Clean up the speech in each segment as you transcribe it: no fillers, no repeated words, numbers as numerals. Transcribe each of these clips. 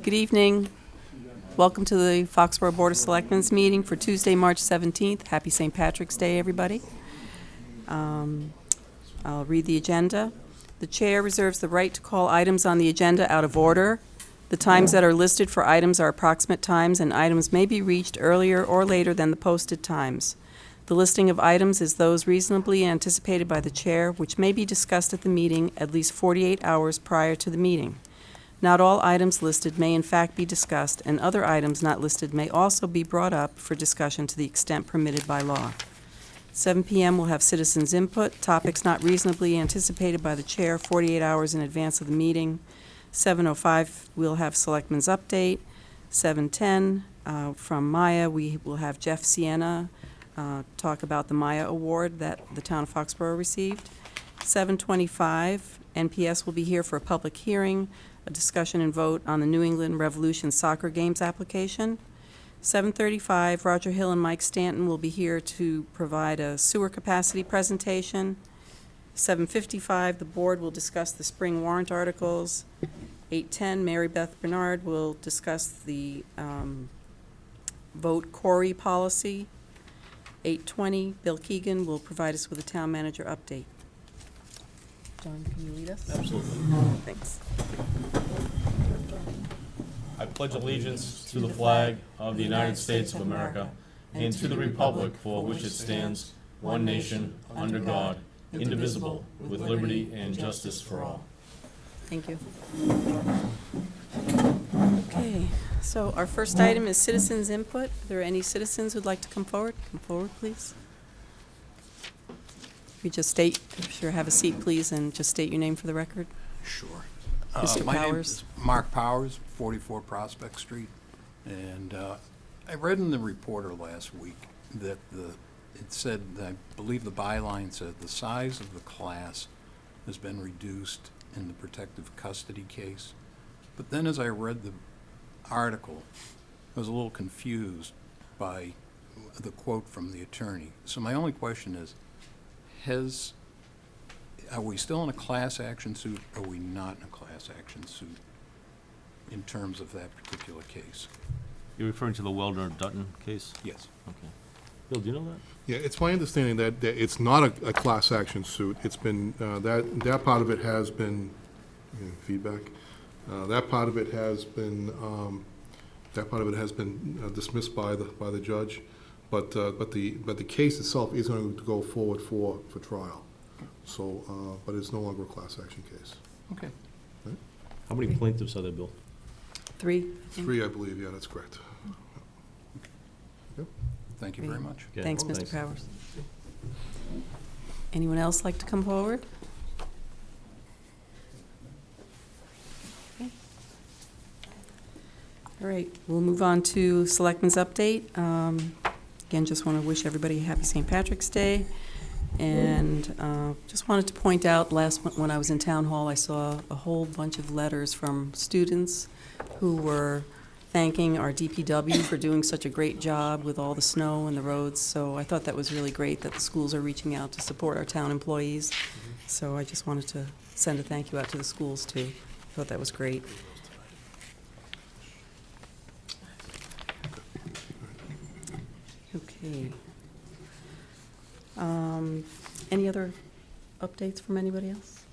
Good evening. Welcome to the Foxborough Board of Selectmen's meeting for Tuesday, March 17th. Happy St. Patrick's Day, everybody. I'll read the agenda. The chair reserves the right to call items on the agenda out of order. The times that are listed for items are approximate times, and items may be reached earlier or later than the posted times. The listing of items is those reasonably anticipated by the chair, which may be discussed at the meeting at least 48 hours prior to the meeting. Not all items listed may in fact be discussed, and other items not listed may also be brought up for discussion to the extent permitted by law. 7 p.m. we'll have citizens' input, topics not reasonably anticipated by the chair 48 hours in advance of the meeting. 7:05 we'll have Selectmen's update. 7:10 from Maya, we will have Jeff Sienna talk about the Maya Award that the town of Foxborough received. 7:25 NPS will be here for a public hearing, a discussion and vote on the New England Revolution Soccer Games application. 7:35, Roger Hill and Mike Stanton will be here to provide a sewer capacity presentation. 7:55, the board will discuss the spring warrant articles. 8:10, Mary Beth Bernard will discuss the vote Corey policy. 8:20, Bill Keegan will provide us with a town manager update. John, can you lead us? Absolutely. Thanks. I pledge allegiance to the flag of the United States of America and to the republic for which it stands, one nation, under God, indivisible, with liberty and justice for all. Thank you. Okay, so our first item is citizens' input. Are there any citizens who'd like to come forward? Come forward, please. You just state, sure, have a seat, please, and just state your name for the record. Sure. Mr. My name Powers. is Mark Powers, 44 Prospect Street. And I read in the Reporter last week that it said, I believe the byline said, the size of the class has been reduced in the protective custody case. But then as I read the article, I was a little confused by the quote from the attorney. So my only question is, are we still in a class action suit, or are we not in a class action suit in terms of that particular case? You're referring to the Welder-Dutton case? Yes. Okay. Bill, do you know that? Yeah, it's my understanding that it's not a class action suit. It's been, that part of it has been, feedback, that part of it has been, dismissed by the judge, but the case itself is going to go forward for trial. So, but it's no longer a class action case. Okay. Right? How many plaintiffs are there, Bill? 3. 3, I believe, yeah, that's correct. Yep. Thank you very much. Yeah. Thanks, Mr. Powers. Anyone else like to come forward? Okay. All right, we'll move on to Selectmen's update. Again, just want to wish everybody a happy St. Patrick's Day. And just wanted to point out, last month when I was in Town Hall, I saw a whole bunch of letters from students who were thanking our DPW for doing such a great job with all the snow and the roads. So I thought that was really great that the schools are reaching out to support our town employees. So I just wanted to send a thank you out to the schools too. I thought that was great. Okay. Any other updates from anybody else?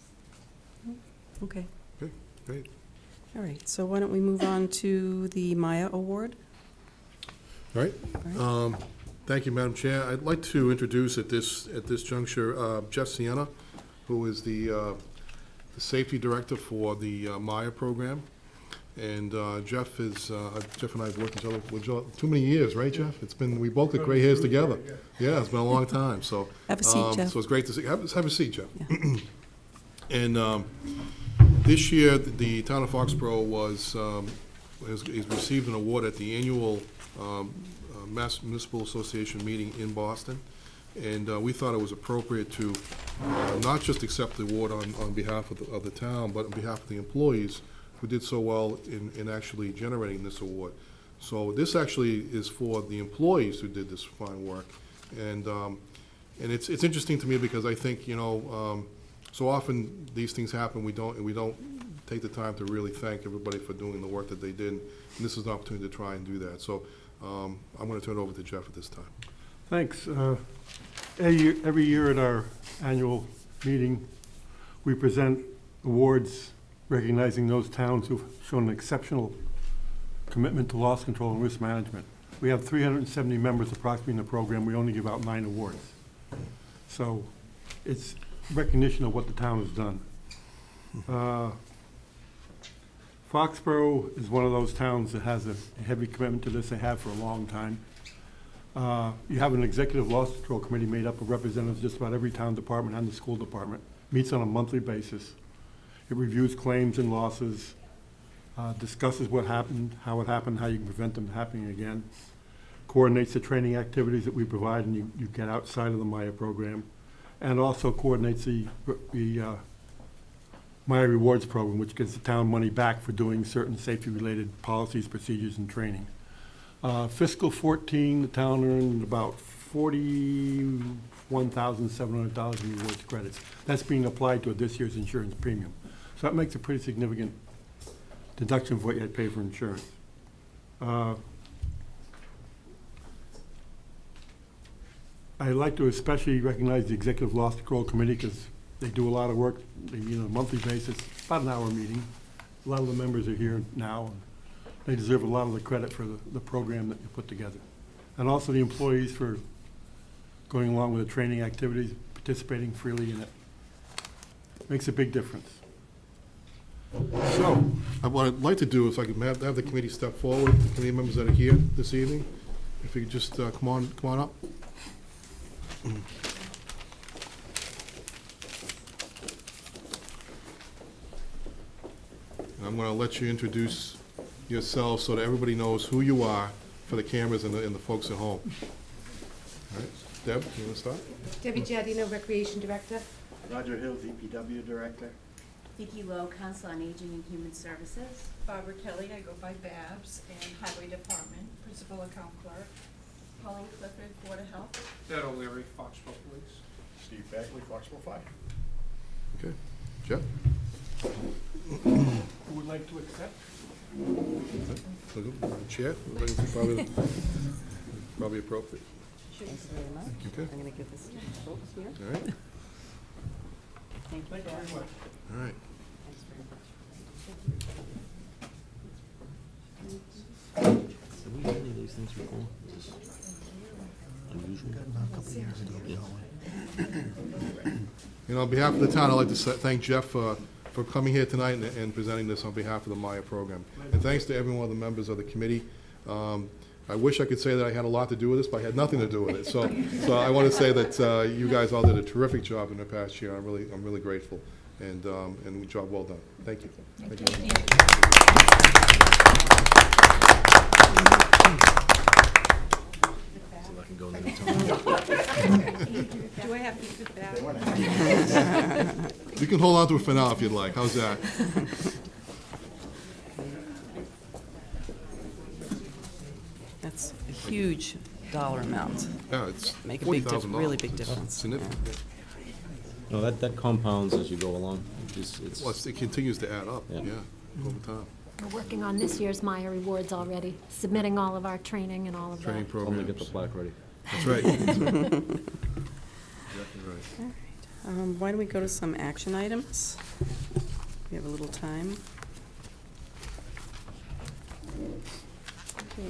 No? Okay. Okay, great. All right, so why don't we move on to the Maya Award? All right. All right. Thank you, Madam Chair. I'd like to introduce at this juncture Jeff Sienna, who is the safety director for the Maya program. And Jeff and I have worked together too many years, right, Jeff? We both got gray hairs together. Yeah, it's been a long time. So Have a seat, Jeff. So it's great to see. Have a seat, Jeff. Yeah. And this year, the town of Foxborough has received an award at the annual Mass Municipal Association meeting in Boston. And we thought it was appropriate to not just accept the award on behalf of the town, but on behalf of the employees who did so well in actually generating this award. So this actually is for the employees who did this fine work. And it's interesting to me because I think, so often these things happen, we don't take the time to really thank everybody for doing the work that they did. And this is an opportunity to try and do that. So I'm going to turn it over to Jeff at this time. Thanks. Every year at our annual meeting, we present awards recognizing those towns who've shown an exceptional commitment to loss control and risk management. We have 370 members approximately in the program. We only give out 9 awards. So it's recognition of what the town has done. Foxborough is one of those towns that has a heavy commitment to this. They have for a long time. You have an executive loss control committee made up of representatives of just about every town department and the school department. Meets on a monthly basis. It reviews claims and losses, discusses what happened, how it happened, how you can prevent them happening again, coordinates the training activities that we provide and you get outside of the Maya program, and also coordinates the Maya Rewards program, which gives the town money back for doing certain safety-related policies, procedures, and training. Fiscal 14, the town earned about $41,700 in rewards credits. That's being applied to this year's insurance premium. So that makes a pretty significant deduction of what you had to pay for insurance. I'd like to especially recognize the Executive Loss Control Committee because they do a lot of work. They meet on a monthly basis, about an hour meeting. A lot of the members are here now. And they deserve a lot of the credit for the program that you put together. And also the employees for going along with the training activities, participating freely in it. Makes a big difference. So, what I'd like to do is I could have the committee step forward, the committee members that are here this evening. If you could just come on up. And I'm going to let you introduce yourselves so that everybody knows who you are for the cameras and the folks at home. All right, Deb, you want to start? Debbie Giardino, Recreation Director. Roger Hill, DPW Director. Vicki Lowe, Council on Aging and Human Services. Barbara Kelly, I go by Babs, and Highway Department, Principal Account Clerk. Pauline Clifford, Board of Health. Ed O'Leary, Foxborough Police. Steve Bagley, Foxborough Fire. Okay. Jeff? Who would like to accept? Chair? Probably appropriate. Thank you very much. Okay. I'm going to give this to the folks here. All right. Thank you very much. All right. Thanks very much. Do we have any of these things before? Is this unusual? And on behalf of the town, I'd like to thank Jeff for coming here tonight and presenting this on behalf of the Maya program. And thanks to every one of the members of the committee. I wish I could say that I had a lot to do with this, but I had nothing to do with it. So I want to say that you guys all did a terrific job in the past year. I'm really grateful, and job well done. Thank you. Thank you. So I can go in there and tell Do I have to sit back? You can hold on to it for now if you'd like. How's that? That's a huge dollar amount. Yeah, it's Make a big $40,000. really big difference. Significant. No, that compounds as you go along. It's Well, it continues to add up. Yeah. Yeah, over time. We're working on this year's Maya Rewards already, submitting all of our training and all of Training that. programs. only get the plaque ready. That's right. Exactly right. Why don't we go to some action items? We have a little time. Okay,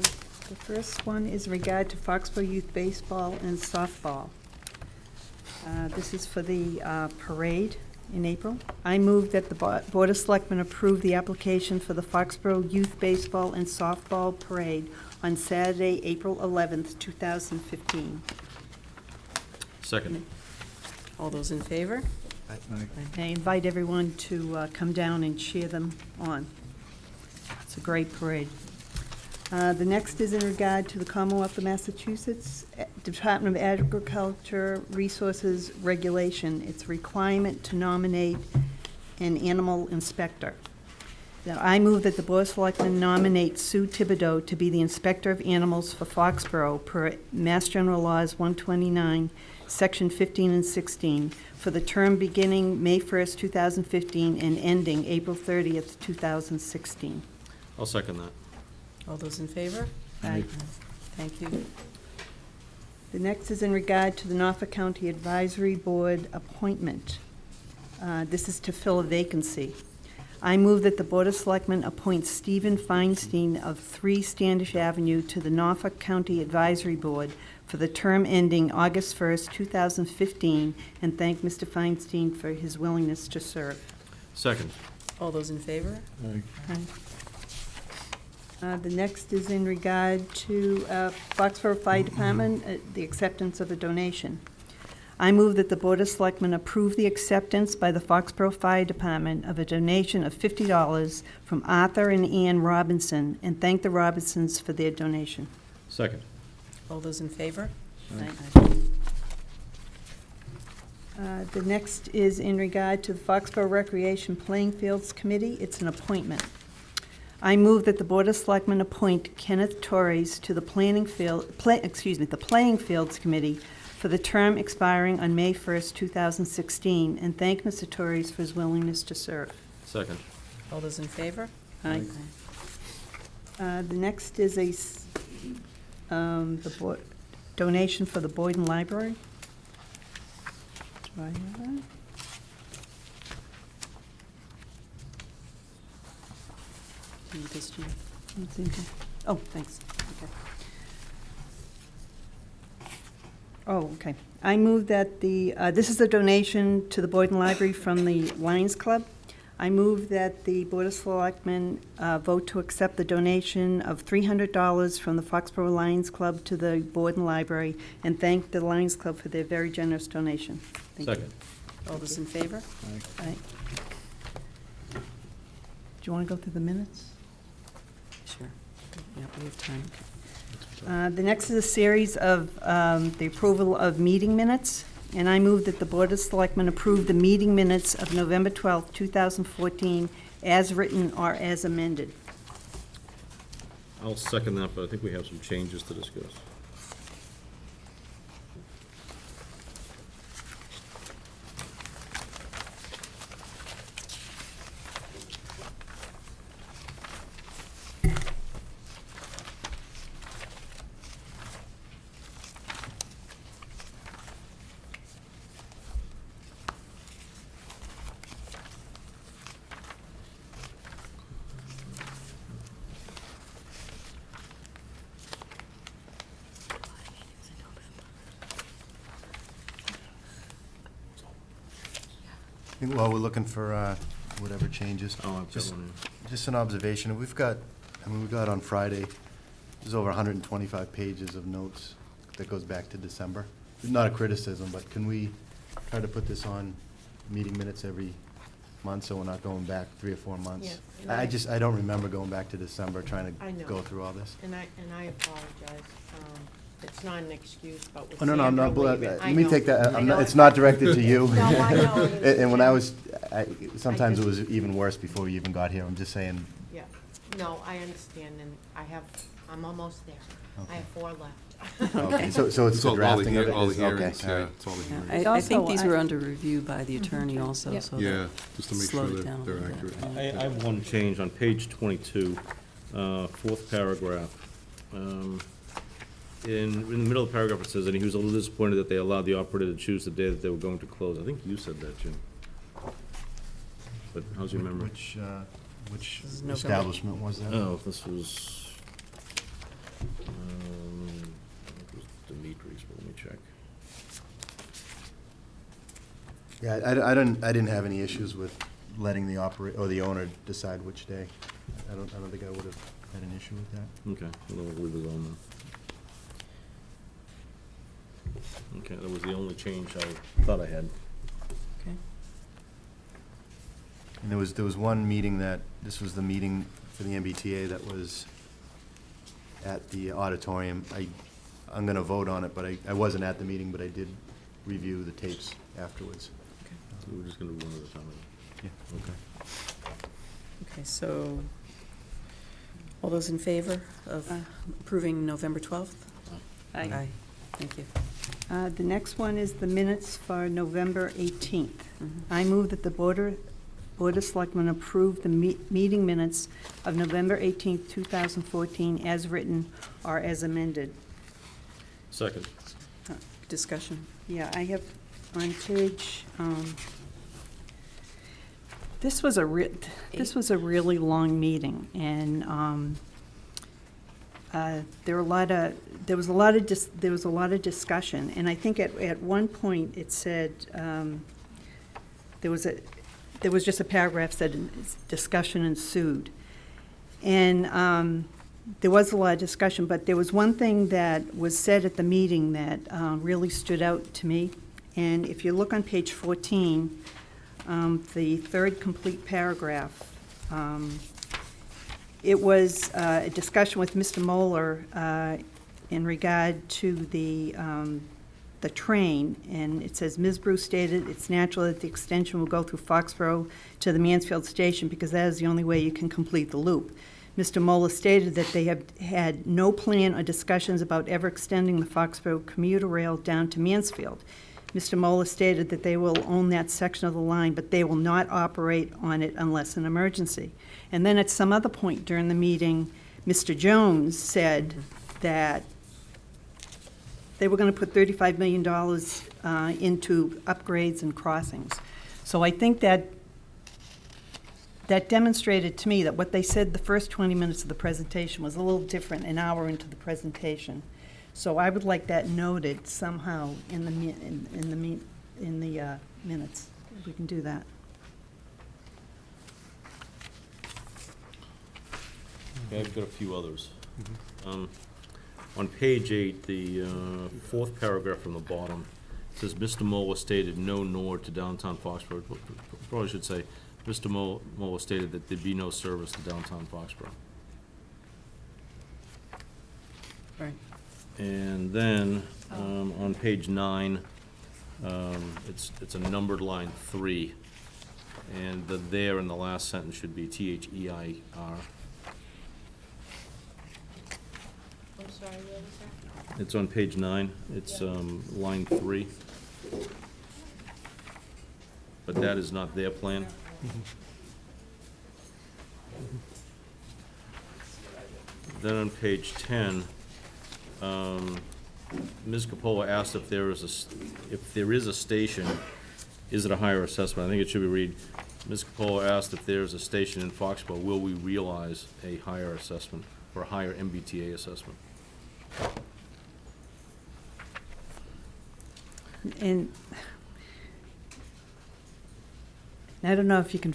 the first one is in regard to Foxborough Youth Baseball and Softball. This is for the parade in April. I move that the Board of Selectmen approve the application for the Foxborough Youth Baseball and Softball Parade on Saturday, April 11th, 2015. Second. All those in favor? I invite everyone to come down and cheer them on. It's a great parade. The next is in regard to the Commonwealth of Massachusetts Department of Agriculture Resources Regulation. It's a requirement to nominate an animal inspector. Now, I move that the Board of Selectmen nominate Sue Thibodeau to be the Inspector of Animals for Foxborough per Mass General Laws 129, Section 15 and 16, for the term beginning May 1st, 2015, and ending April 30th, 2016. I'll second that. All those in favor? Aye. Thank you. The next is in regard to the Norfolk County Advisory Board appointment. This is to fill a vacancy. I move that the Board of Selectmen appoint Stephen Feinstein of 3 Standish Avenue to the Norfolk County Advisory Board for the term ending August 1st, 2015, and thank Mr. Feinstein for his willingness to serve. Second. All those in favor? The next is in regard to Foxborough Fire Department, the acceptance of a donation. I move that the Board of Selectmen approve the acceptance by the Foxborough Fire Department of a donation of $50 from Arthur and Ann Robinson, and thank the Robinsons for their donation. Second. All those in favor? Aye. The next is in regard to the Foxborough Recreation Playing Fields Committee. It's an appointment. I move that the Board of Selectmen appoint Kenneth Torres to the Playing Fields Committee for the term expiring on May 1st, 2016, and thank Mr. Torres for his willingness to serve. Second. All those in favor? Aye. The next is the donation for the Boyden Library. Do I have that? Do you need this, Jean? Don't seem to- Oh, thanks. Okay. Oh, okay. I move that this is a donation to the Boyden Library from the Lions Club. I move that the Board of Selectmen vote to accept the donation of $300 from the Foxborough Lions Club to the Boyden Library, and thank the Lions Club for their very generous donation. Thank you. Second. All those in favor? Aye. Do you want to go through the minutes? Sure. Yeah, we have time. The next is a series of the approval of meeting minutes, and I move that the Board of Selectmen approve the meeting minutes of November 12th, 2014, as written or as amended. I'll second that, but I think we have some changes to discuss. While we're looking for whatever changes, Oh, I've got just one. just an observation. We got on Friday, there's over 125 pages of notes that goes back to December. Not a criticism, but can we try to put this on meeting minutes every month so we're not going back 3 or 4 months? Yeah, I don't remember going back to December trying I to know. go through all this. And I apologize. It's not an excuse, but with Oh, no, I'm Sandra not, leaving. let me take that, I know. it's not directed to you. No, I know. And when sometimes it was even worse before we even got here, I'm just saying. Yeah, no, I understand, and I'm almost there. I have 4 left. Okay, so it's It's the all the drafting of it? all the is- okay, hearings, all yeah, right. it's all the Yeah, hearings. I think Also, these I- were under review by the attorney also, Yep. so Yeah, that just to make slowed sure it down that a they're little bit. accurate. I have one change on page 22, 4th paragraph. In the middle of the paragraph, it says, and he was a little disappointed that they allowed the operator to choose the day that they were going to close. I think you said that, Jim. But how's your memory? Which This is November. establishment was that? Oh, this was, I think it was Dimitri's, but let me check. Yeah, I didn't have any issues with letting the or the owner decide which day. I don't think I would have had an issue with that. Okay, well, we'll leave it on then. Okay, that was the only change I thought I had. Okay. And there was one meeting this was the meeting for the MBTA that was at the auditorium. I'm gonna vote on it, but I wasn't at the meeting, but I did review the tapes afterwards. So we're just gonna do one at a time. Yeah. Okay. Okay, so, all those in favor of approving November 12th? Aye. Thank you. The next one is the minutes for November 18th. Mhm. I move that the Board of Selectmen approve the meeting minutes of November 18th, 2014, as written or as amended. Second. Discussion. Yeah, I have on page, this was a really long meeting, and there was a lot of discussion, and I think at one point it said, there was just a paragraph that said discussion ensued. And there was a lot of discussion, but there was one thing that was said at the meeting that really stood out to me. And if you look on page 14, the third complete paragraph, it was a discussion with Mr. Moeller in regard to the train, and it says, Ms. Bruce stated it's natural that the extension will go through Foxborough to the Mansfield station because that is the only way you can complete the loop. Mr. Moeller stated that they have had no plan or discussions about ever extending the Foxborough commuter rail down to Mansfield. Mr. Moeller stated that they will own that section of the line, but they will not operate on it unless an emergency. And then at some other point during the meeting, Mr. Jones said that they were going to put $35 million into upgrades and crossings. So I think that demonstrated to me that what they said the first 20 minutes of the presentation was a little different an hour into the presentation. So I would like that noted somehow in the minutes, if we can do that. Okay, I've got a few others. On page 8, the fourth paragraph from the bottom, it says, Mr. Moeller stated no nor to downtown Foxborough. Probably should say, Mr. Moeller stated that there'd be no service to downtown Foxborough. Right. And then, on page 9, it's a numbered line 3, and the there in the last sentence should be THEIR. I'm sorry, where was that? It's on page 9, it's line 3. But that is not their plan. Then on page 10, Ms. Capola asked if there is a station, is it a higher assessment? I think it should be read, Ms. Capola asked if there is a station in Foxborough, will we realize a higher assessment or a higher MBTA assessment? And I don't know if you can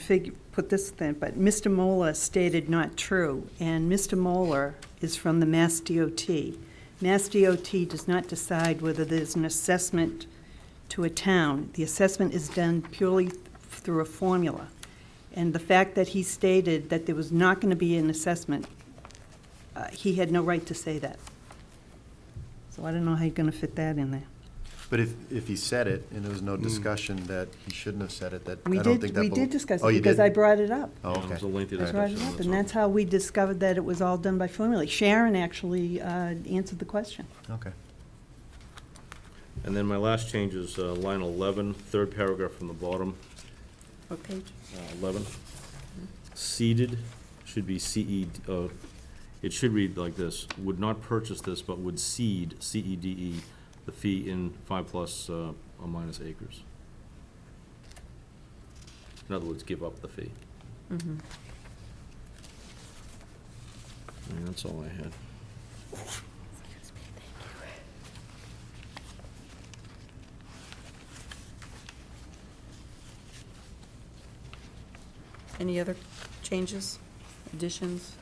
put this thing, but Mr. Moeller stated not true, and Mr. Moeller is from the Mass DOT. Mass DOT does not decide whether there's an assessment to a town. The assessment is done purely through a formula. And the fact that he stated that there was not going to be an assessment, he had no right to say that. So I don't know how you're going to fit that in there. But if he said it and there was no discussion that he shouldn't have said it, that I We don't think that. did discuss Oh, it you because did? I brought it up. Oh, Yeah, it was a okay. lengthy I brought discussion. it up, that's and all. that's how we discovered that it was all done by formula. Sharon actually answered the question. Okay. And then my last change is line 11, third paragraph from the bottom, What page? 11. Seeded should be CED, it should read like this, would not purchase this, but would cede, CEDE, the fee in 5 plus or minus acres. In other words, give up the fee. Mhm. And that's all I had. Any other changes, additions?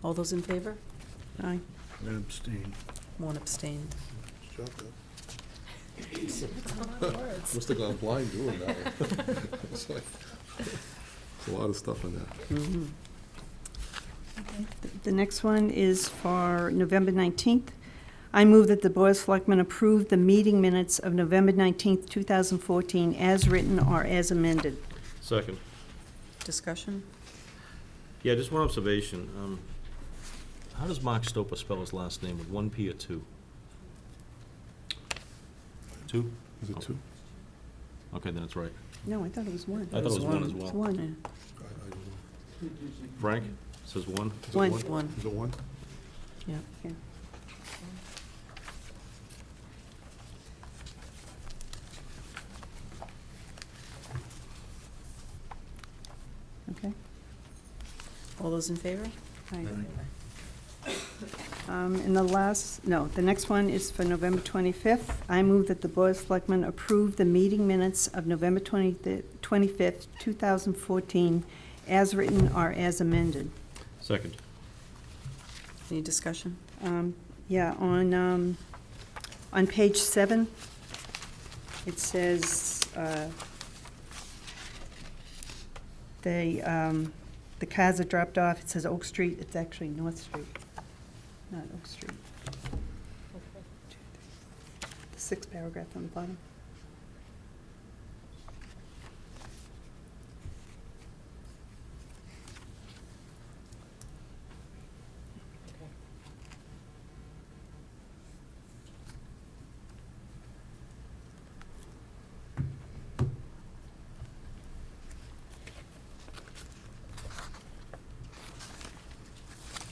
All those in favor? Aye. I abstain. One abstain. Shut up. Must have gone blind doing that one. It's like, there's a lot of stuff in there. Mhm. The next one is for November 19th. I move that the Board of Selectmen approve the meeting minutes of November 19th, 2014, as written or as amended. Second. Discussion? Yeah, just one observation. How does Mark Stoper spell his last name, with one P or two? Two? Is it two? Okay, then it's right. No, I thought it was one. I thought it was one as It's well. one. I don't know. Frank says one? Is it One. One. Is it one? Yeah. Yeah. Okay. All those in favor? Aye. And the next one is for November 25th. I move that the Board of Selectmen approve the meeting minutes of November 25th, 2014, as written or as amended. Second. Any discussion? Yeah, on page 7, it says, the cars are dropped off, it says Oak Street, it's actually North Street, not Oak Street. The sixth paragraph on the bottom.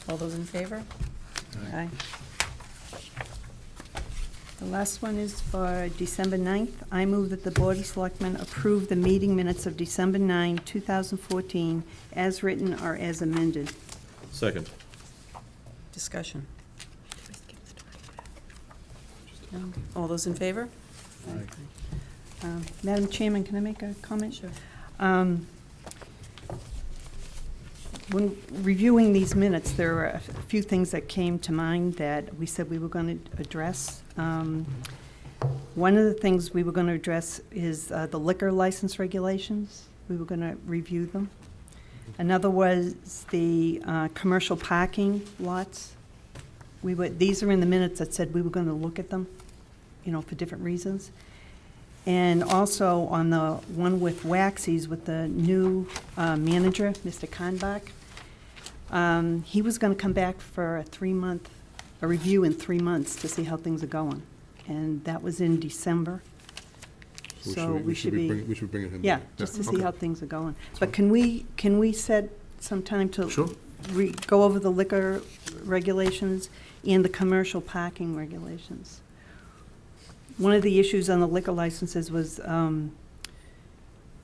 All those in favor? Aye. The last one is for December 9th. I move that the Board of Selectmen approve the meeting minutes of December 9, 2014, as written or as amended. Second. Discussion? No? All those in favor? Madam Chairman, can I make a comment? Sure. When reviewing these minutes, there were a few things that came to mind that we said we were going to address. One of the things we were going to address is the liquor license regulations. We were going to review them. Another was the commercial parking lots. These are in the minutes that said we were going to look at them, for different reasons. And also on the one with Waxies with the new manager, Mr. Kahnbach, he was going to come back for a review in 3 months to see how things are going. And that was in December. So we should be bringing him yeah, back. just to see okay. how things are going. That's But fine. can we set some time to Sure. go over the liquor regulations and the commercial parking regulations? One of the issues on the liquor licenses was,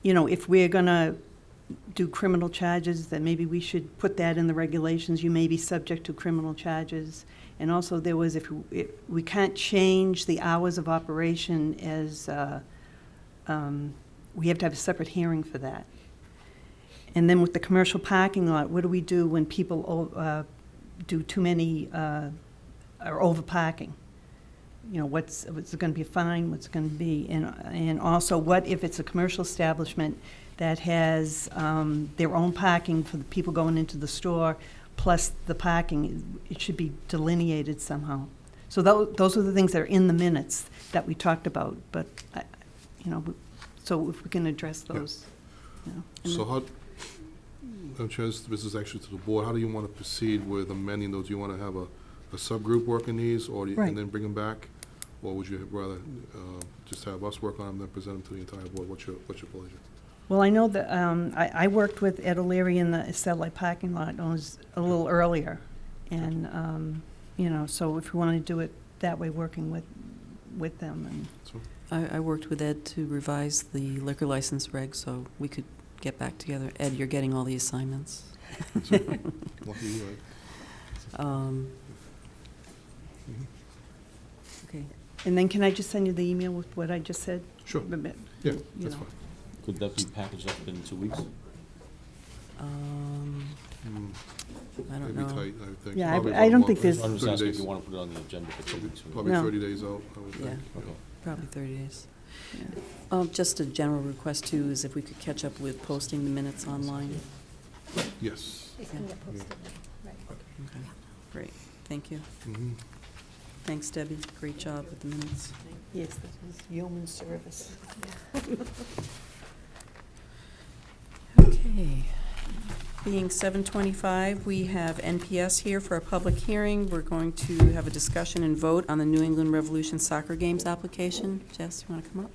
if we're going to do criminal charges, then maybe we should put that in the regulations. You may be subject to criminal charges. And also there was, if we can't change the hours of operation as, we have to have a separate hearing for that. And then with the commercial parking lot, what do we do when people do too many, or over parking? What's it going to be a fine, what's it going to be? And also, what if it's a commercial establishment that has their own parking for the people going into the store, plus the parking? It should be delineated somehow. So those are the things that are in the minutes that we talked about, but, so if we can address those. So how, this is actually to the board, how do you want to proceed with amending those? Do you want to have a subgroup work on these, or Right. and then bring them back? Or would you rather just have us work on them, then present them to the entire board? What's your pleasure? Well, I know that I worked with Ed O'Leary in the satellite parking lot. It was a little earlier. And, so if we want to do it that way, working with them. And So, I worked with Ed to revise the liquor license reg, so we could get back together. Ed, you're getting all the assignments. lucky you, right? Okay. and then can I just send you the email with what I just said? Sure. You Yeah, that's know. fine. Could that be packaged up in 2 weeks? I don't Maybe know. tight, I would think. Yeah, Probably I about a don't month, think there's- I'm just 30 asking if days. you want to put it on the agenda for 2 weeks. Probably No. 30 days out, I would think. Yeah. Okay. Probably 30 days. Yeah. Just a general request, too, is if we could catch up with posting the minutes online. Yes. It can get posted, right. Okay. Great, thank you. Mhm. Thanks, Debbie. Great job with the minutes. Yes, this is yeoman service. Okay. Being 7:25, we have NPS here for a public hearing. We're going to have a discussion and vote on the New England Revolution Soccer Games application. Jess, you want to come up?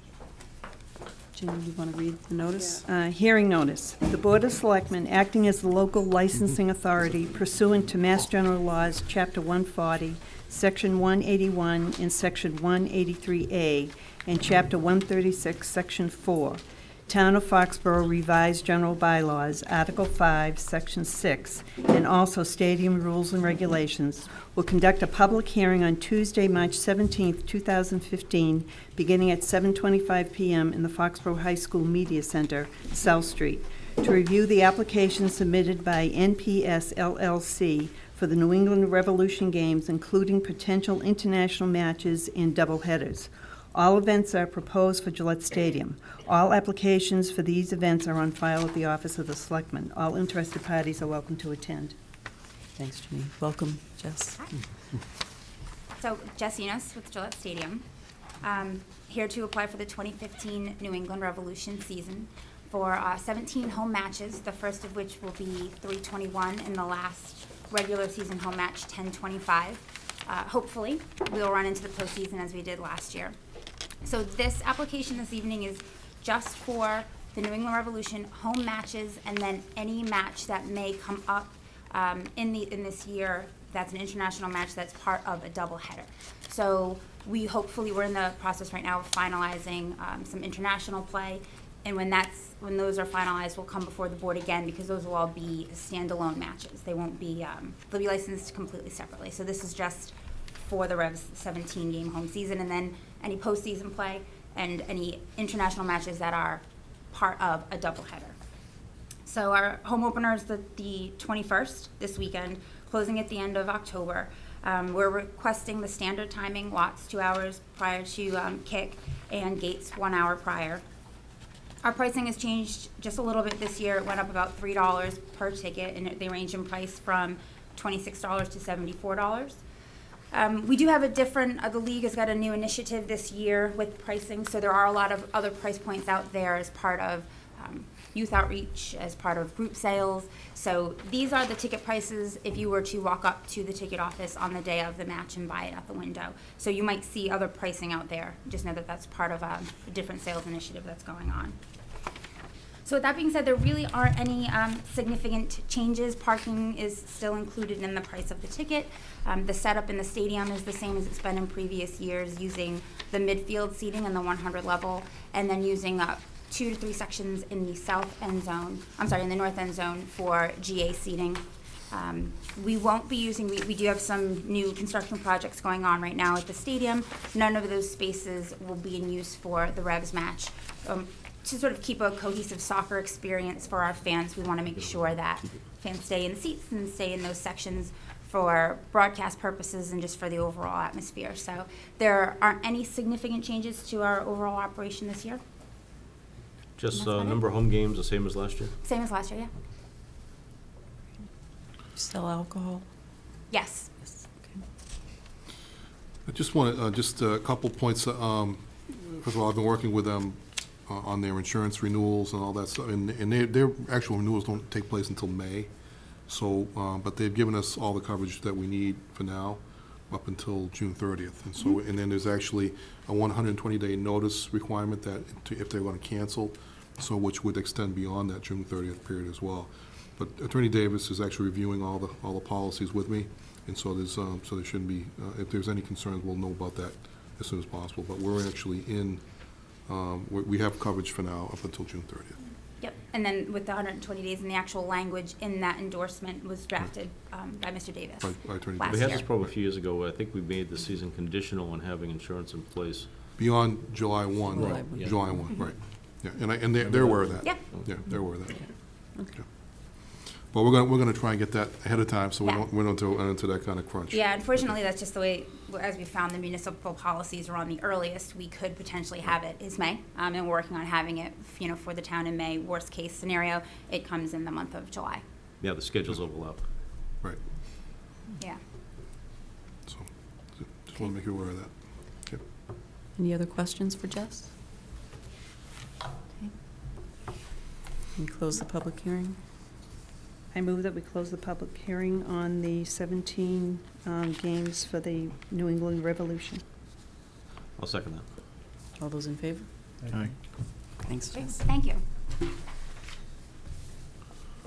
Ginny, you want to read the notice? Hearing notice. The Board of Selectmen, acting as the local licensing authority pursuant to Mass General Laws, Chapter 140, Section 181, and Section 183A, and Chapter 136, Section 4, Town of Foxborough Revised General Bylaws, Article 5, Section 6, and also Stadium Rules and Regulations, will conduct a public hearing on Tuesday, March 17th, 2015, beginning at 7:25 p.m. in the Foxborough High School Media Center, South Street, to review the application submitted by NPS LLC for the New England Revolution Games, including potential international matches and doubleheaders. All events are proposed for Gillette Stadium. All applications for these events are on file at the Office of the Selectmen. All interested parties are welcome to attend. Thanks, Ginny. Welcome, Jess. So, Jess Enos with Gillette Stadium, here to apply for the 2015 New England Revolution season for 17 home matches, the first of which will be 3/21 and the last regular season home match 10/25. Hopefully, we'll run into the postseason as we did last year. So this application this evening is just for the New England Revolution home matches, and then any match that may come up in this year that's an international match that's part of a doubleheader. So we're in the process right now of finalizing some international play, and when those are finalized, we'll come before the board again, because those will all be standalone matches. They won't be they'll be licensed completely separately. So this is just for the Revs 17 game home season, and then any postseason play and any international matches that are part of a doubleheader. So our home opener is the 21st, this weekend, closing at the end of October. We're requesting the standard timing, lots 2 hours prior to kick, and gates 1 hour prior. Our pricing has changed just a little bit this year. It went up about $3 per ticket, and they range in price from $26 to $74. We do have the league has got a new initiative this year with pricing, so there are a lot of other price points out there as part of youth outreach, as part of group sales. So these are the ticket prices if you were to walk up to the ticket office on the day of the match and buy it at the window. So you might see other pricing out there. Just know that that's part of a different sales initiative that's going on. So with that being said, there really aren't any significant changes. Parking is still included in the price of the ticket. The setup in the stadium is the same as it's been in previous years, using the midfield seating and the 100 level, and then using 2 to 3 sections in the in the north end zone for GA seating. We won't be using, we do have some new construction projects going on right now at the stadium. None of those spaces will be in use for the Revs match. To sort of keep a cohesive soccer experience for our fans, we want to make sure that fans stay in the seats and stay in those sections for broadcast purposes and just for the overall atmosphere. So there aren't any significant changes to our overall operation this year. Just number of home games, the same as last year? Same as last year, yeah. Sell alcohol? Yes. I just want just a couple points. First of all, I've been working with them on their insurance renewals and all that stuff, and their actual renewals don't take place until May. So, but they've given us all the coverage that we need for now, up until June 30th. And so, and then there's actually a 120-day notice requirement that if they're going to cancel, so which would extend beyond that June 30th period as well. But Attorney Davis is actually reviewing all the policies with me, and so there's so there shouldn't be if there's any concerns, we'll know about that as soon as possible. But we're actually in. We have coverage for now up until June 30th. Yep, and then with the 120 days, and the actual language in that endorsement was drafted by Mr. Davis By Attorney last We year. had this problem a few years ago. I think we made the season conditional on having insurance in place. Beyond July 1. Right. Yeah. July 1, right. Yeah, and they're aware of that. Yep. Yeah, they're aware of that. Okay. Yeah. But we're gonna try and get that ahead of time, so Yeah. we don't run into that kind of crunch. Yeah, unfortunately, that's just the way, as we found, the municipal policies are on the earliest we could potentially have it is May. And we're working on having it, for the town in May. Worst case scenario, it comes in the month of July. Yeah, the schedules overlap. Right. Yeah. So, Just want to make you aware of that. Okay. Any other questions for Jess? Okay. Can we close the public hearing? I move that we close the public hearing on the 17 games for the New England Revolution. I'll second that. All those in favor? Aye. Thanks, Jess. Thank you.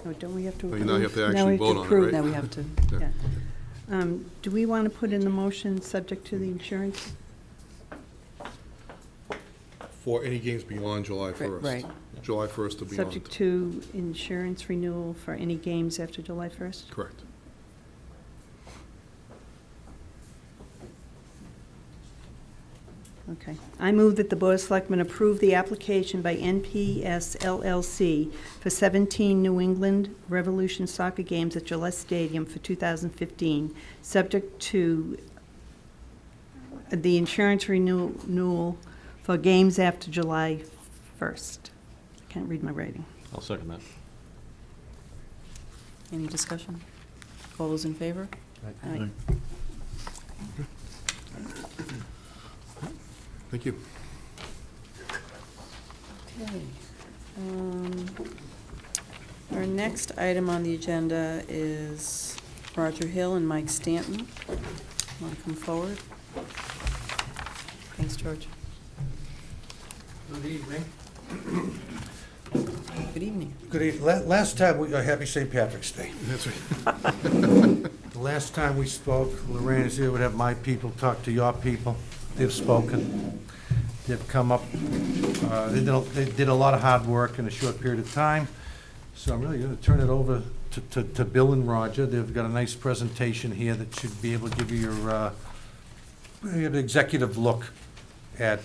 Oh, don't we have to Well, approve? now you have to Now actually we have vote on it, approve. right? Now we have to, Yeah. Do we want to put in the motion subject to the insurance? For any games beyond July 1st. right. July 1st to beyond. Subject to insurance renewal for any games after July 1st? Correct. Okay. I move that the Board of Selectmen approve the application by NPS LLC for 17 New England Revolution soccer games at Gillette Stadium for 2015, subject to the insurance renewal for games after July 1st. I can't read my writing. I'll second that. Any discussion? All those in favor? Aye. Thank you. Okay. Our next item on the agenda is Roger Hill and Mike Stanton. Want to come forward? Thanks, George. Good evening. Good evening. Good evening. Last time, happy St. Patrick's Day. That's right. The last time we spoke, Lorraine is here, would have my people talk to your people. They've spoken. They've come up, they did a lot of hard work in a short period of time. So I'm really going to turn it over to Bill and Roger. They've got a nice presentation here that should be able to give you your an executive look at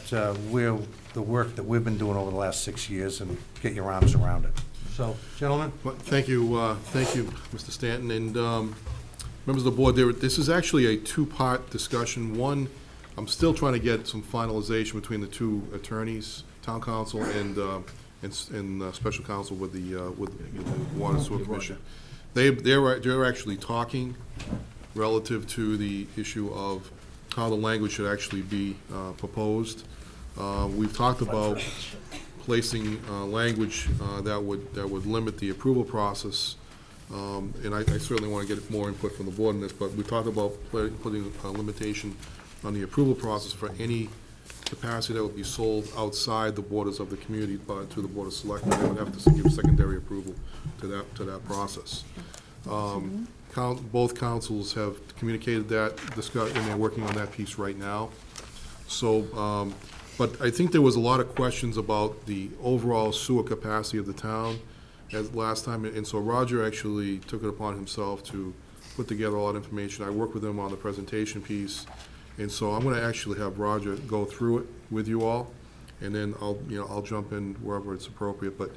where the work that we've been doing over the last 6 years and get your arms around it. So, gentlemen? Well, thank you, Mr. Stanton, and members of the board. This is actually a two-part discussion. One, I'm still trying to get some finalization between the two attorneys, town council and special counsel with the Water and Sewer Commission. They're actually talking relative to the issue of how the language should actually be proposed. We've talked about placing language that would limit the approval process, and I certainly want to get more input from the board on this, but we talked about putting a limitation on the approval process for any capacity that would be sold outside the borders of the community, but to the Board of Selectmen. They would have to give secondary approval to that process. Both councils have communicated that, and they're working on that piece right now. So, but I think there was a lot of questions about the overall sewer capacity of the town as last time, and so Roger actually took it upon himself to put together a lot of information. I worked with him on the presentation piece, and so I'm gonna actually have Roger go through it with you all, and then I'll jump in wherever it's appropriate, but,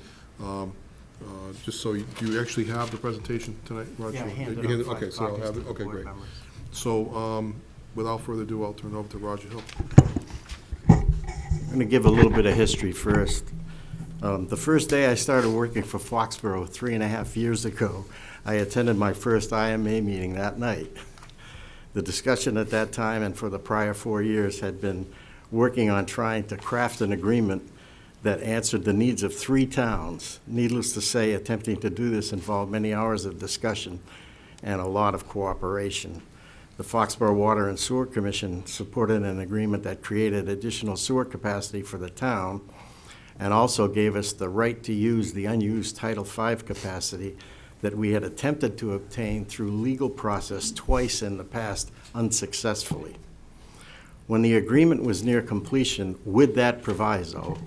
just so, do you actually have the presentation tonight, Roger? Yeah, I handed You out 5 Okay, so I'll copies have to it, the okay, board great. members. So, without further ado, I'll turn it over to Roger Hill. I'm going to give a little bit of history first. The first day I started working for Foxborough 3.5 years ago, I attended my first IMA meeting that night. The discussion at that time and for the prior 4 years had been working on trying to craft an agreement that answered the needs of 3 towns. Needless to say, attempting to do this involved many hours of discussion and a lot of cooperation. The Foxborough Water and Sewer Commission supported an agreement that created additional sewer capacity for the town and also gave us the right to use the unused Title V capacity that we had attempted to obtain through legal process twice in the past unsuccessfully. When the agreement was near completion with that proviso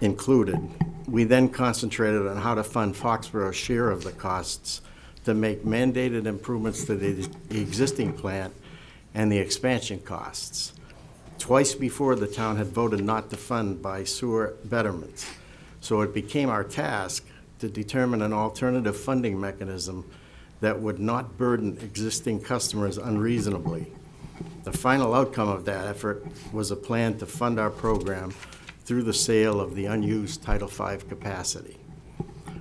included, we then concentrated on how to fund Foxborough's share of the costs to make mandated improvements to the existing plant and the expansion costs. Twice before, the town had voted not to fund by sewer betterments, so it became our task to determine an alternative funding mechanism that would not burden existing customers unreasonably. The final outcome of that effort was a plan to fund our program through the sale of the unused Title V capacity.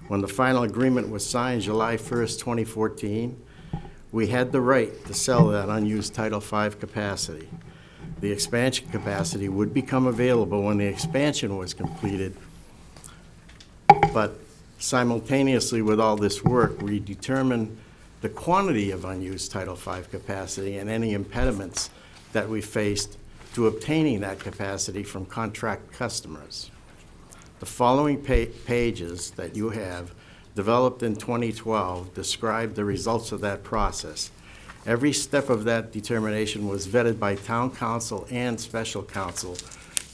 When the final agreement was signed July 1st, 2014, we had the right to sell that unused Title V capacity. The expansion capacity would become available when the expansion was completed. But simultaneously with all this work, we determined the quantity of unused Title V capacity and any impediments that we faced to obtaining that capacity from contract customers. The following pages that you have, developed in 2012, describe the results of that process. Every step of that determination was vetted by town council and special counsel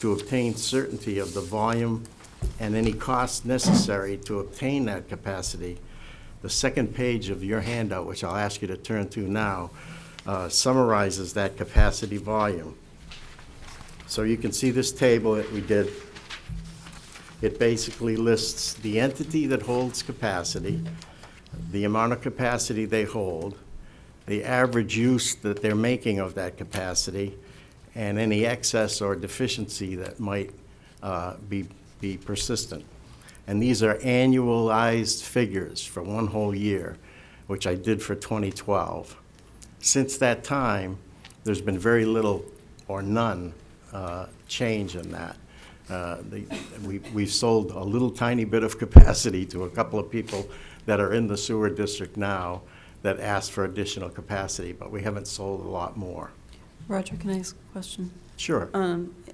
to obtain certainty of the volume and any costs necessary to obtain that capacity. The second page of your handout, which I'll ask you to turn to now, summarizes that capacity volume. So you can see this table that we did. It basically lists the entity that holds capacity, the amount of capacity they hold, the average use that they're making of that capacity, and any excess or deficiency that might be persistent. And these are annualized figures for one whole year, which I did for 2012. Since that time, there's been very little or none change in that. We've sold a little tiny bit of capacity to a couple of people that are in the sewer district now that asked for additional capacity, but we haven't sold a lot more. Roger, can I ask a question? Sure.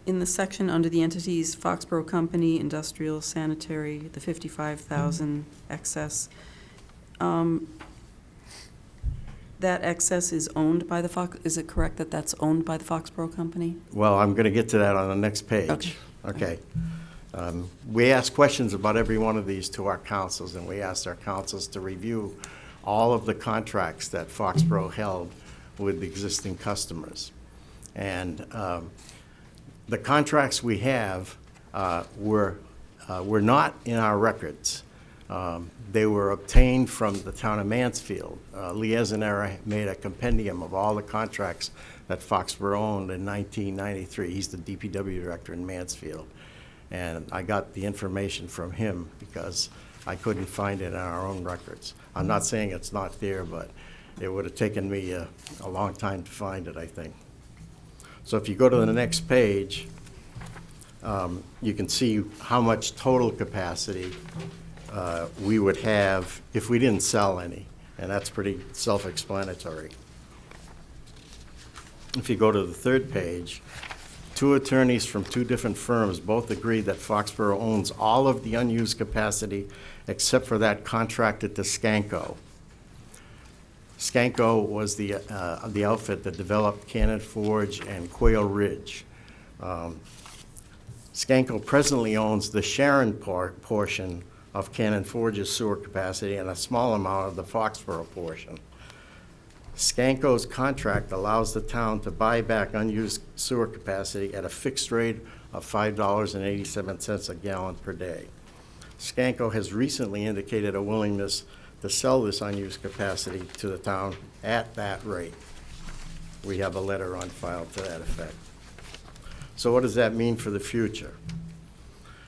In the section under the entities, Foxborough Company, Industrial, Sanitary, the 55,000 excess, that excess is owned by the is it correct that that's owned by the Foxborough Company? Well, I'm going to get to that on the next page. Okay. Okay. We ask questions about every one of these to our councils, and we asked our councils to review all of the contracts that Foxborough held with existing customers. And the contracts we have were not in our records. They were obtained from the town of Mansfield. Lee Esenera made a compendium of all the contracts that Foxborough owned in 1993. He's the DPW director in Mansfield. And I got the information from him because I couldn't find it in our own records. I'm not saying it's not there, but it would have taken me a long time to find it, I think. So if you go to the next page, you can see how much total capacity we would have if we didn't sell any, and that's pretty self-explanatory. If you go to the third page, two attorneys from two different firms both agreed that Foxborough owns all of the unused capacity except for that contracted to Skanko. Skanko was the outfit that developed Cannon Forge and Quail Ridge. Skanko presently owns the Sharon portion of Cannon Forge's sewer capacity and a small amount of the Foxborough portion. Skanko's contract allows the town to buy back unused sewer capacity at a fixed rate of $5.87 a gallon per day. Skanko has recently indicated a willingness to sell this unused capacity to the town at that rate. We have a letter on file to that effect. So what does that mean for the future?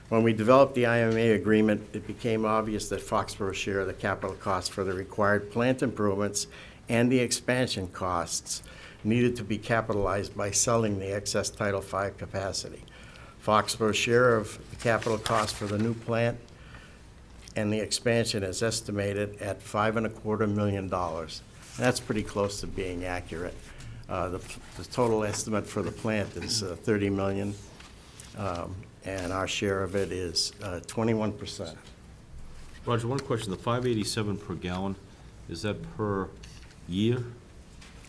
When we developed the IMA agreement, it became obvious that Foxborough's share of the capital costs for the required plant improvements and the expansion costs needed to be capitalized by selling the excess Title V capacity. Foxborough's share of the capital cost for the new plant and the expansion is estimated at $5.25 million. That's pretty close to being accurate. The total estimate for the plant is $30 million, and our share of it is 21%. Roger, one question. The 587 per gallon, is that per year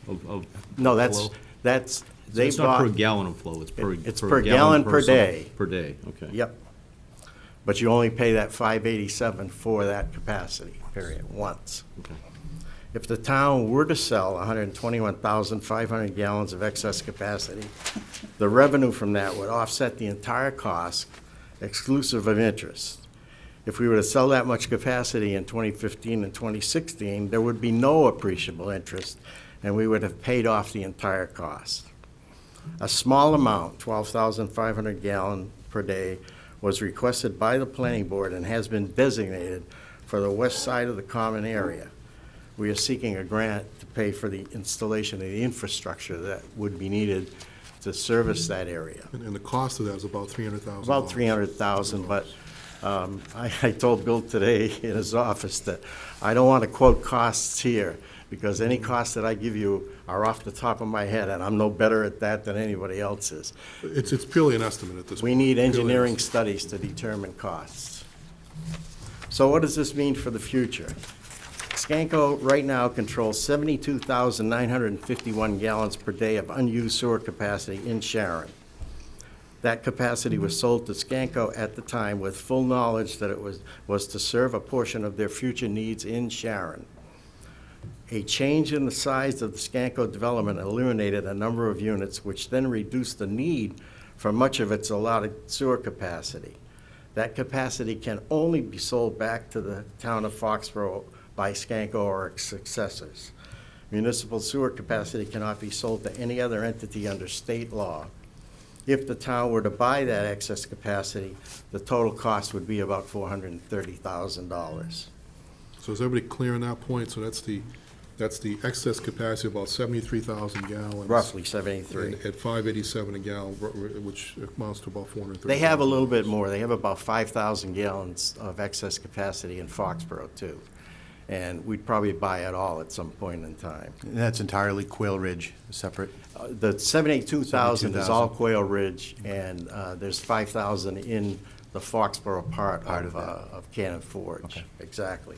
of No, flow? that's So they it's bought. not per gallon of flow, it's Per gallon per day. Per day, okay. Yep. But you only pay that $5.87 for that capacity, period, once. Okay. If the town were to sell 121,500 gallons of excess capacity, the revenue from that would offset the entire cost, exclusive of interest. If we were to sell that much capacity in 2015 and 2016, there would be no appreciable interest, and we would have paid off the entire cost. A small amount, 12,500 gallons per day, was requested by the planning board and has been designated for the west side of the common area. We are seeking a grant to pay for the installation of the infrastructure that would be needed to service that area. And the cost of that is about $300,000. About 300,000, but I told Bill today in his office that I don't want to quote costs here, because any costs that I give you are off the top of my head, and I'm no better at that than anybody else is. It's purely an estimate at this point. We need Purely an engineering estimate. studies to determine costs. So what does this mean for the future? Scanco right now controls 72,951 gallons per day of unused sewer capacity in Sharon. That capacity was sold to Scanco at the time with full knowledge that it was to serve a portion of their future needs in Sharon. A change in the size of the Scanco development eliminated a number of units, which then reduced the need for much of its allotted sewer capacity. That capacity can only be sold back to the town of Foxborough by Scanco or its successors. Municipal sewer capacity cannot be sold to any other entity under state law. If the town were to buy that excess capacity, the total cost would be about $430,000. So is everybody clear on that point? So that's the excess capacity, about 73,000 gallons. Roughly 73. At $5.87 a gallon, which amounts to about $430,000. They have a little bit more. They have about 5,000 gallons of excess capacity in Foxborough, too. And we'd probably buy it all at some point in time. And that's entirely Quail Ridge, separate? The 72,000 is all 72,000. Quail Ridge, and there's 5,000 in the Foxborough part of Cannon Forge. Okay. Exactly.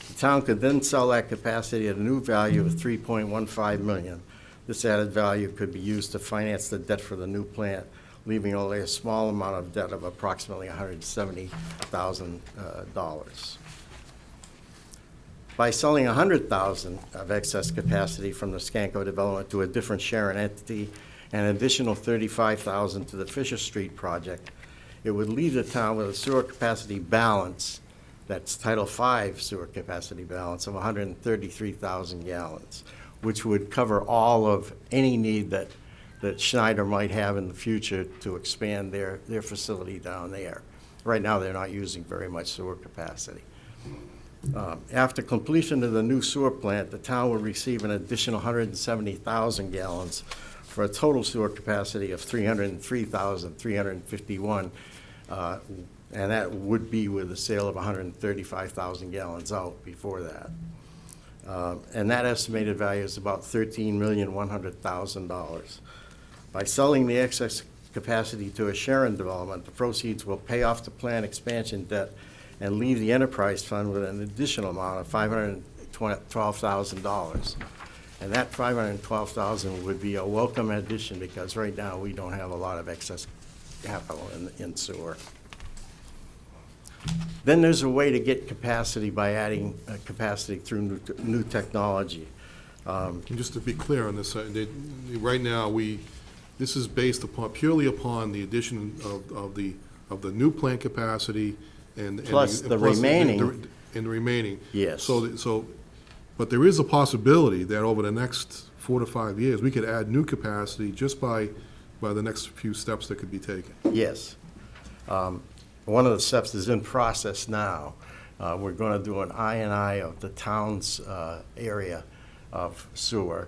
The town could then sell that capacity at a new value of $3.15 million. This added value could be used to finance the debt for the new plant, leaving only a small amount of debt of approximately $170,000. By selling 100,000 of excess capacity from the Scanco development to a different Sharon entity, and an additional 35,000 to the Fisher Street project, it would leave the town with a sewer capacity balance, that's Title V sewer capacity balance, of 133,000 gallons, which would cover all of any need that Schneider might have in the future to expand their facility down there. Right now, they're not using very much sewer capacity. After completion of the new sewer plant, the town will receive an additional 170,000 gallons for a total sewer capacity of 303,351, and that would be with the sale of 135,000 gallons out before that. And that estimated value is about $13,100,000. By selling the excess capacity to a Sharon development, the proceeds will pay off the plant expansion debt and leave the enterprise fund with an additional amount of $512,000. And that $512,000 would be a welcome addition, because right now we don't have a lot of excess capital in sewer. Then there's a way to get capacity by adding capacity through new technology. And just to be clear on this, right now, this is based purely upon the addition of the new plant capacity and Plus the remaining. And the remaining. Yes. But there is a possibility that over the next 4 to 5 years, we could add new capacity just by the next few steps that could be taken. Yes. One of the steps is in process now. We're going to do an I&I of the town's area of sewer.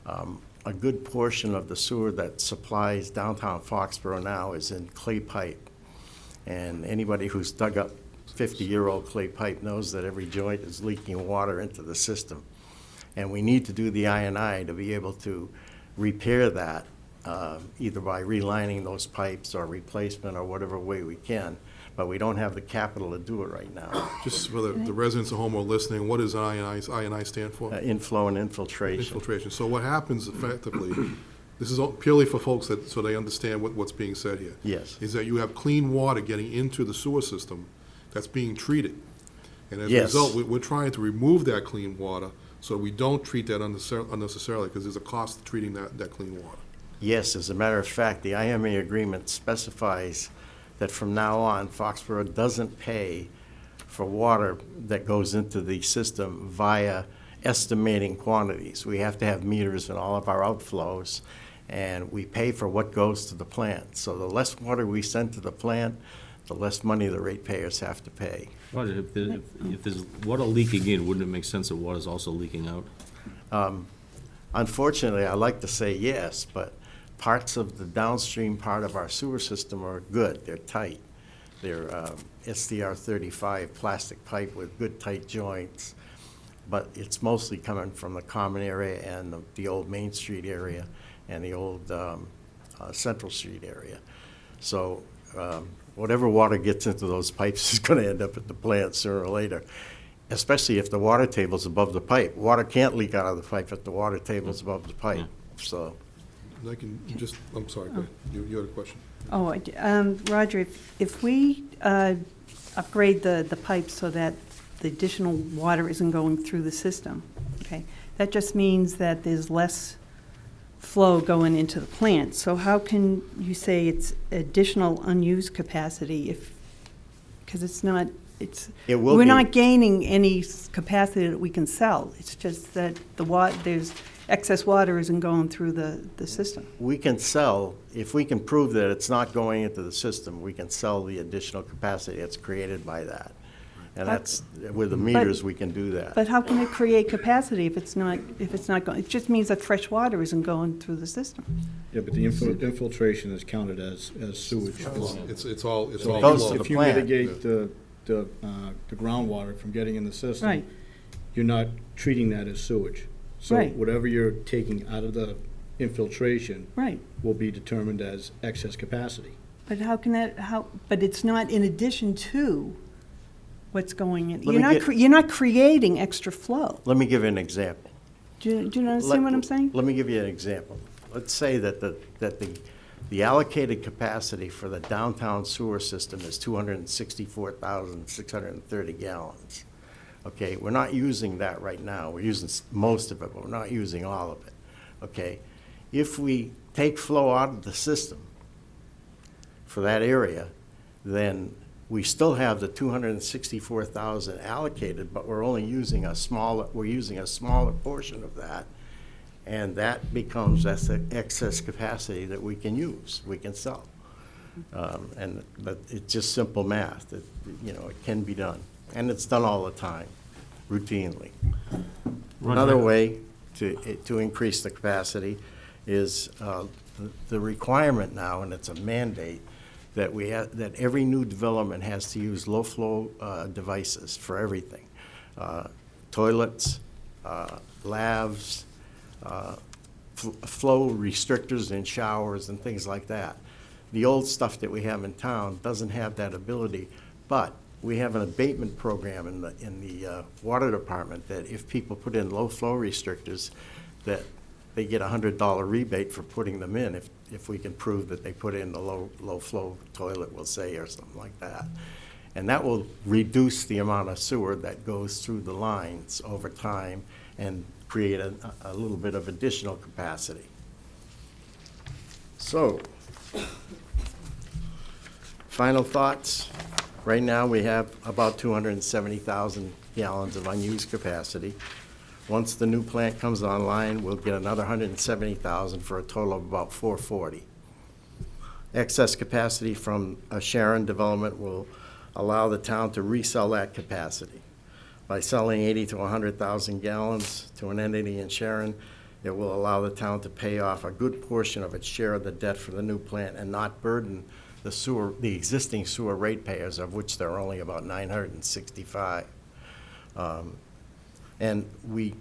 A good portion of the sewer that supplies downtown Foxborough now is in clay pipe. And anybody who's dug up 50-year-old clay pipe knows that every joint is leaking water into the system. And we need to do the I&I to be able to repair that, either by relining those pipes or replacement or whatever way we can. But we don't have the capital to do it right now. Just for the residents at home who are listening, what does I&I stand for? Inflow and infiltration. Infiltration. So what happens effectively, this is purely for folks so they understand what's being said here. Yes. Is that you have clean water getting into the sewer system that's being treated. And as a Yes. result, we're trying to remove that clean water so we don't treat that unnecessarily, because there's a cost to treating that clean water. Yes, as a matter of fact, the IMA agreement specifies that from now on, Foxborough doesn't pay for water that goes into the system via estimating quantities. We have to have meters in all of our outflows, and we pay for what goes to the plant. So the less water we send to the plant, the less money the ratepayers have to pay. Roger, if there's water leaking in, wouldn't it make sense that water's also leaking out? Unfortunately, I like to say yes, but parts of the downstream part of our sewer system are good, they're tight. They're SDR 35 plastic pipe with good tight joints, but it's mostly coming from the common area and the old Main Street area and the old Central Street area. So whatever water gets into those pipes is going to end up at the plant sooner or later, especially if the water table's above the pipe. Water can't leak out of the pipe if the water table's above the pipe, so. And I can just, I'm sorry, go ahead. You had a question? Oh, Roger, if we upgrade the pipes so that the additional water isn't going through the system, okay, that just means that there's less flow going into the plant. So how can you say it's additional unused capacity if, because it's not, It will we're be. not gaining any capacity that we can sell. It's just that there's excess water isn't going through the system. We can sell, if we can prove that it's not going into the system, we can sell the additional capacity that's created by that. And that's, with the meters, we can do that. But how can it create capacity if it's not going? It just means that fresh water isn't going through the system. Yeah, but the infiltration is counted as sewage flow. It's all goes flow. to the If you plant. mitigate the groundwater from getting in the system, Right. you're not treating that as sewage. So Right. whatever you're taking out of the infiltration Right. will be determined as excess capacity. But how can that, but it's not in addition to what's going in. Let me You're not creating extra flow. Let me give you an example. Do you understand what I'm saying? Let me give you an example. Let's say that the allocated capacity for the downtown sewer system is 264,630 gallons. Okay, we're not using that right now. We're using most of it, but we're not using all of it. Okay, if we take flow out of the system for that area, then we still have the 264,000 allocated, but we're only using a smaller portion of that, and that becomes excess capacity that we can use, we can sell. But it's just simple math. It can be done, and it's done all the time, routinely. Another way to increase the capacity is the requirement now, and it's a mandate, that every new development has to use low-flow devices for everything. Toilets, lavs, flow restrictors in showers and things like that. The old stuff that we have in town doesn't have that ability, but we have an abatement program in the water department that if people put in low-flow restrictors, that they get a $100 rebate for putting them in if we can prove that they put in a low-flow toilet, we'll say, or something like that. And that will reduce the amount of sewer that goes through the lines over time and create a little bit of additional capacity. So, final thoughts. Right now, we have about 270,000 gallons of unused capacity. Once the new plant comes online, we'll get another 170,000 for a total of about 440. Excess capacity from a Sharon development will allow the town to resell that capacity. By selling 80 to 100,000 gallons to an entity in Sharon, it will allow the town to pay off a good portion of its share of the debt for the new plant and not burden the existing sewer ratepayers, of which there are only about 965. And we,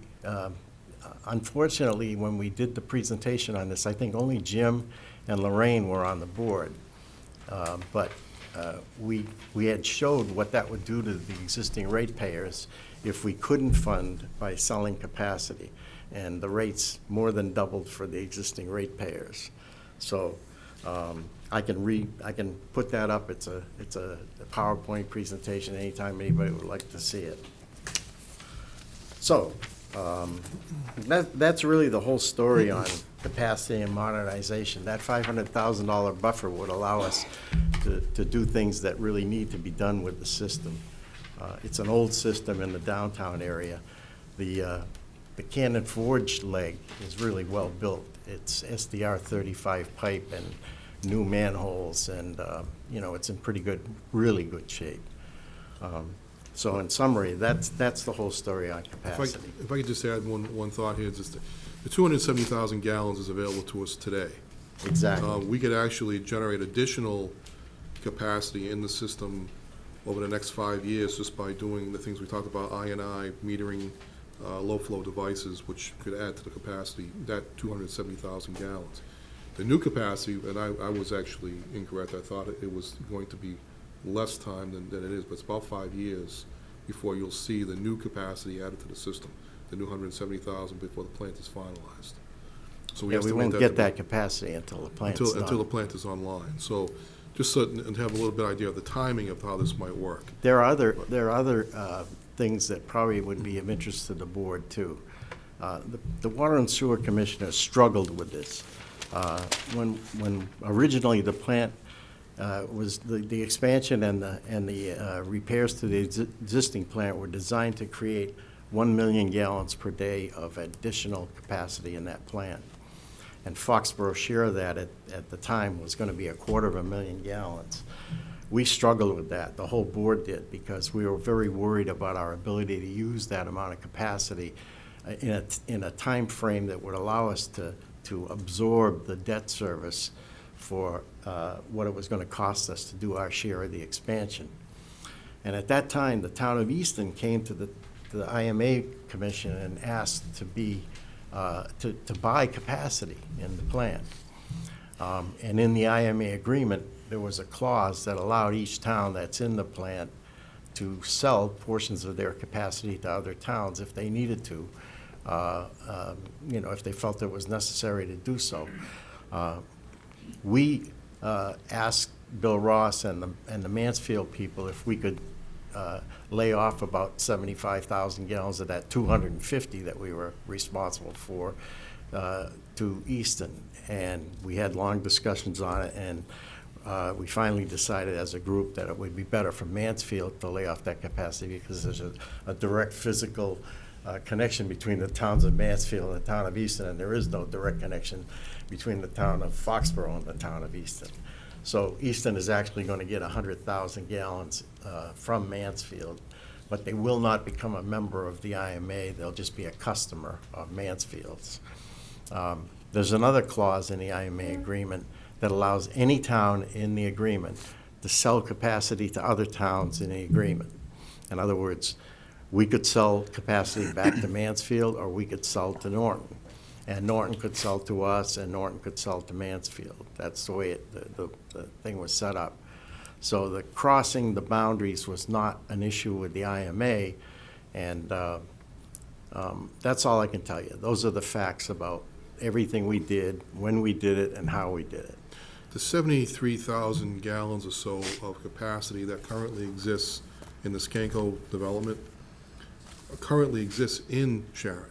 unfortunately, when we did the presentation on this, I think only Jim and Lorraine were on the board. But we had showed what that would do to the existing ratepayers if we couldn't fund by selling capacity. And the rates more than doubled for the existing ratepayers. So I can put that up. It's a PowerPoint presentation anytime anybody would like to see it. So that's really the whole story on capacity and modernization. That $500,000 buffer would allow us to do things that really need to be done with the system. It's an old system in the downtown area. The Cannon Forge leg is really well built. It's SDR 35 pipe and new manholes, and it's in really good shape. So in summary, that's the whole story on capacity. If I could just add one thought here, just the 270,000 gallons is available to us today. Exactly. We could actually generate additional capacity in the system over the next 5 years just by doing the things we talked about, I&I, metering, low-flow devices, which could add to the capacity, that 270,000 gallons. The new capacity, and I was actually incorrect, I thought it was going to be less time than it is, but it's about 5 years before you'll see the new capacity added to the system, the new 170,000 before the plant is finalized. So Yeah, we estimate won't to get be- that capacity until the plant's done. Until the plant is online. So just so, and have a little bit idea of the timing of how this might work. There are other things that probably would be of interest to the board, too. The Water and Sewer Commissioner struggled with this. When originally the plant was, the expansion and the repairs to the existing plant were designed to create 1 million gallons per day of additional capacity in that plant. And Foxborough's share of that at the time was going to be 250,000 gallons. We struggled with that, the whole board did, because we were very worried about our ability to use that amount of capacity in a time frame that would allow us to absorb the debt service for what it was going to cost us to do our share of the expansion. And at that time, the town of Easton came to the IMA Commission and asked to buy capacity in the plant. And in the IMA agreement, there was a clause that allowed each town that's in the plant to sell portions of their capacity to other towns if they needed to, if they felt it was necessary to do so. We asked Bill Ross and the Mansfield people if we could lay off about 75,000 gallons of that 250 that we were responsible for to Easton. And we had long discussions on it, and we finally decided as a group that it would be better for Mansfield to lay off that capacity because there's a direct physical connection between the towns of Mansfield and the town of Easton, and there is no direct connection between the town of Foxborough and the town of Easton. So Easton is actually going to get 100,000 gallons from Mansfield, but they will not become a member of the IMA. They'll just be a customer of Mansfield's. There's another clause in the IMA agreement that allows any town in the agreement to sell capacity to other towns in the agreement. In other words, we could sell capacity back to Mansfield, or we could sell to Norton. And Norton could sell to us, and Norton could sell to Mansfield. That's the way the thing was set up. So the crossing the boundaries was not an issue with the IMA, and that's all I can tell you. Those are the facts about everything we did, when we did it, and how we did it. The 73,000 gallons or so of capacity that currently exists in the Skanko development currently exists in Sharon.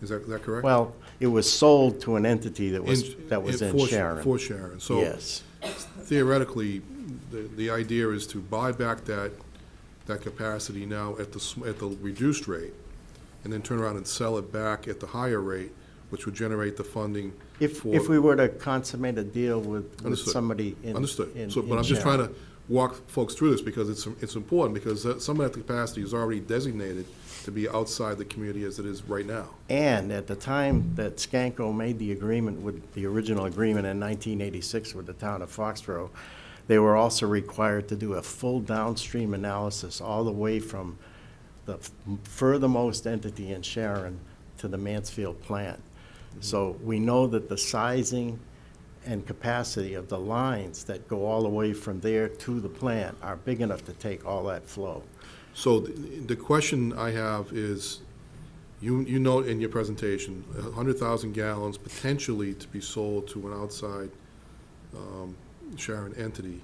Is that correct? Well, it was sold to an entity that was in Sharon. For Sharon. So yes. Theoretically, the idea is to buy back that capacity now at the reduced rate, and then turn around and sell it back at the higher rate, which would generate the funding. If we were to consummate a deal with somebody in Understood. in But I'm just Sharon. trying to walk folks through this because it's important, because some of that capacity is already designated to be outside the community as it is right now. And at the time that Skanko made the agreement with the original agreement in 1986 with the town of Foxborough, they were also required to do a full downstream analysis all the way from the furthermost entity in Sharon to the Mansfield plant. So we know that the sizing and capacity of the lines that go all the way from there to the plant are big enough to take all that flow. So the question I have is, you note in your presentation, 100,000 gallons potentially to be sold to an outside Sharon entity.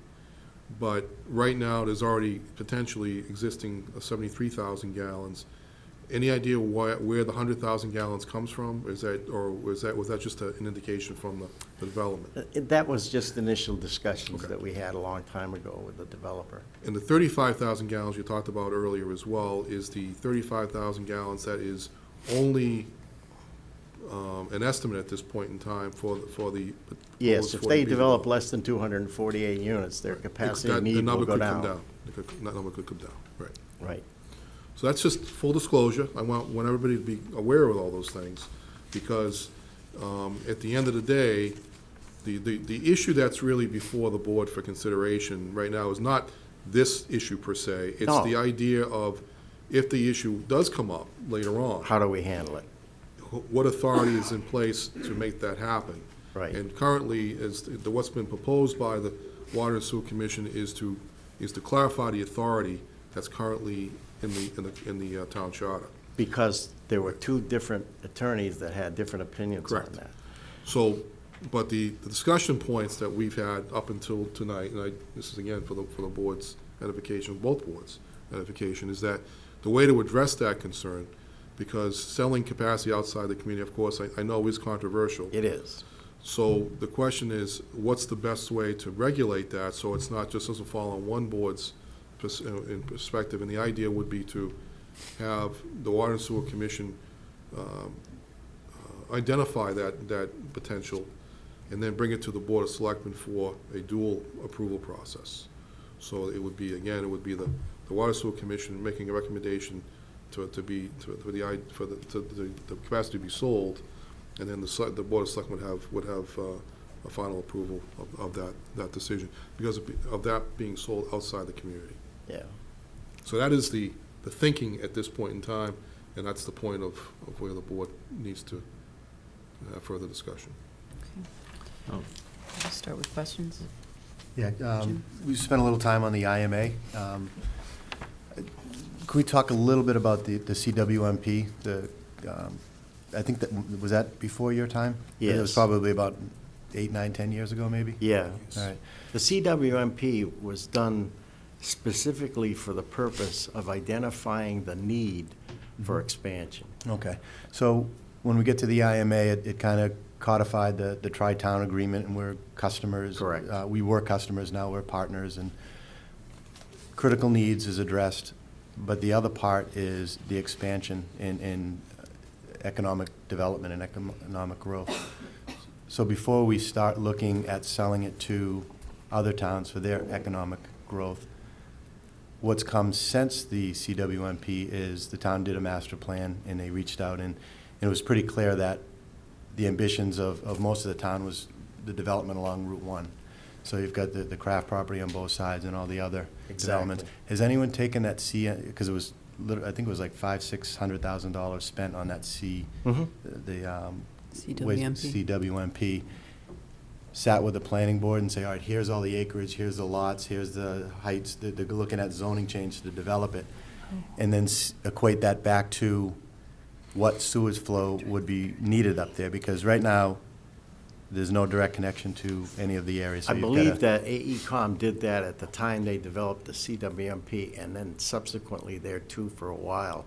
But right now, there's already potentially existing 73,000 gallons. Any idea where the 100,000 gallons comes from? Was that just an indication from the development? That was just initial discussions that we had a long time ago with the developer. And the 35,000 gallons you talked about earlier as well is the 35,000 gallons that is only an estimate at this point in time for the. Yes, if they develop less than 248 units, their capacity need will go down. That number could come down, right. Right. So that's just full disclosure. I want everybody to be aware of all those things, because at the end of the day, The issue that's really before the board for consideration right now is not this issue per se. It's No. the idea of, if the issue does come up later on, How do we handle it? what authority is in place to make that happen? Right. And currently, what's been proposed by the Water and Sewer Commission is to clarify the authority that's currently in the town charter. Because there were two different attorneys that had different opinions on Correct. that. So, but the discussion points that we've had up until tonight, and this is again for the board's edification, both boards' edification, is that the way to address that concern, because selling capacity outside the community, of course, I know is controversial. It is. So the question is, what's the best way to regulate that, so it's not just doesn't fall on one board's in perspective? And the idea would be to have the Water and Sewer Commission identify that potential, and then bring it to the Board of Selectmen for a dual approval process. So it would be, again, it would be the Water and Sewer Commission making a recommendation for the capacity to be sold, and then the Board of Selectmen would have a final approval of that decision, because of that being sold outside the community. Yeah. So that is the thinking at this point in time, and that's the point of where the board needs to have further discussion. Let's start with questions. Yeah, we spent a little time on the IMA. Could we talk a little bit about the CWMP? I think was that before your time? Yes. It was probably about 8, 9, 10 years ago, maybe? Yeah. All right. The CWMP was done specifically for the purpose of identifying the need for expansion. Okay. So when we get to the IMA, it kind of codified the tri-town agreement, and we're customers. Correct. We were customers, now we're partners, and critical needs is addressed, but the other part is the expansion in economic development and economic growth. So before we start looking at selling it to other towns for their economic growth, what's come since the CWMP is the town did a master plan, and they reached out, and it was pretty clear that the ambitions of most of the town was the development along Route 1. So you've got the craft property on both sides and all the other developments. Has anyone taken that because it was, I think it was like $500,000-$600,000 spent on that CWMP. Sat with the planning board and say, all right, here's all the acreage, here's the lots, here's the heights, they're looking at zoning change to develop it, and then equate that back to what sewage flow would be needed up there, because right now, there's no direct connection to any of the areas. So I believe that AECom did that at the time they developed the CWMP, and then subsequently there too for a while.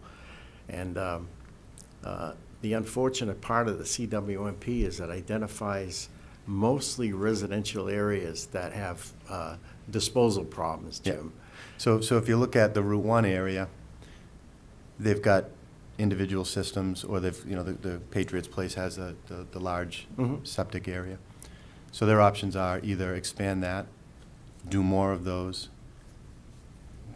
And the unfortunate part of the CWMP is it identifies mostly residential areas that have disposal problems, Jim. Yeah. So if you look at the Route 1 area, they've got individual systems, or they've, the Patriots Place has the large septic area. So their options are either expand that, do more of those,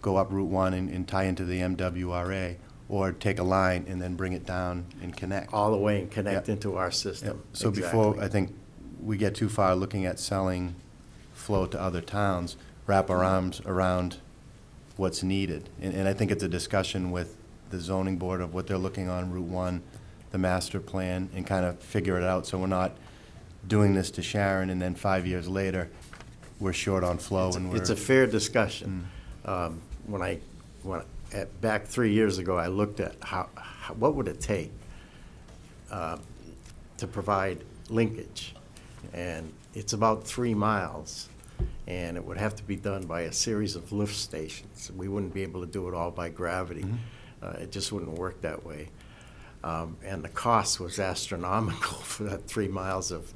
go up Route 1 and tie into the MWRA, or take a line and then bring it down and connect. All the way and connect into our system. Yeah. So before, I think, we get too far looking at selling flow to other towns, wrap our arms around what's needed. And I think it's a discussion with the zoning board of what they're looking on Route 1, the master plan, and kind of figure it out, so we're not doing this to Sharon and then 5 years later, we're short on flow. It's a fair discussion. Back 3 years ago, I looked at what would it take to provide linkage, and it's about 3 miles, and it would have to be done by a series of lift stations. We wouldn't be able to do it all by gravity. It just wouldn't work that way. And the cost was astronomical for that 3 miles of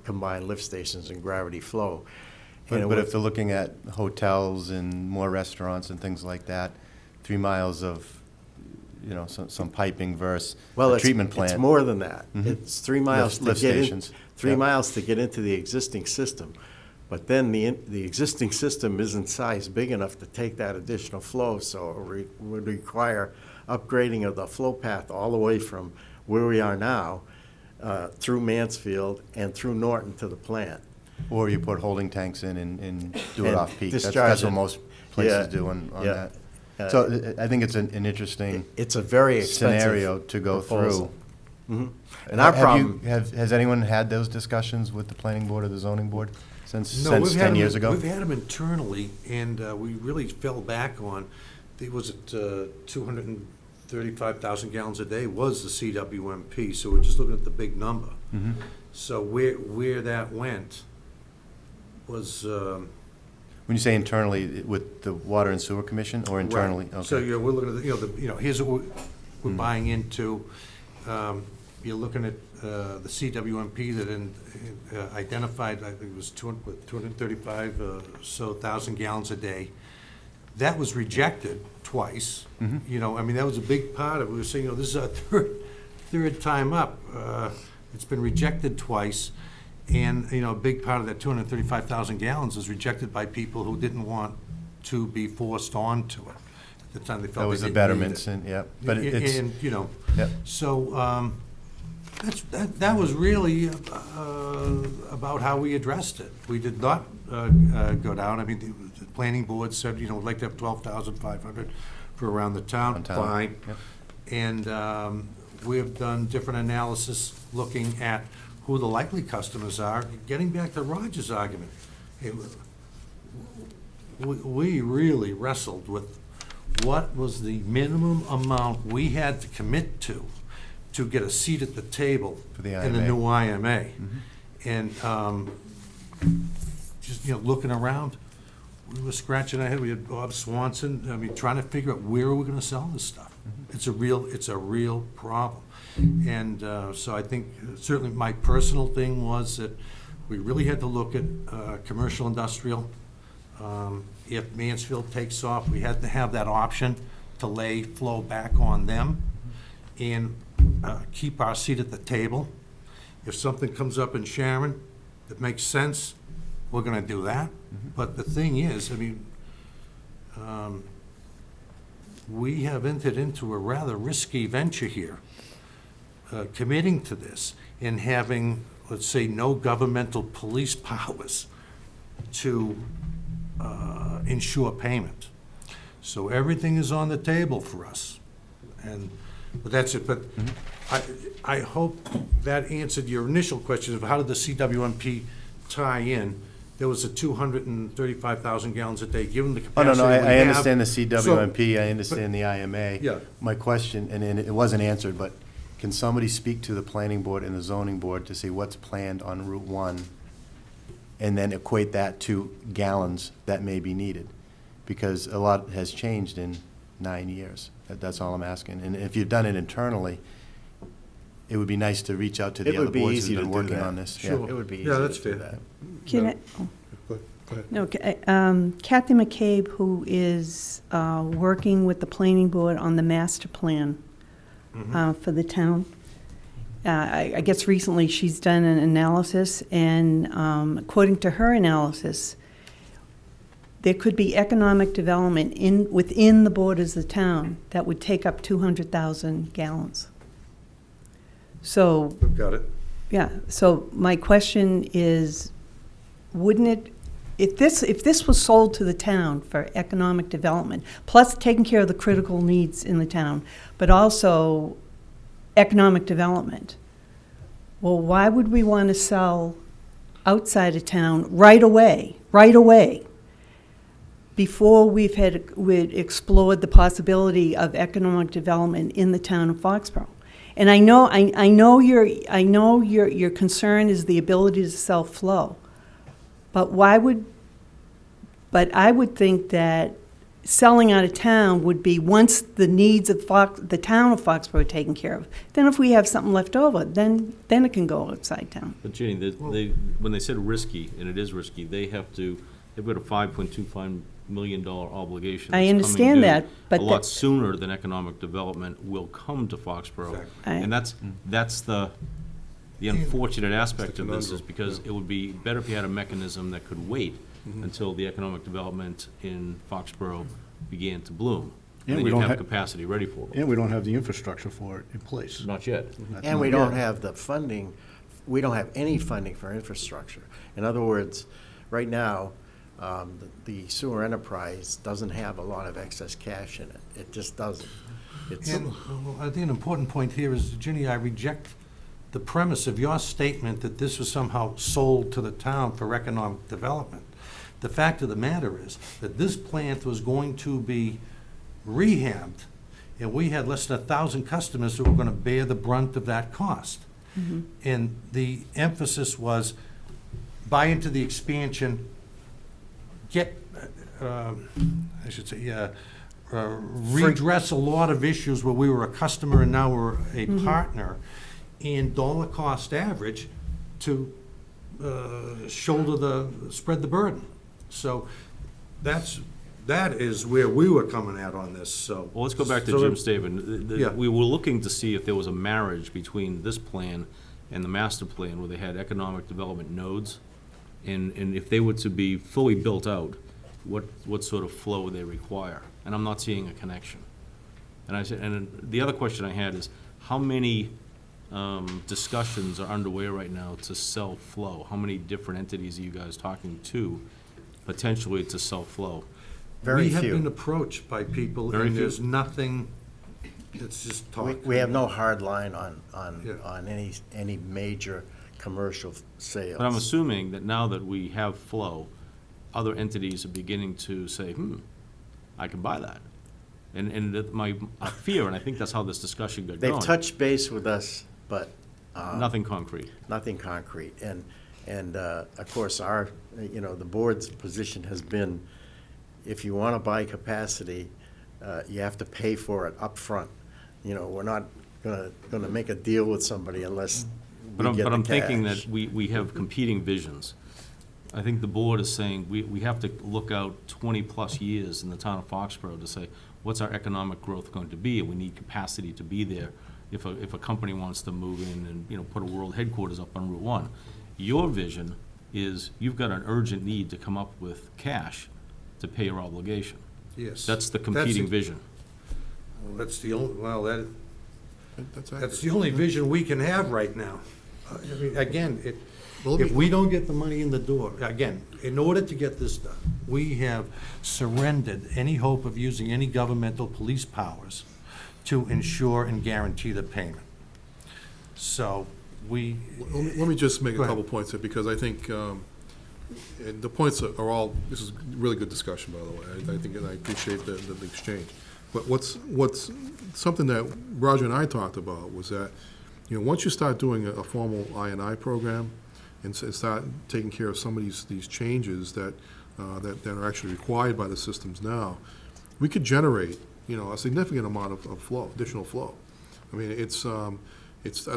combined lift stations and gravity flow. But if they're looking at hotels and more restaurants and things like that, 3 miles of, some piping versus a treatment plant. It's more than that. It's 3 miles lift stations. 3 miles to get into the existing system. But then the existing system isn't sized big enough to take that additional flow, so it would require upgrading of the flow path all the way from where we are now through Mansfield and through Norton to the plant. Or you put holding tanks in and do it And off-peak. That's discharge what it. most places Yeah, do on yeah. that. So I think it's an interesting It's a very expensive scenario to go proposal. through. Mhm. And our problem, Has anyone had those discussions with the planning board or the zoning board since No, we've had 10 them- years ago? We've had them internally, and we really fell back on, it was at 235,000 gallons a day was the CWMP, so we're just looking at the big number. Mhm. So where that went was. When you say internally, with the Water and Sewer Commission or internally? Right. So, Okay. we're looking at, here's what we're buying into. You're looking at the CWMP that identified, I think it was 235 thousand gallons a day. That was rejected twice. Mhm. That was a big part of it. We were saying, this is our third time up. It's been rejected twice. And, a big part of that 235,000 gallons is rejected by people who didn't want to be forced onto it. At the time they felt That was they the didn't need betterments, it. and, yeah, but it's. And, Yep. so, that was really about how we addressed it. We did not go down, the planning board said, we'd like to have 12,500 for around the town, On town, fine. yep. And we've done different analysis looking at who the likely customers are. Getting back to Roger's argument, we really wrestled with what was the minimum amount we had to commit to get a seat at the table For the in the IMA. new IMA. Mhm. And just, looking around, we were scratching our head. We had Bob Swanson, trying to figure out where are we gonna sell this stuff? It's a real problem. And so I think certainly my personal thing was that we really had to look at commercial industrial. If Mansfield takes off, we had to have that option to lay flow back on them and keep our seat at the table. If something comes up in Sharon that makes sense, we're gonna do that. But the thing is, we have entered into a rather risky venture here, committing to this and having, let's say, no governmental police powers to ensure payment. So everything is on the table for us. But that's it. But I hope that answered your initial question of how did the CWMP tie in. There was a 235,000 gallons a day, given the Oh, no, capacity no, we I have. understand the CWMP, So- I understand the IMA. Yeah. My question, and it wasn't answered, but can somebody speak to the planning board and the zoning board to see what's planned on Route 1, and then equate that to gallons that may be needed? Because a lot has changed in 9 years. That's all I'm asking. And if you've done it internally, it would be nice to reach out to It the other would be boards easy who've to been do working that. on this. Sure. It would be easy Yeah, to that's do fair. that. Can I, Go ahead. no, Kathy McCabe, who is working with the planning board on the master plan for the town. I guess recently she's done an analysis, and according to her analysis, there could be economic development within the borders of the town that would take up 200,000 gallons. So, We've got it. yeah, so my question is, wouldn't it, if this was sold to the town for economic development, plus taking care of the critical needs in the town, but also economic development, well, why would we want to sell outside of town right away, before we'd explored the possibility of economic development in the town of Foxborough? And I know your concern is the ability to sell flow, but I would think that selling out of town would be once the needs of the town of Foxborough are taken care of. Then if we have something left over, then it can go outside town. But Ginny, when they said risky, and it is risky, they've got a $5.25 million obligation. I that's understand coming due that, but a that- lot sooner than economic development will come to Foxborough. And that's the unfortunate aspect of this, is because it would be better if you had a mechanism that could wait until the economic development in Foxborough began to bloom. And then we you'd don't have have- capacity ready for them. And we don't have the infrastructure for it in place. Not yet. And we don't have the funding, we don't have any funding for infrastructure. In other words, right now, the sewer enterprise doesn't have a lot of excess cash in it. It just doesn't. It's, And I think an important point here is, Ginny, I reject the premise of your statement that this was somehow sold to the town for economic development. The fact of the matter is that this plant was going to be rehabbed, and we had less than 1,000 customers who were going to bear the brunt of that cost. And the emphasis was buy into the expansion, get, I should say, redress a lot of issues where we were a customer and now we're a partner, and dollar cost average to spread the burden. So that is where we were coming at on this, so. Well, let's go back to So- Jim's statement. Yeah. We were looking to see if there was a marriage between this plan and the master plan, where they had economic development nodes, and if they were to be fully built out, what sort of flow would they require? And I'm not seeing a connection. And I said, and the other question I had is, how many discussions are underway right now to sell flow? How many different entities are you guys talking to, potentially to sell flow? Very We have few. been approached by people, Very and few. there's nothing, it's just talk. we have no hard line on Yeah. any major commercial sales. But I'm assuming that now that we have flow, other entities are beginning to say, I can buy that. And that my fear, and I think that's how this discussion got going. They've touched base with us, but. Nothing concrete. Nothing concrete. And of course, the board's position has been, if you want to buy capacity, you have to pay for it up front. We're not gonna make a deal with somebody unless we get the cash. But I'm thinking that we have competing visions. I think the board is saying we have to look out 20-plus years in the town of Foxborough to say, what's our economic growth going to be? And we need capacity to be there if a company wants to move in and, put a world headquarters up on Route 1. Your vision is you've got an urgent need to come up with cash to pay your obligation. Yes. That's the competing vision. Well, that's the only, well, That's that's the only vision we can have right now. I mean, again, Well, let if me- we don't get the money in the door, again, in order to get this done, we have surrendered any hope of using any governmental police powers to ensure and guarantee the payment. So we. Let me just make a Go ahead. couple points here, because I think, and the points are all, this is really good discussion, by the way. I think, and I appreciate the exchange. But what's something that Roger and I talked about was that, once you start doing a formal I&I program and start taking care of some of these changes that are actually required by the systems now, we could generate, a significant amount of flow, additional flow. I mean, it's, I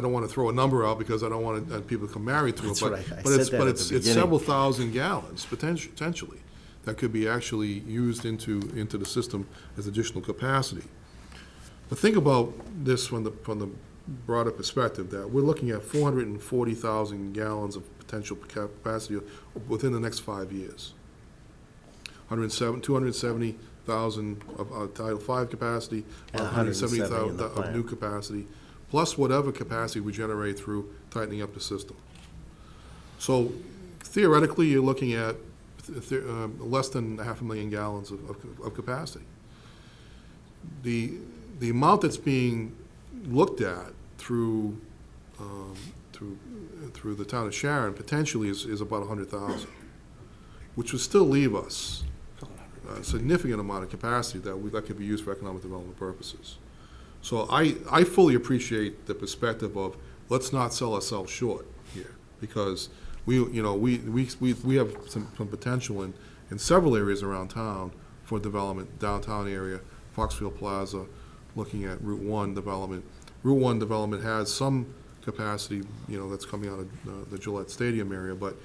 don't want to throw a number out because I don't want people to come married to it, That's but, what I but said it's, that but at it's the it's beginning. several thousand gallons potentially that could be actually used into the system as additional capacity. But think about this from the broader perspective, that we're looking at 440,000 gallons of potential capacity within the next 5 years. 270,000 of Title V capacity, And 170,000 in the of plant. new capacity, plus whatever capacity we generate through tightening up the system. So theoretically, you're looking at less than 500,000 gallons of capacity. The amount that's being looked at through the town of Sharon potentially is about 100,000, which would still leave us a significant amount of capacity that could be used for economic development purposes. So I fully appreciate the perspective of, let's not sell ourselves short here, because we have some potential in several areas around town for development, downtown area, Foxfield Plaza, looking at Route 1 development. Route 1 development has some capacity, that's coming out of the Gillette Stadium area, but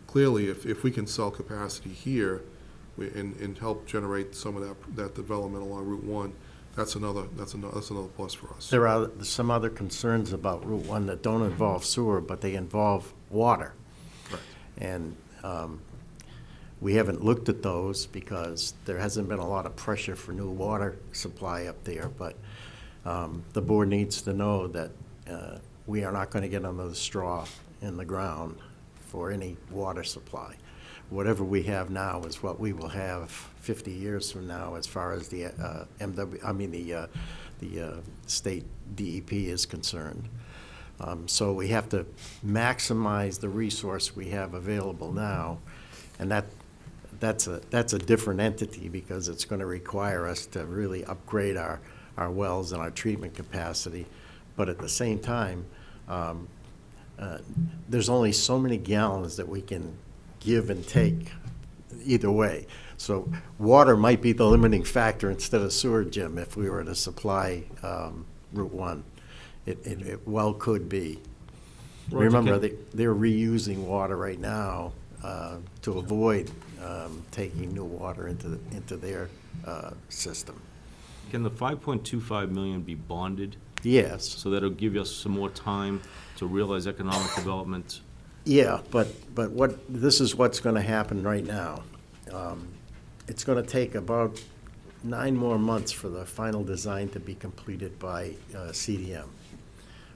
clearly, if we can sell capacity here and help generate some of that development along Route 1, that's another plus for us. There are some other concerns about Route 1 that don't involve sewer, but they involve water. Right. And We haven't looked at those because there hasn't been a lot of pressure for new water supply up there, but the board needs to know that we are not going to get under the straw in the ground for any water supply. Whatever we have now is what we will have 50 years from now as far as the the state DEP is concerned. So we have to maximize the resource we have available now, and that's a different entity because it's going to require us to really upgrade our wells and our treatment capacity. But at the same time, there's only so many gallons that we can give and take either way. So water might be the limiting factor instead of sewer, Jim, if we were to supply Route 1. It well could be. Roger, Remember, they're reusing water right now to avoid taking new water into their system. Can the 5.25 million be bonded? Yes. So that'll give us some more time to realize economic development? Yeah, but this is what's going to happen right now. It's going to take about 9 more months for the final design to be completed by CDM.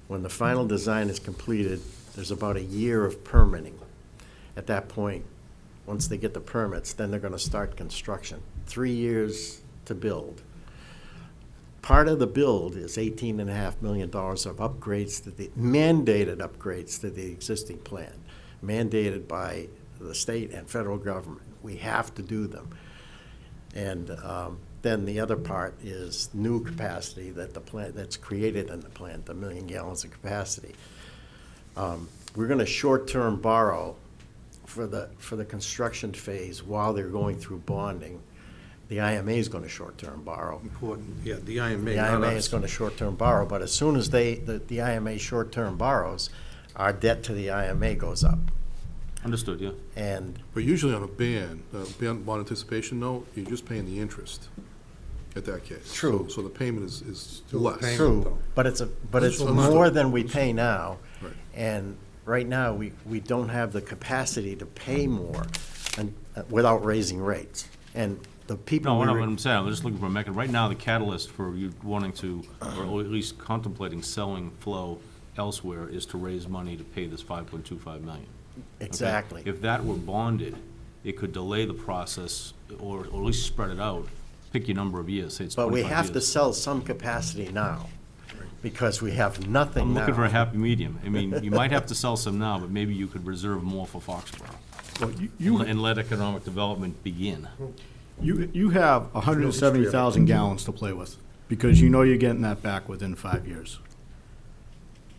When the final design is completed, there's about a year of permitting. At that point, once they get the permits, then they're going to start construction. 3 years to build. Part of the build is $18.5 million of upgrades to the mandated upgrades to the existing plan, mandated by the state and federal government. We have to do them. And then the other part is new capacity that the plant that's created in the plant, the 1 million gallons of capacity. We're going to short-term borrow for the construction phase while they're going through bonding. The IMA is going to short-term borrow. Important, yeah, the IMA. The IMA is going to short-term borrow, but as soon as the IMA short-term borrows, our debt to the IMA goes up. Understood, yeah. And But usually on a bond anticipation note, you're just paying the interest at that case. True. So the payment is Still a less. payment. true, but it's Understood. more than we pay now. Right. And right now, we don't have the capacity to pay more without raising rates. And the people. No, we what re- I'm saying, I'm just looking for a mechanism. Right now, the catalyst for you wanting to, or at least contemplating selling flow elsewhere is to raise money to pay this 5.25 million. Okay? Exactly. If that were bonded, it could delay the process, or at least spread it out. Pick your number of years, say it's 25 But years. we have to sell some capacity now, because we have nothing I'm now. looking for a happy medium. I mean, you might have to sell some now, but maybe you could reserve more for Foxborough. And let economic development begin. You have 170,000 gallons to play with, because you know you're getting that back within 5 years.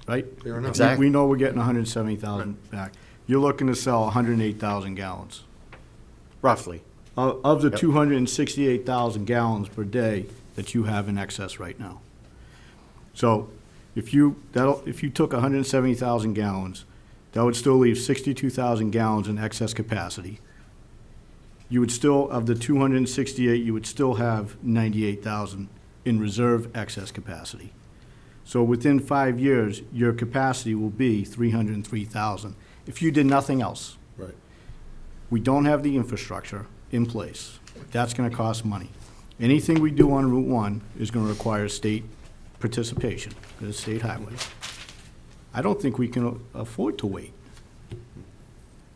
Right? Fair enough. Exactly. We know we're getting 170,000 back. You're looking to sell 108,000 gallons. Roughly. Of the Yep. 268,000 gallons per day that you have in excess right now. So if you took 170,000 gallons, that would still leave 62,000 gallons in excess capacity. You would still, of the 268, you would still have 98,000 in reserve excess capacity. So within 5 years, your capacity will be 303,000 if you did nothing else. Right. We don't have the infrastructure in place. That's gonna cost money. Anything we do on Route 1 is gonna require state participation, because it's state highways. I don't think we can afford to wait.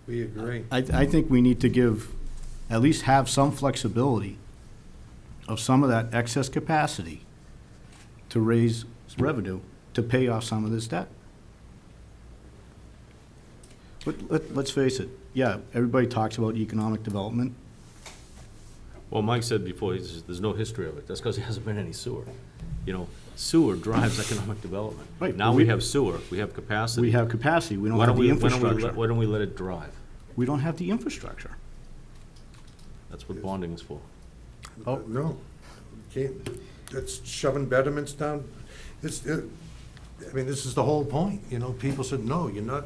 We agree. I think we need to at least have some flexibility of some of that excess capacity to raise revenue to pay off some of this debt. Let's face it, yeah, everybody talks about economic development. Well, Mike said before, he says there's no history of it. That's because there hasn't been any sewer. You know, sewer drives economic development. Right, Now but we have sewer, we have capacity. We have capacity, we don't have the infrastructure. Why don't we let it drive? We don't have the infrastructure. That's what bonding is for. Oh, no, can't, that's shoving betterments down. I mean, this is the whole point, you know, people said, no, you're not,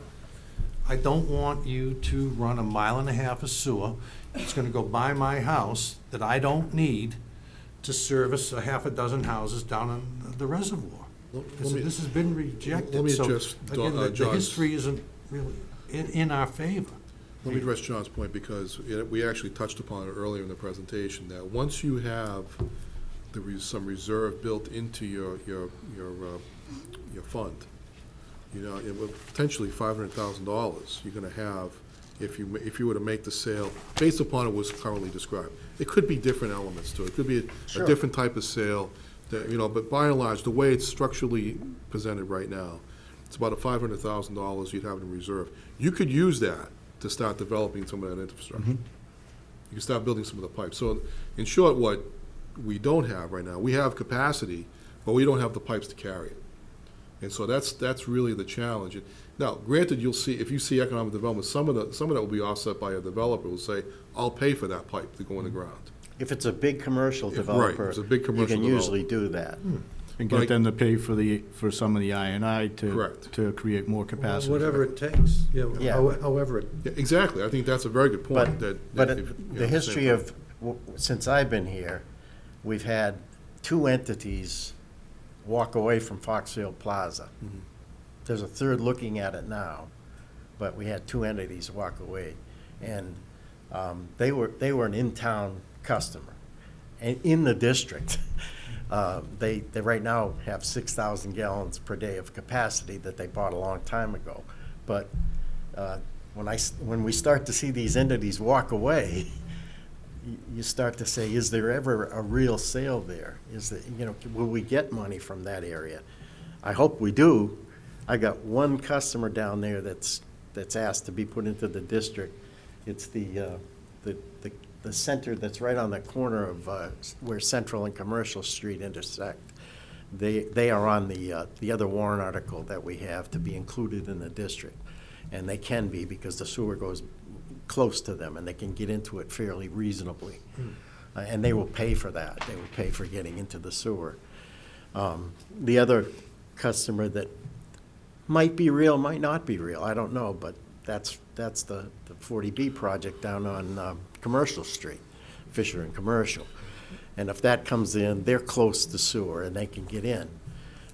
I don't want you to run 1.5 miles of sewer. It's gonna go by my house that I don't need to service a half a dozen houses down in the reservoir. This has been rejected. Let me So, just, again, the John's- history isn't really in our favor. Let me address John's point, because we actually touched upon it earlier in the presentation, that once you have some reserve built into your fund, you know, it would potentially $500,000 you're gonna have if you were to make the sale based upon it was currently described. It could be different elements to it. It could be a different type of sale, that, you know, but by and large, the way it's structurally presented right now, it's about a $500,000 you'd have in reserve. You could use that to start developing some of that infrastructure. You can start building some of the pipes. So in short, what we don't have right now, we have capacity, but we don't have the pipes to carry it. And so that's really the challenge. Now, granted, you'll see, if you see economic development, some of that will be offset by a developer who will say, I'll pay for that pipe to go in the ground. If it's a big commercial Right, developer, it's a big you commercial can usually do that. And Like- get them to pay for some of the I&I Correct. to create more capacity. Whatever it takes, Yeah. however it. Yeah, exactly. I think that's a very good point. But the history of, since I've been here, we've had two entities walk away from Foxfield Plaza. There's a third looking at it now, but we had two entities walk away. And they were an in-town customer, and in the district. They right now have 6,000 gallons per day of capacity that they bought a long time ago. But when we start to see these entities walk away, you start to say, is there ever a real sale there? Will we get money from that area? I hope we do. I got one customer down there that's asked to be put into the district. It's the center that's right on the corner of where Central and Commercial Street intersect. They are on the other warrant article that we have to be included in the district. And they can be, because the sewer goes close to them and they can get into it fairly reasonably. And they will pay for that. They will pay for getting into the sewer. The other customer that might be real, might not be real, I don't know, but that's the 40B project down on Commercial Street, Fisher and Commercial. And if that comes in, they're close to sewer and they can get in.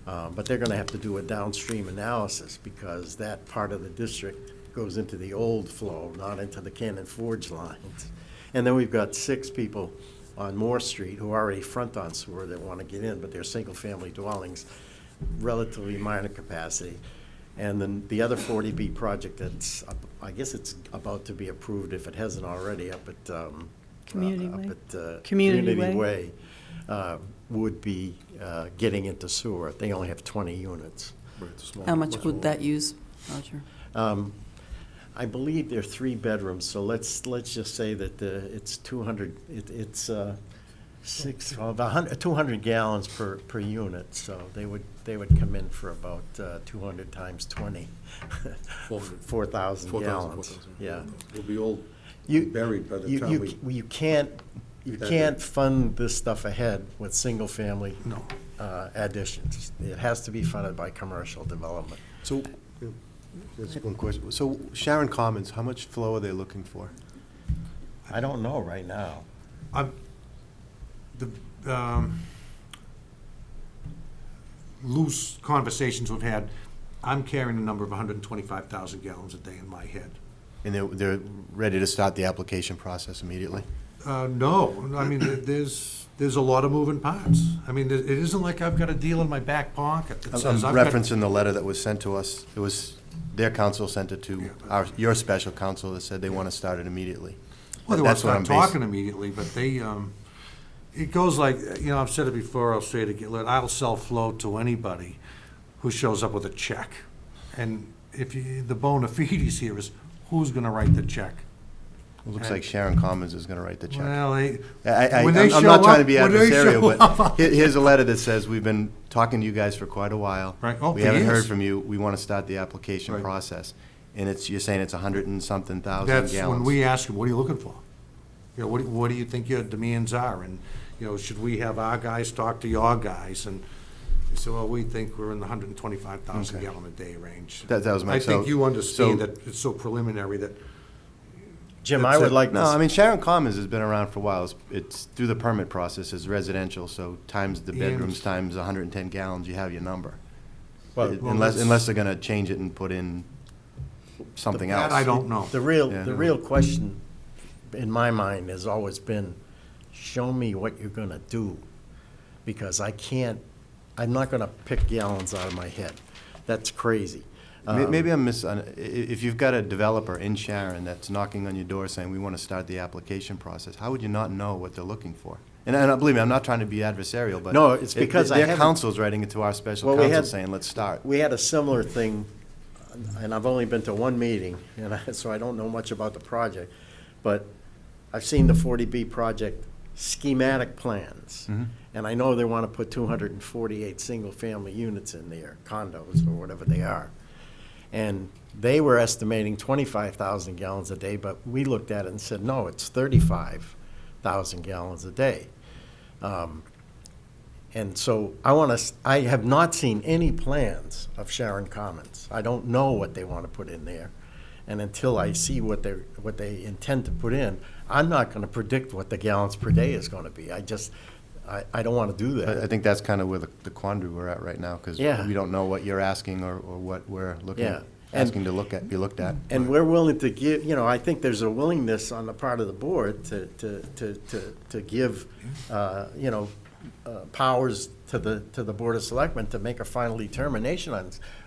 But they're gonna have to do a downstream analysis, because that part of the district goes into the old flow, not into the Cannon Forge lines. And then we've got 6 people on Moore Street who already front on sewer that wanna get in, but they're single-family dwellings, relatively minor capacity. And then the other 40B project that's, I guess it's about to be approved if it hasn't already, up at Community Way. Way, would be getting into sewer. They only have 20 units. Right, it's a small- How much would that use, Roger? I believe they're 3 bedrooms, so let's just say that it's 200, it's 200 gallons per unit, so they would come in for about 200 times 20, 4,000 gallons. Yeah. We'll be all You- buried by the time we. You can't fund this stuff ahead with single-family additions. It has to be funded by commercial development. So, just one question. So Sharon Commons, how much flow are they looking for? I don't know right now. Loose conversations we've had, I'm carrying a number of 125,000 gallons a day in my head. And they're ready to start the application process immediately? No, I mean, there's a lot of moving parts. I mean, it isn't like I've got a deal in my back pocket that I'm says I've got. referencing the letter that was sent to us. It was, their council sent it to your special counsel that said they want to start it immediately. Well, they want That's to what start I'm talking immediately, but they, it goes like, I've said it before, I'll say it again, I'll sell flow to anybody who shows up with a check. And the bona fides here is, who's gonna write the check? It looks like Sharon Commons is going to write the check. Well, I'm when they not show trying to up- be when they show adversarial, up- but here's a letter that says, we've been talking to you guys for quite a while. Right. Oh, We for haven't heard years. from you. We want to start the application Right. process. And you're saying it's 100-something thousand That's gallons. when we ask them, what are you looking for? What do you think your demands are? And, should we have our guys talk to your guys? And they say, well, we think we're in the 125,000 Okay. gallon a day range. That was my- I think so- you understand so- that it's so preliminary that. Jim, that's I would it. like No, to. I mean, Sharon Commons has been around for a while. It's through the permit process, it's residential, so times the bedrooms, times 110 gallons, you have your number. Well, Unless they're gonna change it and put in something That else. I don't know. The real question in my mind has always been, show me what you're gonna do. Because I'm not gonna pick gallons out of my head. That's crazy. Maybe if you've got a developer in Sharon that's knocking on your door saying, we want to start the application process, how would you not know what they're looking for? And believe me, I'm not trying to be adversarial, but. No, it's because I their haven't- council's writing it to our special Well, we counsel had- saying, let's start. We had a similar thing, and I've only been to one meeting, so I don't know much about the project, but I've seen the 40B project schematic plans. Mhm. And I know they want to put 248 single-family units in there, condos or whatever they are. And they were estimating 25,000 gallons a day, but we looked at it and said, no, it's 35,000 gallons a day. And so I have not seen any plans of Sharon Commons. I don't know what they want to put in there. And until I see what they intend to put in, I'm not going to predict what the gallons per day is going to be. I don't want to do that. I think that's kind of where the quandary we're at right now, because Yeah. we don't know what you're asking or what we're Yeah. asking to be looked at. And we're willing to give, I think there's a willingness on the part of the board to give, powers to the Board of Selectmen to make a final determination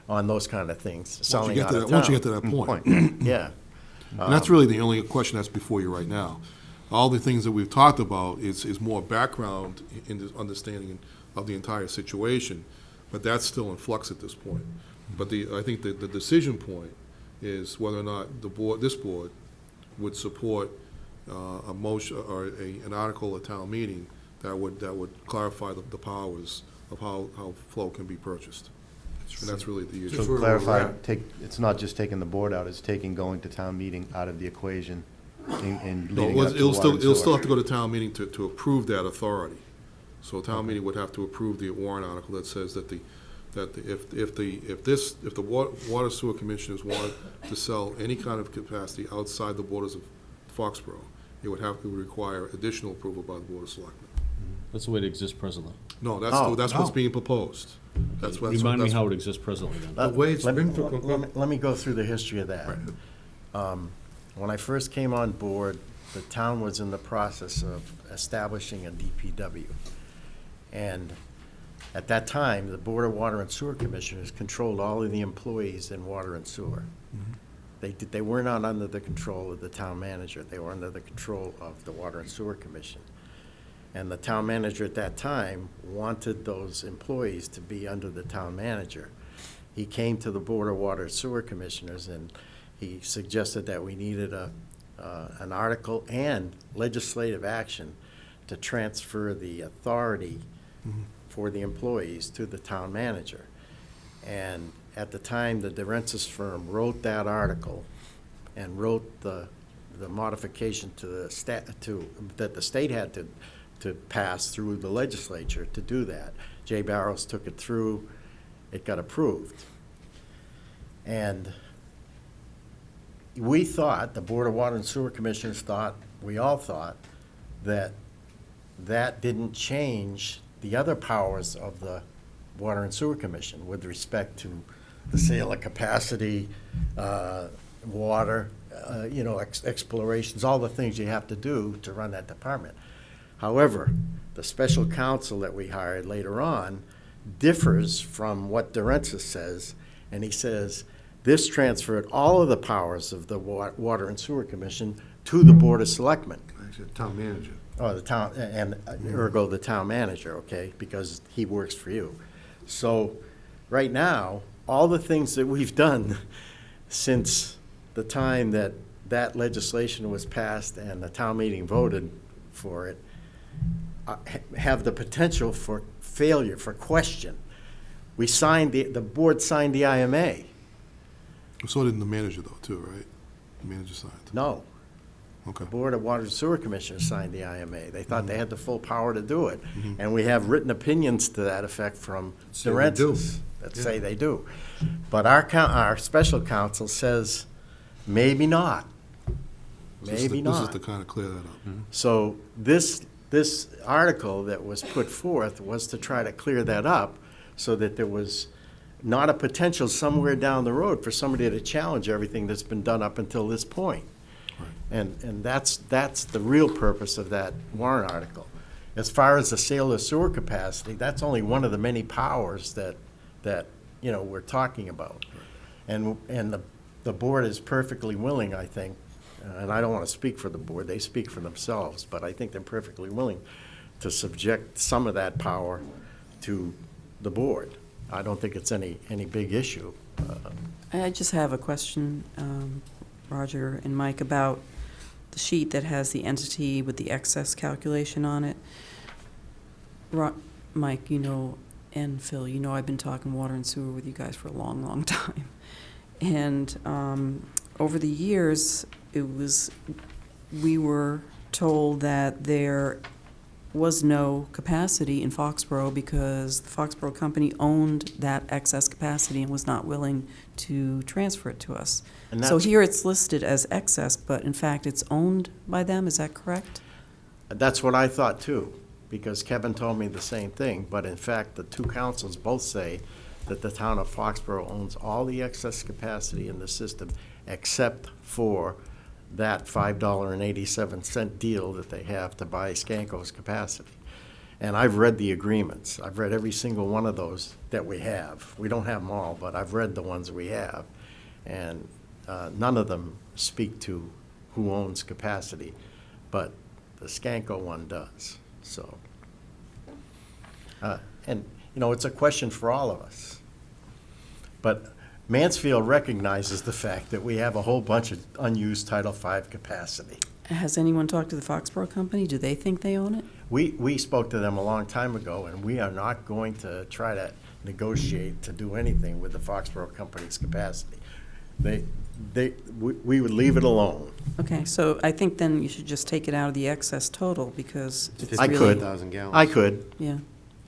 on those kind of things, selling out of town. Once you get to that point. Yeah. And that's really the only question that's before you right now. All the things that we've talked about is more background in the understanding of the entire situation, but that's still in flux at this point. But I think the decision point is whether or not this board would support a motion or an article at town meeting that would clarify the powers of how flow can be purchased. And that's really the issue. So clarify, it's not just taking the board out, it's taking going to town meeting out of the equation and No, leading up to it'll water and still sewer. have to go to town meeting to approve that authority. So town meeting would have to approve the warrant article that says that if the water sewer commissioners wanted to sell any kind of capacity outside the borders of Foxborough, it would require additional approval by the Board of Selectmen. That's the way it exists presently. No, Oh, that's what's no. being proposed. That's what. Remind me how it exists presently then. The way it's been for. Let me go through the history of that. When I first came on board, the town was in the process of establishing a DPW. And at that time, the Board of Water and Sewer Commissioners controlled all of the employees in water and sewer. They were not under the control of the town manager. They were under the control of the Water and Sewer Commission. And the town manager at that time wanted those employees to be under the town manager. He came to the Board of Water and Sewer Commissioners and he suggested that we needed an article and legislative action to transfer the authority for the employees to the town manager. And at the time, the DeRensis firm wrote that article and wrote the modification to that the state had to pass through the legislature to do that. Jay Barrows took it through, it got approved. And we thought, the Board of Water and Sewer Commissioners thought, we all thought, that didn't change the other powers of the Water and Sewer Commission with respect to the sale of capacity, water, explorations, all the things you have to do to run that department. However, the special counsel that we hired later on differs from what DeRensis says, and he says, this transferred all of the powers of the Water and Sewer Commission to the Board of Selectmen. Actually, town manager. Oh, the town, and ergo the town manager, okay, because he works for you. So, right now, all the things that we've done since the time that legislation was passed and the town meeting voted for it, have the potential for failure, for question. We signed, the board signed the IMA. So did the manager though, too, right? The manager signed. No. Okay. The Board of Water and Sewer Commissioners signed the IMA. They thought they had the full power to do it. And we have written opinions to that effect from Say they do. DeRensis that say they do. But our special counsel says, maybe not. Maybe This is not. to kind of clear that up. So this article that was put forth was to try to clear that up so that there was not a potential somewhere down the road for somebody to challenge everything that's been done up until this point. And that's the real purpose of that warrant article. As far as the sale of sewer capacity, that's only one of the many powers that we're talking about. And the board is perfectly willing, I think, and I don't want to speak for the board, they speak for themselves, but I think they're perfectly willing to subject some of that power to the board. I don't think it's any big issue. I just have a question, Roger and Mike, about the sheet that has the entity with the excess calculation on it. Mike, and Phil, I've been talking water and sewer with you guys for a long, long time. And over the years, we were told that there was no capacity in Foxborough because the Foxborough company owned that excess capacity and was not willing to transfer it to us. And So that's- here it's listed as excess, but in fact it's owned by them, is that correct? That's what I thought too, because Kevin told me the same thing, but in fact, the two councils both say that the town of Foxborough owns all the excess capacity in the system except for that $5.87 deal that they have to buy Skanko's capacity. And I've read the agreements. I've read every single one of those that we have. We don't have them all, but I've read the ones we have. And none of them speak to who owns capacity, but the Skanko one does, so. And, it's a question for all of us. But Mansfield recognizes the fact that we have a whole bunch of unused Title V capacity. Has anyone talked to the Foxborough company? Do they think they own it? We spoke to them a long time ago, and we are not going to try to negotiate to do anything with the Foxborough company's capacity. We would leave it alone. Okay, so I think then you should just take it out of the excess total because it's I really. could. 50,000 gallons. I could. Yeah.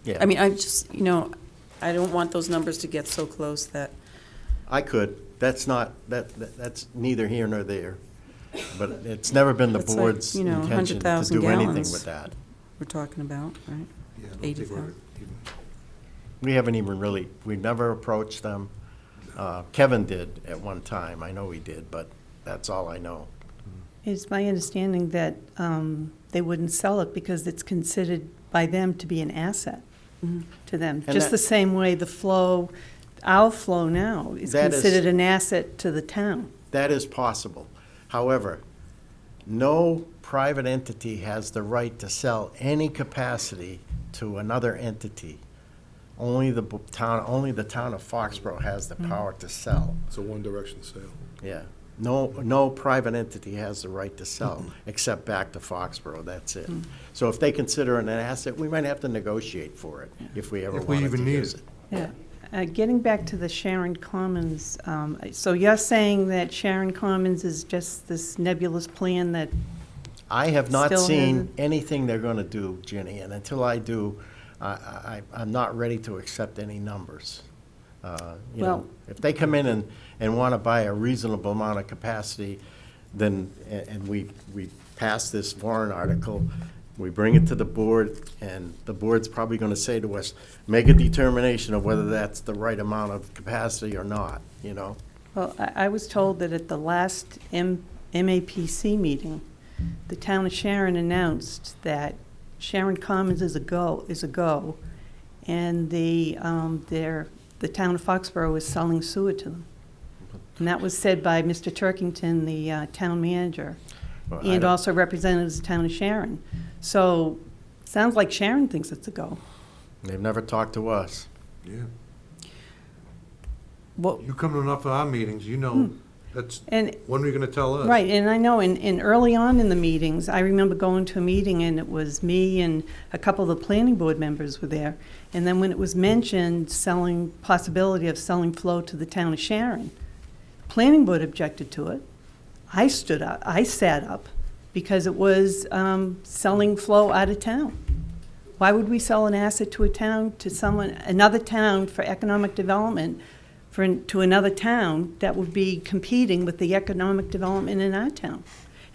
Yeah. I mean, I just, I don't want those numbers to get so close that, I could. That's that's neither here nor there. But it's never been the It's like, board's intention to 100,000 do anything gallons. with that. we're talking about, right? Yeah, I don't think we're 80,000. even- We haven't even really, we've never approached them. Kevin did at one time. I know he did, but that's all I know. It's my understanding that they wouldn't sell it because it's considered by them to be an asset to them. And Just the that- same way the flow, our flow now is That is- considered an asset to the town. That is possible. However, no private entity has the right to sell any capacity to another entity. Only the town of Foxborough has the power to sell. It's a one-direction sale. Yeah. No private entity has the right to sell, except back to Foxborough, that's it. So if they consider it an asset, we might have to negotiate for it, if we ever If we wanted to even need use it. it. Yeah. Getting back to the Sharon Commons, so you're saying that Sharon Commons is just this nebulous plan that, I have not Still seen hasn't- anything they're gonna do, Ginny, and until I do, I'm not ready to accept any numbers. Well- If they come in and wanna buy a reasonable amount of capacity, then, and we pass this warrant article, we bring it to the board, and the board's probably gonna say to us, make a determination of whether that's the right amount of capacity or not, well, I was told that at the last MAPC meeting, the town of Sharon announced that Sharon Commons is a go, and the town of Foxborough is selling sewer to them. And that was said by Mr. Turkington, the town manager, Well, I and don't- also representatives of the town of Sharon. So, sounds like Sharon thinks it's a go. They've never talked to us. Yeah. What, You come to enough of our meetings, you know, that's, And when are you gonna tell us? Right, and I know in early on in the meetings, I remember going to a meeting and it was me and a couple of the planning board members were there. And then when it was mentioned possibility of selling flow to the town of Sharon, the planning board objected to it. I stood up, I sat up because it was selling flow out of town. Why would we sell an asset to a town, to someone, another town for economic development, to another town that would be competing with the economic development in our town?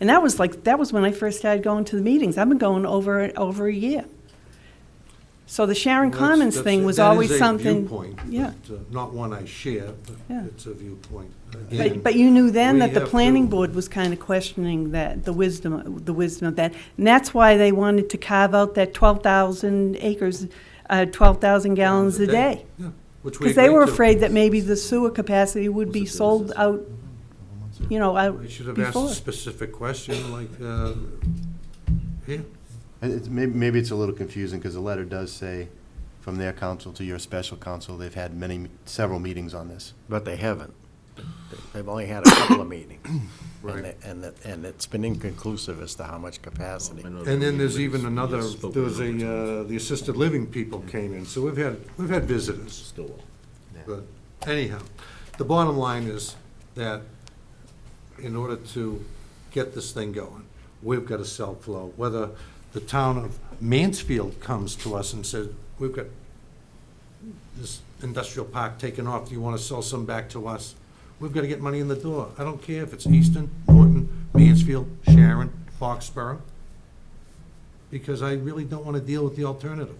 And that was when I first started going to the meetings. I've been going over a year. So the Sharon Well, that's- Commons that's thing a- was that always is a something. viewpoint, Yeah. but, not one I share, but Yeah. it's a viewpoint. But, Again, but you knew then we that the have planning to- board was kind of questioning that, the wisdom of that. And that's why they wanted to carve out that 12,000 acres, 12,000 gallons a day. Yeah, which we Because they were agreed to. afraid that maybe the sewer capacity would be sold out, out I should have asked before. a specific question, like, here. Maybe it's a little confusing, because the letter does say, from their council to your special counsel, they've had several meetings on this. But they haven't. They've only had a couple of meetings. Right. And it's been inconclusive as to how much capacity. And then there's even another, there was the assisted living people came in, so we've had visitors. Still. But anyhow, the bottom line is that in order to get this thing going, we've got to self-flow. Whether the town of Mansfield comes to us and says, we've got this industrial park taken off, do you want to sell some back to us? We've got to get money in the door. I don't care if it's Easton, Norton, Mansfield, Sharon, Foxborough, because I really don't want to deal with the alternative,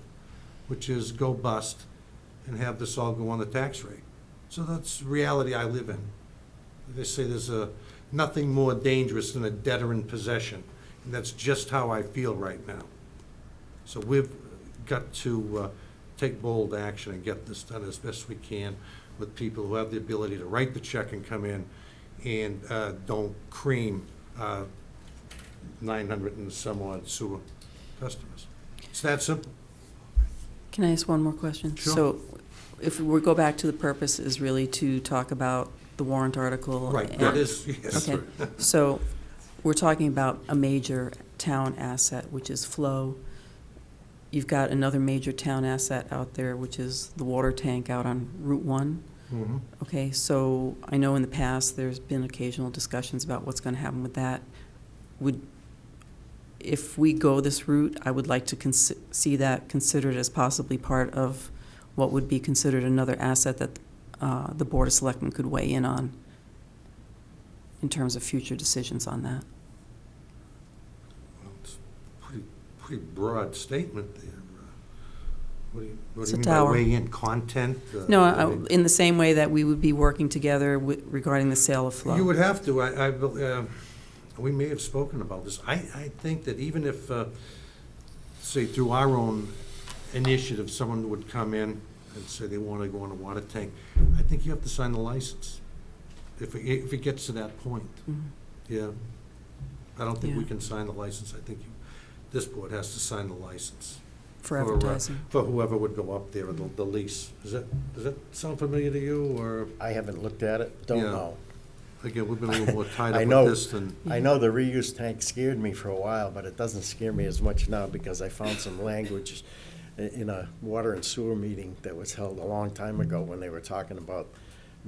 which is go bust and have this all go on the tax rate. So that's the reality I live in. They say there's nothing more dangerous than a debtor in possession, and that's just how I feel right now. So we've got to take bold action and get this done as best we can with people who have the ability to write the check and come in and don't cream 900 and some odd sewer customers. It's that simple. Can I ask one more question? Sure. So if we go back to the purpose is really to talk about the warrant article. Right, and- that is, yes. Okay, so we're talking about a major town asset, which is flow. You've got another major town asset out there, which is the water tank out on Route 1. Mhm. Okay, so I know in the past, there's been occasional discussions about what's gonna happen with that. If we go this route, I would like to see that considered as possibly part of what would be considered another asset that the Board of Selectmen could weigh in on in terms of future decisions on that. Well, it's pretty broad statement there. What do It's you a mean by tower. weigh in content? No, in the same way that we would be working together regarding the sale of flow. You would have to. We may have spoken about this. I think that even if, say, through our own initiative, someone would come in and say they want to go on a water tank, I think you have to sign the license, if it gets to that point. Mhm. Yeah. I don't think we Yeah. can sign the license. I think this board has to sign the license. For advertising. For whoever would go up there, the lease. Does that sound familiar to you, or? I haven't looked at it, don't Yeah. know. Again, we've been a little more tied I up know, with this than. I know the reuse tank scared me for a while, but it doesn't scare me as much now because I found some language in a water and sewer meeting that was held a long time ago when they were talking about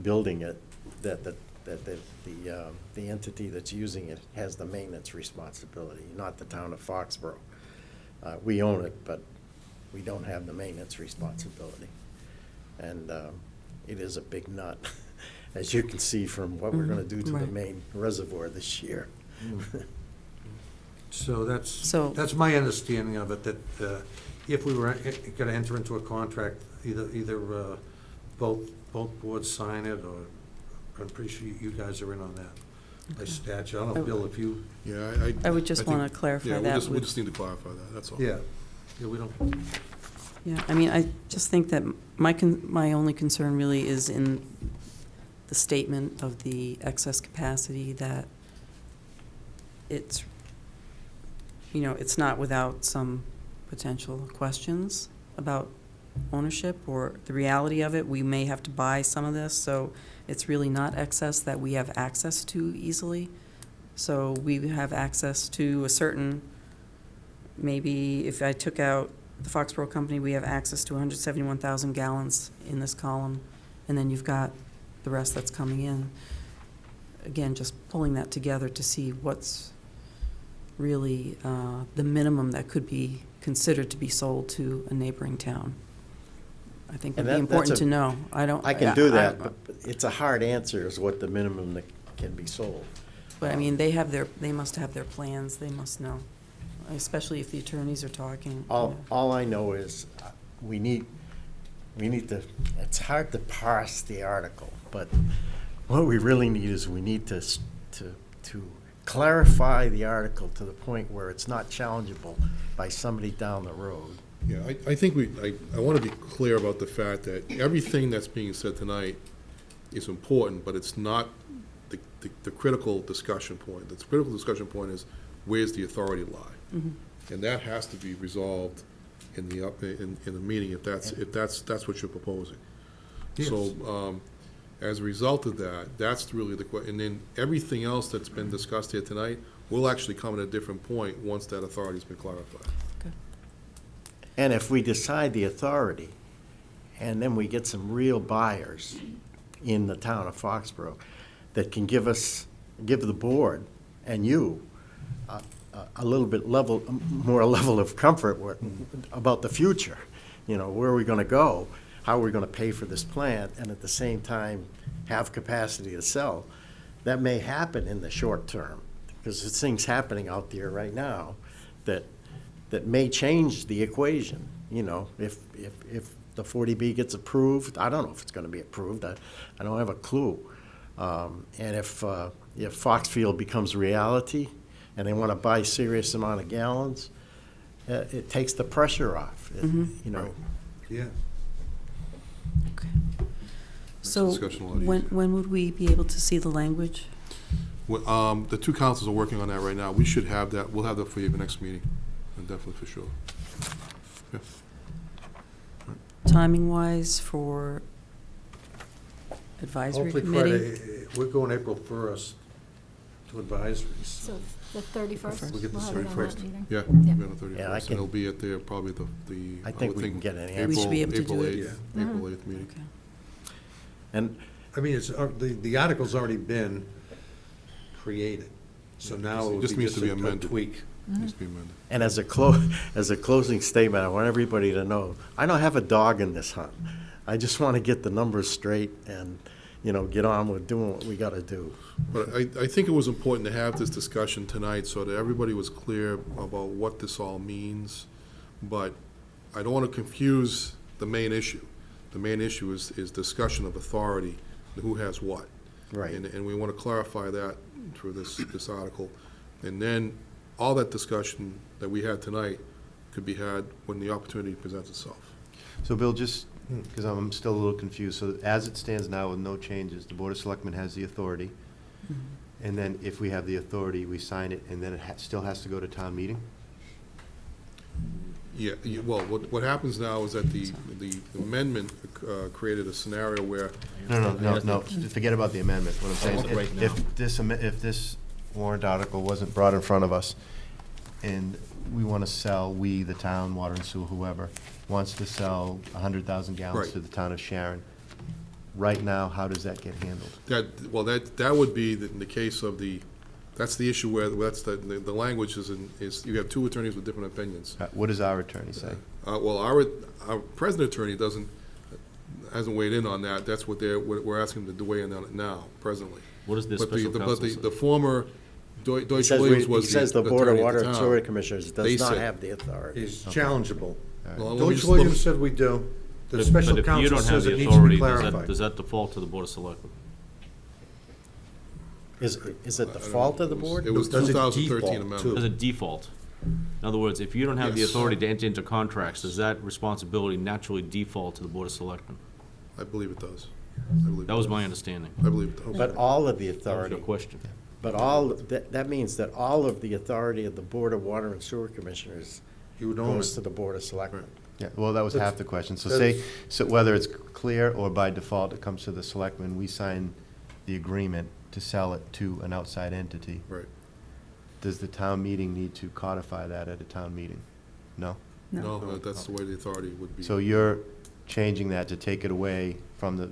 building it, that the entity that's using it has the maintenance responsibility, not the town of Foxborough. We own it, but we don't have the maintenance responsibility. And it is a big nut, as you can see from what we're gonna do to the Right. main reservoir this year. So that's my understanding of it, that if we were gonna enter into a contract, either both boards sign it, or I'm pretty sure you guys are in on that by statute. I don't know, Bill, if you. Yeah, I would just think- want to clarify yeah, that. we just need to clarify that, that's all. Yeah, we don't. Yeah, I mean, I just think that my only concern really is in the statement of the excess capacity, that it's, it's not without some potential questions about ownership or the reality of it. We may have to buy some of this, so it's really not excess that we have access to easily. So we have access to a certain, maybe if I took out the Foxborough Company, we have access to 171,000 gallons in this column, and then you've got the rest that's coming in. Again, just pulling that together to see what's really the minimum that could be considered to be sold to a neighboring town. I think would be important to know. I can do that, but it's a hard answer is what the minimum that can be sold. But I mean, they must have their plans, they must know, especially if the attorneys are talking. All I know is, we need to, it's hard to parse the article, but what we really need is we need to clarify the article to the point where it's not challengeable by somebody down the road. Yeah, I think I want to be clear about the fact that everything that's being said tonight is important, but it's not the critical discussion point. The critical discussion point is, where's the authority lie? And that has to be resolved in the meeting if that's what you're proposing. Yes. So, as a result of that, that's really the question. And then everything else that's been discussed here tonight will actually come at a different point once that authority's been clarified. And if we decide the authority, and then we get some real buyers in the town of Foxborough that can give the board and you a little bit more level of comfort about the future. You know, where are we gonna go? How are we gonna pay for this plant? And at the same time, have capacity to sell. That may happen in the short term, because there's things happening out there right now that may change the equation. You know, if the 40B gets approved, I don't know if it's gonna be approved, I don't have a clue. And if Foxfield becomes reality, and they wanna buy a serious amount of gallons, it takes the pressure off, you know. Yeah. So discussion a lot when would we be able to see the language? The two councils are working on that right now. We should have that, we'll have that for you the next meeting, definitely for sure. Yeah. Timing-wise for advisory Hopefully committee? Friday, we're going April 1st to advisories. So the 31st? We'll get the we'll have it on that 31st. meeting. Yeah, Yeah. we'll be on the 31st, Yeah, I and can- it'll be at the, probably I think would we can get an April- answer. We should be able to April do it. 8th, April 8th meeting. Okay. And I mean, it's, the article's already been created, so now it would Just be needs just to be a amended. tweak. Needs to be amended. And as a closing statement, I want everybody to know, I don't have a dog in this hunt. I just want to get the numbers straight and, you know, get on with doing what we got to do. But I think it was important to have this discussion tonight so that everybody was clear about what this all means. But I don't want to confuse the main issue. The main issue is discussion of authority, and who has what. Right. And we want to clarify that through this article. And then all that discussion that we had tonight could be had when the opportunity presents itself. So Bill, just, because I'm still a little confused, so as it stands now with no changes, the Board of Selectmen has the authority, and then if we have the authority, we sign it, and then it still has to go to town meeting? Yeah, well, what happens now is that the amendment created a scenario where No, forget about the amendment. What I'm saying is, if this warrant article wasn't brought in front of us, and we want to sell, the town, water and sewer, whoever, wants to sell 100,000 gallons Right. to the town of Sharon, right now, how does that get handled? that would be the case of that's the issue where, that's the language is you have two attorneys with different opinions. What does our attorney say? Well, our present attorney hasn't weighed in on that. That's what we're asking them to weigh in on it now, presently. What does this But special counsel say? the former Deutsche He says Williams was he says the Board of attorney at Water the and time. Sewer Commissioners They does not said- have the authority. Is challengeable. Well, let me Deutsche just- Williams said we do. The But special if you counsel don't have says the it needs to authority, be clarified. does that default to the Board of Selectmen? Is it the fault of the board? It was Does it 2013 default amendment. to- As a default? In other words, if you don't have the Yes. authority to enter into contracts, does that responsibility naturally default to the Board of Selectmen? I believe it does. I believe That it was does. my understanding. I believe it does. But all of the That was authority, your question. but that means that all of the authority of the Board of Water and Sewer Commissioners You would own goes it. to the Board of Selectmen. Yeah, well, that was That's- half the question. So that's- so whether it's clear or by default it comes to the selectmen, we sign the agreement to sell it to an outside entity. Right. Does the town meeting need to codify that at a town meeting? No? No, that's the way the authority would be. So you're changing that to take it away from the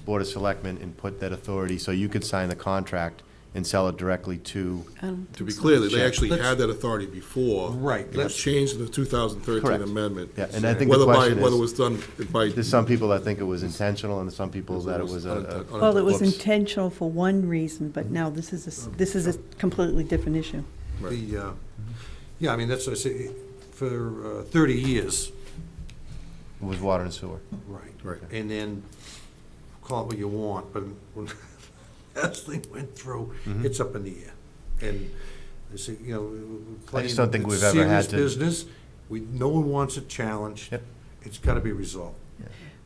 Board of Selectmen and put that authority, so you could sign the contract and sell it directly to, To be clear, they actually Let's- had that authority before. Right, It was let's- changed in the 2013 Correct. amendment. Yeah, and I think the question is- Whether it was done by. there's some people that think it was intentional, and some people that it was a. Well, it was whoops. intentional for one reason, but now this is a completely different issue. Yeah, I mean, that's what I say, for 30 years, was water and sewer. Right. And then, call it what you want, but when this thing went through, it's up in the air. And, I see, you know, I just don't think we've ever had to- serious business, no one wants it challenged. Yep. It's gotta be resolved,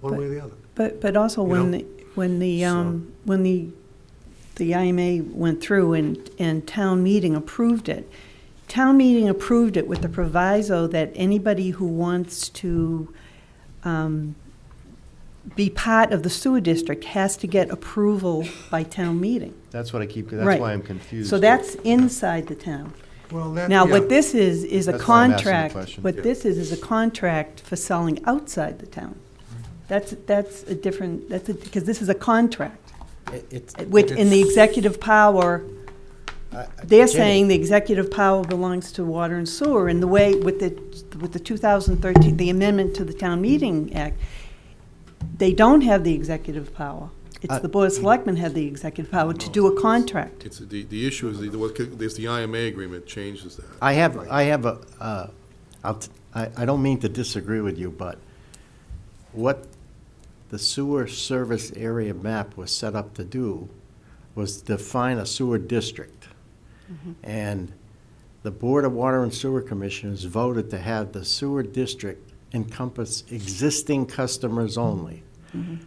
one way or the other. But also You when know? when the IMA went through and town meeting approved it, town meeting approved it with the proviso that anybody who wants to be part of the sewer district has to get approval by town meeting. That's what I keep, Right. that's why I'm confused. So that's inside the town. Well, that, Now, yeah. what this is a That's why I'm asking the contract, question. what Yeah. this is a contract for selling outside the town. That's a different, because this is a contract. Which, in the executive power, they're saying the executive power belongs to water and sewer, and the way, with the 2013, the amendment to the Town Meeting Act, they don't have the executive power. It's the Board of Selectmen had the executive power to do a contract. It's, the issue is, there's the IMA agreement changes that. I have a, I don't mean to disagree with you, but what the sewer service area map was set up to do was define a sewer district. And the Board of Water and Sewer Commissioners voted to have the sewer district encompass existing customers only.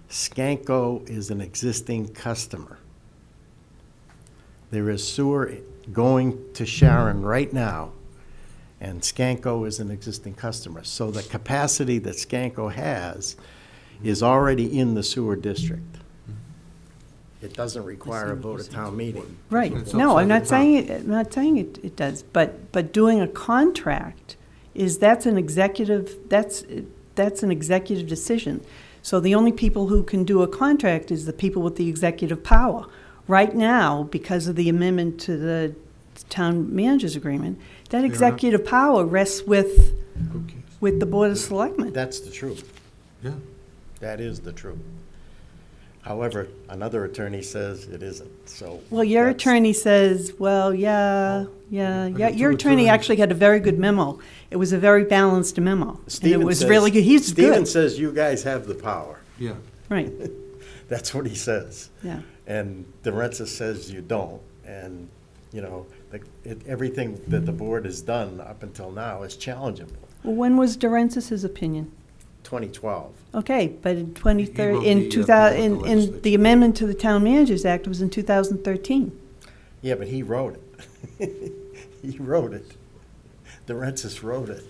Skanko is an existing customer. There is sewer going to Sharon right now, and Skanko is an existing customer. So the capacity that Skanko has is already in the sewer district. It doesn't require a vote of town meeting. Right, It's no, I'm not outside saying it, I'm not saying it does, but doing a contract that's an executive decision. So the only people who can do a contract is the people with the executive power. Right now, because of the amendment to the town manager's agreement, that executive power rests with the Board of Selectmen. That's the truth. Yeah. That is the truth. However, another attorney says it isn't, so. Well, your that's- attorney says, well, yeah. got Your two attorney attorneys. actually had a very good memo. It was a very balanced memo. And it Stephen was says- really good. He's Stephen good. says you guys have the power. Yeah. Right, That's what he says. yeah. And DeRenza says you don't. And, you know, everything that the board has done up until now is challengeable. Well, when was Durensis' opinion? 2012. Okay, but in He 2013, wrote in the, 2000, the in legislature. the amendment to the Town Managers Act was in 2013. Yeah, but he wrote it. He wrote it. DeRensis wrote it.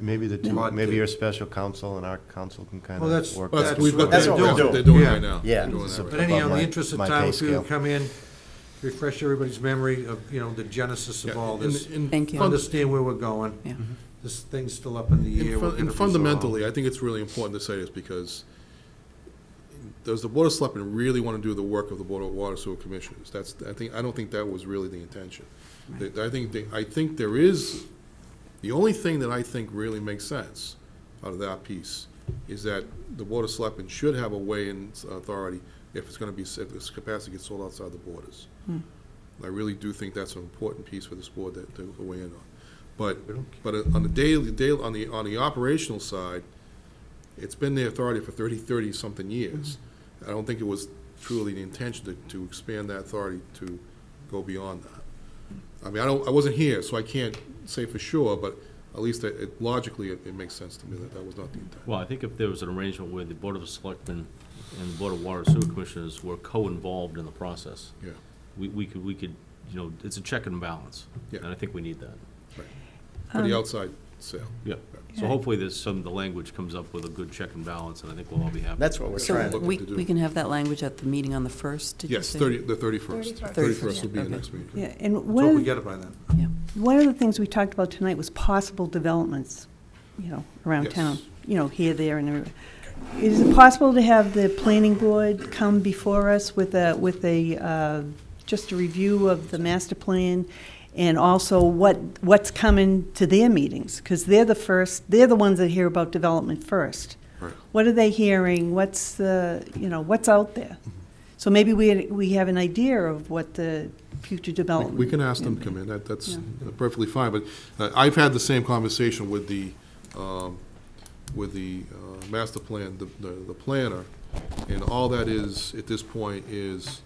Maybe the two, But maybe the- your special counsel and our council can kind Well, of that's- work. Well, that. we've got That's that, what we're that's what doing. they're doing Yeah. right now. Yeah. They're doing that But right anyhow, in above the my- interest of my time, pay if you scale. would come in, refresh everybody's memory of, you know, the genesis of now. all Yeah, this. Thank you. Understand where we're going. Yeah. This thing's still up in the air. We're gonna And resolve. fundamentally, I think it's really important to say this, because does the Board of Selectmen really want to do the work of the Board of Water Sewer Commissioners? I don't think that was really the intention. I think there is, the only thing that I think really makes sense out of that piece is that the Board of Selectmen should have a weigh-in authority if it's going to be, if this capacity gets sold outside the borders. I really do think that's an important piece for this board to weigh in on. But on the operational side, it's been the authority for 30-something years. I don't think it was truly the intention to expand that authority to go beyond that. I mean, I wasn't here, so I can't say for sure, but at least logically, it makes sense to me that that was not the intent. Well, I think if there was an arrangement where the Board of Selectmen and the Board of Water and Sewer Commissioners were co-involved in the process, Yeah. we could, you know, it's a check and balance. Yeah. And I think we need that. For the outside sale. Yeah. So hopefully the language comes up with a good check and balance, and I think we'll all be happy. That's what we're trying So to looking to do. we can have that language at the meeting on the 1st, did you Yes, say? the 31st. 31st will be the Okay. next meeting. Yeah, and So one if of we the get it by then. Yeah. One of the things we talked about tonight was possible developments, you know, around Yes. town, you know, here, there, and everywhere. Is it possible to have the planning board come before us with just a review of the master plan, and also what's coming to their meetings? Because they're the ones that hear about development first. Right. What are they hearing? What's out there? So maybe we have an idea of what the future development. We can ask them to come in, that's perfectly fine, but I've had the same conversation with with the master plan, the planner, and all that is, at this point, is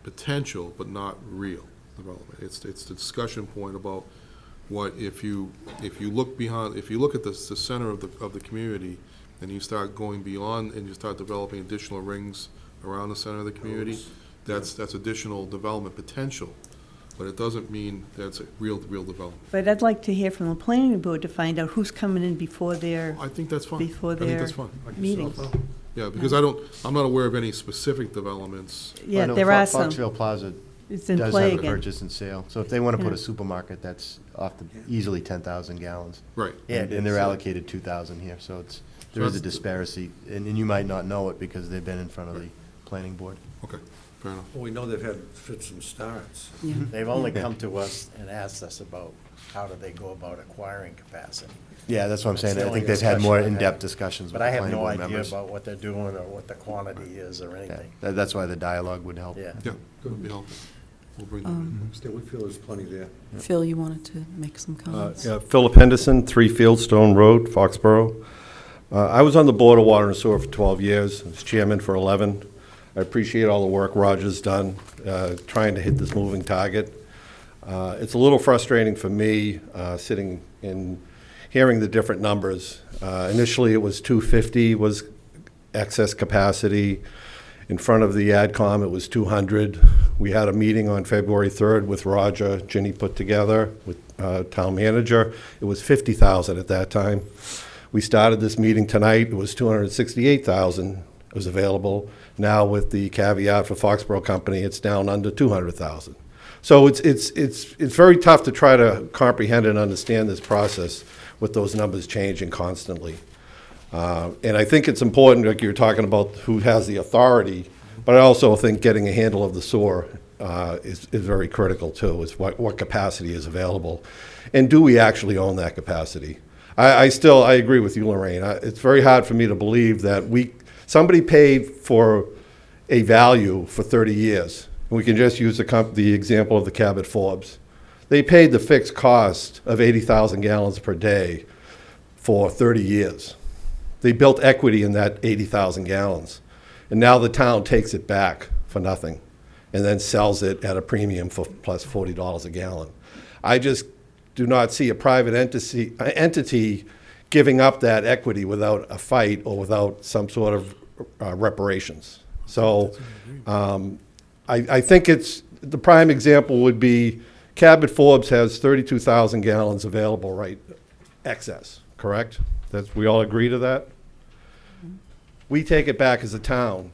potential, but not real development. It's the discussion point about what, if you look behind, if you look at the center of the community, and you start going beyond, and you start developing additional rings around the center of the community, that's additional development potential, but it doesn't mean that's a real development. But I'd like to hear from the planning board to find out who's coming in before their, I think that's fine. before I think their that's fine. meetings. Yeah, because I'm not aware of any specific developments. Yeah, I know there are some. Foxville Plaza It's in does play have a again. purchase and sale, so if they want to put Yeah. a supermarket, that's easily 10,000 gallons. Right. And they're allocated 2,000 here, so there is a disparity, and you might not know it because they've been in front of the planning board. Okay, fair enough. Well, we know they've had fits and starts. They've only come to us and asked us about how do they go about acquiring capacity. Yeah, that's what I'm saying. That's the I think only they've had more discussion I've in-depth had. discussions with But the I have planning no board idea members. about what they're doing or what the quantity is or anything. That's why the dialogue would help. Yeah. Yeah, that would be helpful. We'll bring that Um, in. Still, we feel there's plenty there. Phil, you wanted to make some comments? Yeah, Philip Henderson, 3 Fieldstone Road, Foxborough. I was on the Board of Water and Sewer for 12 years, I was chairman for 11. I appreciate all the work Roger's done, trying to hit this moving target. It's a little frustrating for me, sitting and hearing the different numbers. Initially, it was 250 was excess capacity. In front of the AdCom, it was 200. We had a meeting on February 3rd with Roger, Ginny put together with town manager. It was 50,000 at that time. We started this meeting tonight, it was 268,000 was available. Now with the caveat for Foxborough Company, it's down under 200,000. So it's very tough to try to comprehend and understand this process with those numbers changing constantly. And I think it's important, like you're talking about who has the authority, but I also think getting a handle of the sewer is very critical too, is what capacity is available. And do we actually own that capacity? I agree with you, Lorraine. It's very hard for me to believe that somebody paid for a value for 30 years. We can just use the example of the Cabot Forbes. They paid the fixed cost of 80,000 gallons per day for 30 years. They built equity in that 80,000 gallons. And now the town takes it back for nothing and then sells it at a premium for plus $40 a gallon. I just do not see a private entity giving up that equity without a fight or without some sort of reparations. So I think the prime example would be Cabot Forbes has 32,000 gallons available, right, excess, correct? We all agree to that? We take it back as a town.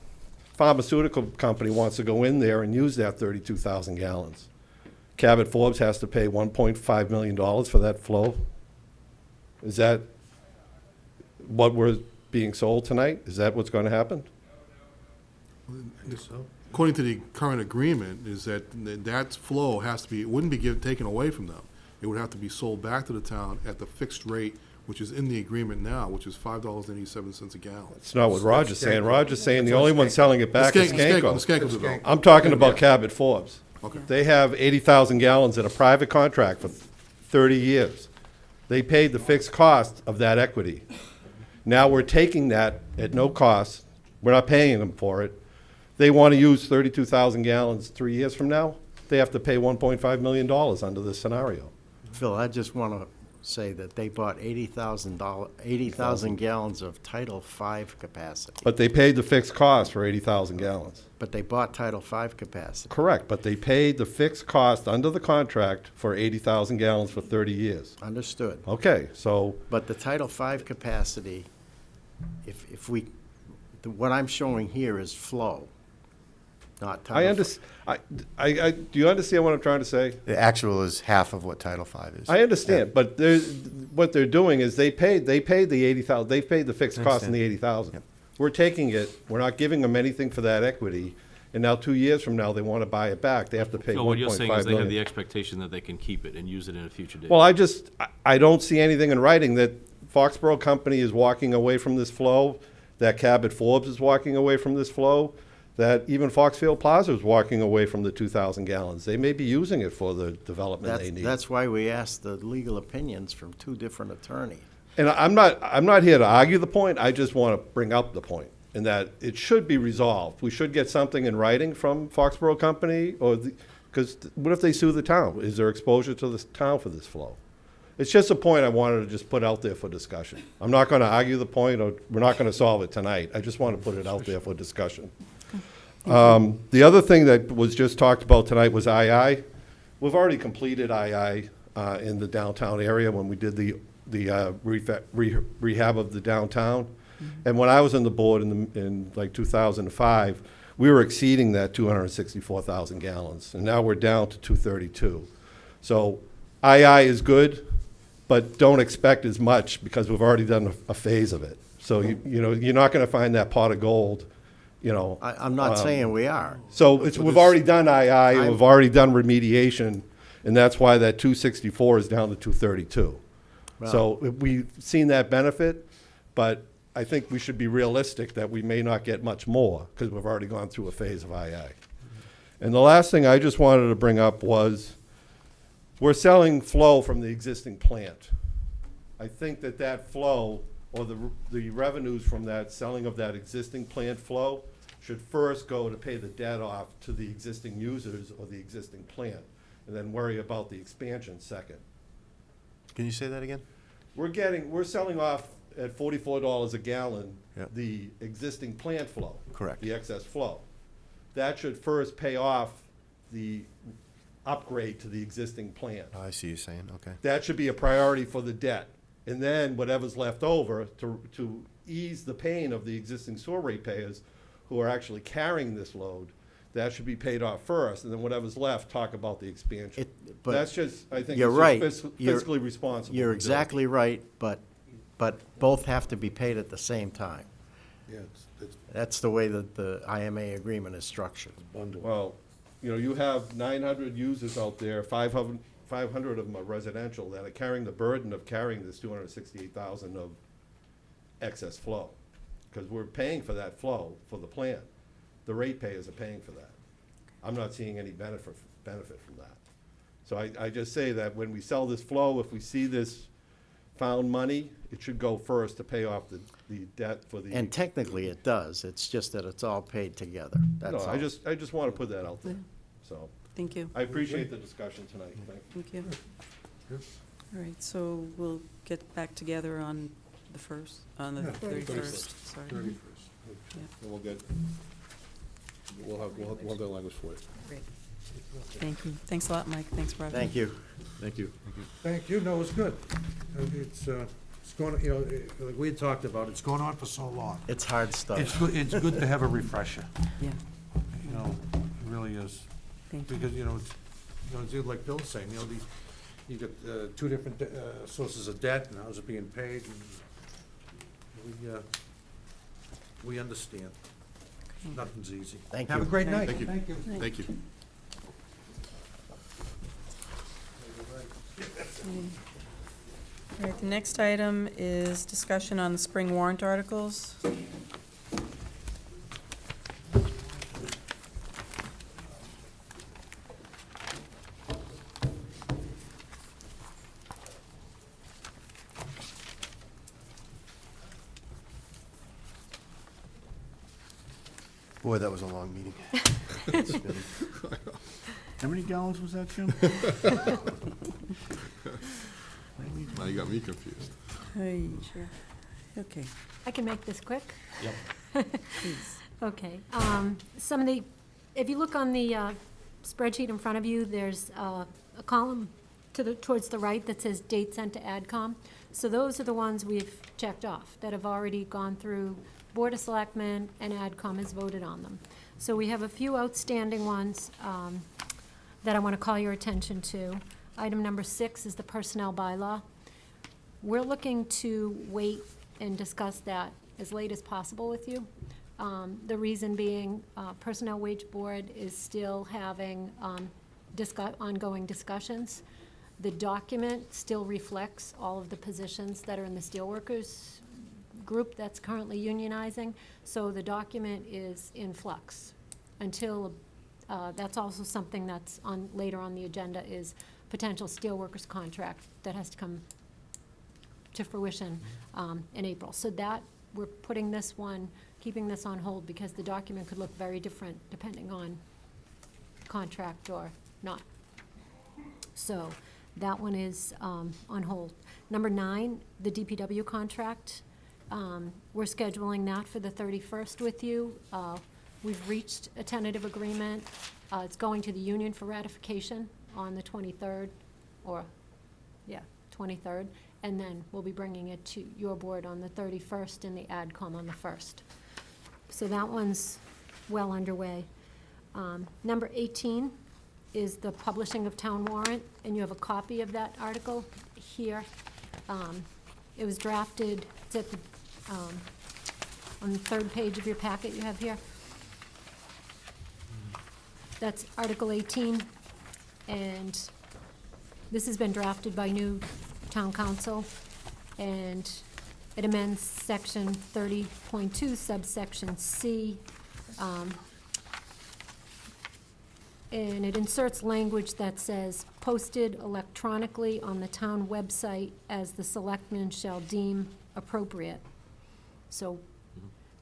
Pharmaceutical company wants to go in there and use that 32,000 gallons. Cabot Forbes has to pay $1.5 million for that flow. Is that what we're being sold tonight? Is that what's going to happen? According to the current agreement, is that that flow has to be, it wouldn't be taken away from them. It would have to be sold back to the town at the fixed rate, which is in the agreement now, which is $5.87 a gallon. It's not what Roger's saying. Roger's saying the only one selling it back is Skanko. Skanko. Skanko. I'm talking about Cabot Forbes. Okay. They have 80,000 gallons in a private contract for 30 years. They paid the fixed cost of that equity. Now we're taking that at no cost. We're not paying them for it. They want to use 32,000 gallons 3 years from now. They have to pay $1.5 million under this scenario. Phil, I just want to say that they bought 80,000 gallons of Title V capacity. But they paid the fixed cost for 80,000 gallons. But they bought Title V capacity. Correct, but they paid the fixed cost under the contract for 80,000 gallons for 30 years. Understood. Okay, so. But the Title V capacity, what I'm showing here is flow, not Title V. Do you understand what I'm trying to say? The actual is half of what Title V is. I understand, but what they're doing is they paid the 80,000, they paid the fixed cost in the 80,000. Yep. We're taking it, we're not giving them anything for that equity, and now 2 years from now, they want to buy it back, they have to pay So what you're saying is $1.5 they have the million. expectation that they can keep it and use it in a future date. Well, I don't see anything in writing that Foxborough Company is walking away from this flow, that Cabot Forbes is walking away from this flow, that even Foxfield Plaza is walking away from the 2,000 gallons. They may be using it for the development they need. That's why we asked the legal opinions from two different attorneys. And I'm not here to argue the point, I just want to bring up the point, in that it should be resolved. We should get something in writing from Foxborough Company, because what if they sue the town? Is there exposure to the town for this flow? It's just a point I wanted to just put out there for discussion. I'm not going to argue the point, or we're not going to solve it tonight. I just want to put it out there for discussion. The other thing that was just talked about tonight was II. We've already completed II in the downtown area when we did the rehab of the downtown. And when I was on the board in like 2005, we were exceeding that 264,000 gallons, and now we're down to 232. So II is good, but don't expect as much because we've already done a phase of it. So you know, you're not going to find that pot of gold. You know, I'm not saying we are. So we've already done II, and we've already done remediation, and that's why that 264 is down to 232. Well, So we've seen that benefit, but I think we should be realistic that we may not get much more because we've already gone through a phase of II. And the last thing I just wanted to bring up was we're selling flow from the existing plant. I think that flow, or the revenues from that selling of that existing plant flow, should first go to pay the debt off to the existing users or the existing plant, and then worry about the expansion second. Can you say that again? We're selling off at $44 a gallon, Yep. the existing plant flow. Correct. The excess flow. That should first pay off the upgrade to the existing plant. Oh, I see you saying, okay. That should be a priority for the debt. And then whatever's left over to ease the pain of the existing sewer ratepayers who are actually carrying this load, that should be paid off first, and then whatever's left, talk about the expansion. But That's just, I think, you're it's right. just You're- fiscally responsible. You're to do it. exactly right, but both have to be paid at the same time. Yeah, That's the way that the IMA agreement is structured. Well, you know, you have 900 users out there, 500 of them are residential, that are carrying the burden of carrying this 268,000 of excess flow. Because we're paying for that flow for the plant. The ratepayers are paying for that. I'm not seeing any benefit from that. So I just say that when we sell this flow, if we see this found money, it should go first to pay off the debt for the. And technically it does, it's just that it's all paid together, that's No, all. I just want to put that out there, so. Thank you. I appreciate the discussion tonight, Thank you. All right, so we'll get back together on the 31st, sorry. 31st. Yeah. And we'll have that language for you. Great. Thank you. Thanks a lot, Mike. Thanks, Roger. Thank you. Thank you. Thank you, no, it's good. It's going, you know, like we had talked about, it's going on for so long. It's hard stuff. It's good to have a refresher, Yeah, you know, it really is. thank you. Because, you know, it's like Bill's saying, you know, you got two different sources of debt, and how's it being paid, and we understand. Nothing's easy. Thank Have a you. great night. Thank you. Thank you. Thank you. All right, the next item is discussion on the spring warrant articles. Boy, that was a long meeting. How many gallons was that, Jim? Now you got me confused. Hey, okay, I can make this quick. please. Okay, some of the, if you look on the spreadsheet in front of you, there's a column towards the right that says date sent to AdCom. So those are the ones we've checked off that have already gone through Board of Selectmen, and AdCom has voted on them. So we have a few outstanding ones that I want to call your attention to. Item number 6 is the personnel bylaw. We're looking to wait and discuss that as late as possible with you. The reason being, Personnel Wage Board is still having ongoing discussions. The document still reflects all of the positions that are in the steelworkers group that's currently unionizing, so the document is in flux until, that's also something that's on, later on the agenda, is potential steelworkers contract that has to come to fruition in April. So that, we're putting this one, keeping this on hold because the document could look very different depending on contract or not. So that one is on hold. Number 9, the DPW contract. We're scheduling that for the 31st with you. We've reached a tentative agreement. It's going to the union for ratification on the 23rd, or, yeah, 23rd. And then we'll be bringing it to your board on the 31st and the AdCom on the 1st. So that one's well underway. Number 18 is the publishing of town warrant, and you have a copy of that article here. It was drafted, it's at the, on the 3rd page of your packet you have here. That's Article 18, and this has been drafted by new town council, and it amends section 30.2 subsection C, and it inserts language that says, posted electronically on the town website as the selectmen shall deem appropriate. So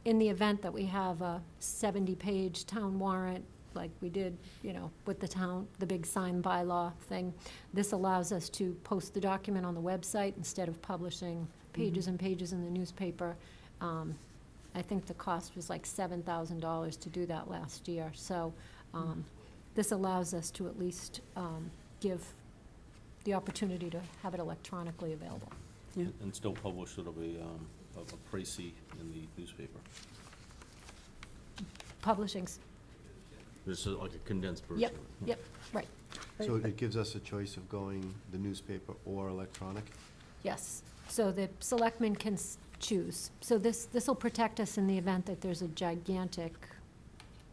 in the event that we have a 70-page town warrant, like we did, you know, with the town, the big sign bylaw thing, this allows us to post the document on the website instead of publishing pages and pages in the newspaper. I think the cost was like $7,000 to do that last year. So this allows us to at least give the opportunity to have it electronically available. Yeah. And still published, it'll be a précis in the newspaper. Publishing's, This is like a condensed version. yep, right, So it gives us a choice of going the newspaper or electronic? yes. So the selectmen can choose. So this will protect us in the event that there's a gigantic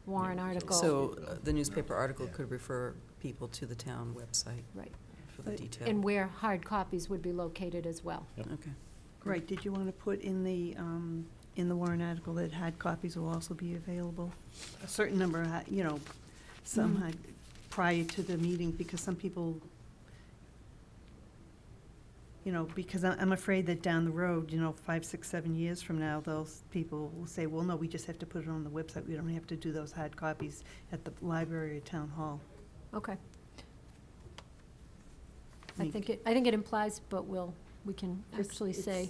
warrant article. So the newspaper article could refer people to the town website. Right. For the detail. And where hard copies would be located as well. Okay. Right, did you want to put in the warrant article that hard copies will also be available? A certain number, you know, some had prior to the meeting, because some people, you know, because I'm afraid that down the road, you know, 5, 6, 7 years from now, those people will say, well, no, we just have to put it on the website. We don't have to do those hard copies at the library or town hall. Okay. I think it implies, but we can actually say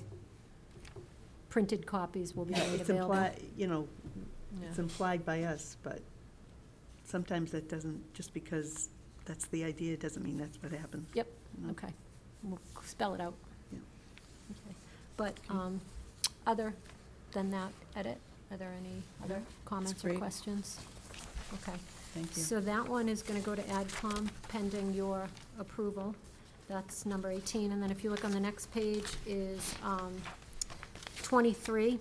printed copies will be made It's available. implied, you know, it's Yeah. implied by us, but sometimes that doesn't, just because that's the idea, doesn't mean that's what happens. Yep, you know? okay. We'll spell it out. Yeah. Okay. But other than that edit, are there any other comments or great. questions? Okay. Thank you. So that one is going to go to AdCom pending your approval. That's number 18. And then if you look on the next page is 23.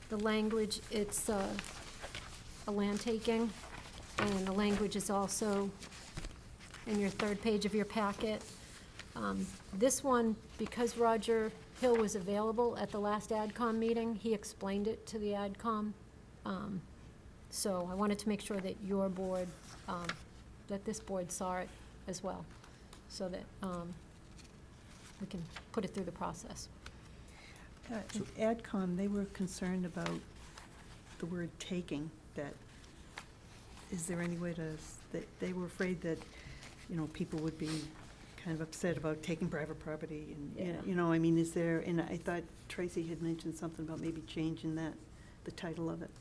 The language, it's a land taking, and the language is also in your 3rd page of your packet. This one, because Roger Hill was available at the last AdCom meeting, he explained it to the AdCom. So I wanted to make sure that your board, that this board saw it as well, so that we can put it through the process. At AdCom, they were concerned about the word taking, that, is there any way to, they were afraid that, you know, people would be kind of upset about taking private property, and, you know, I mean, is there, and I thought Tracy had mentioned something about maybe changing that, the title of it.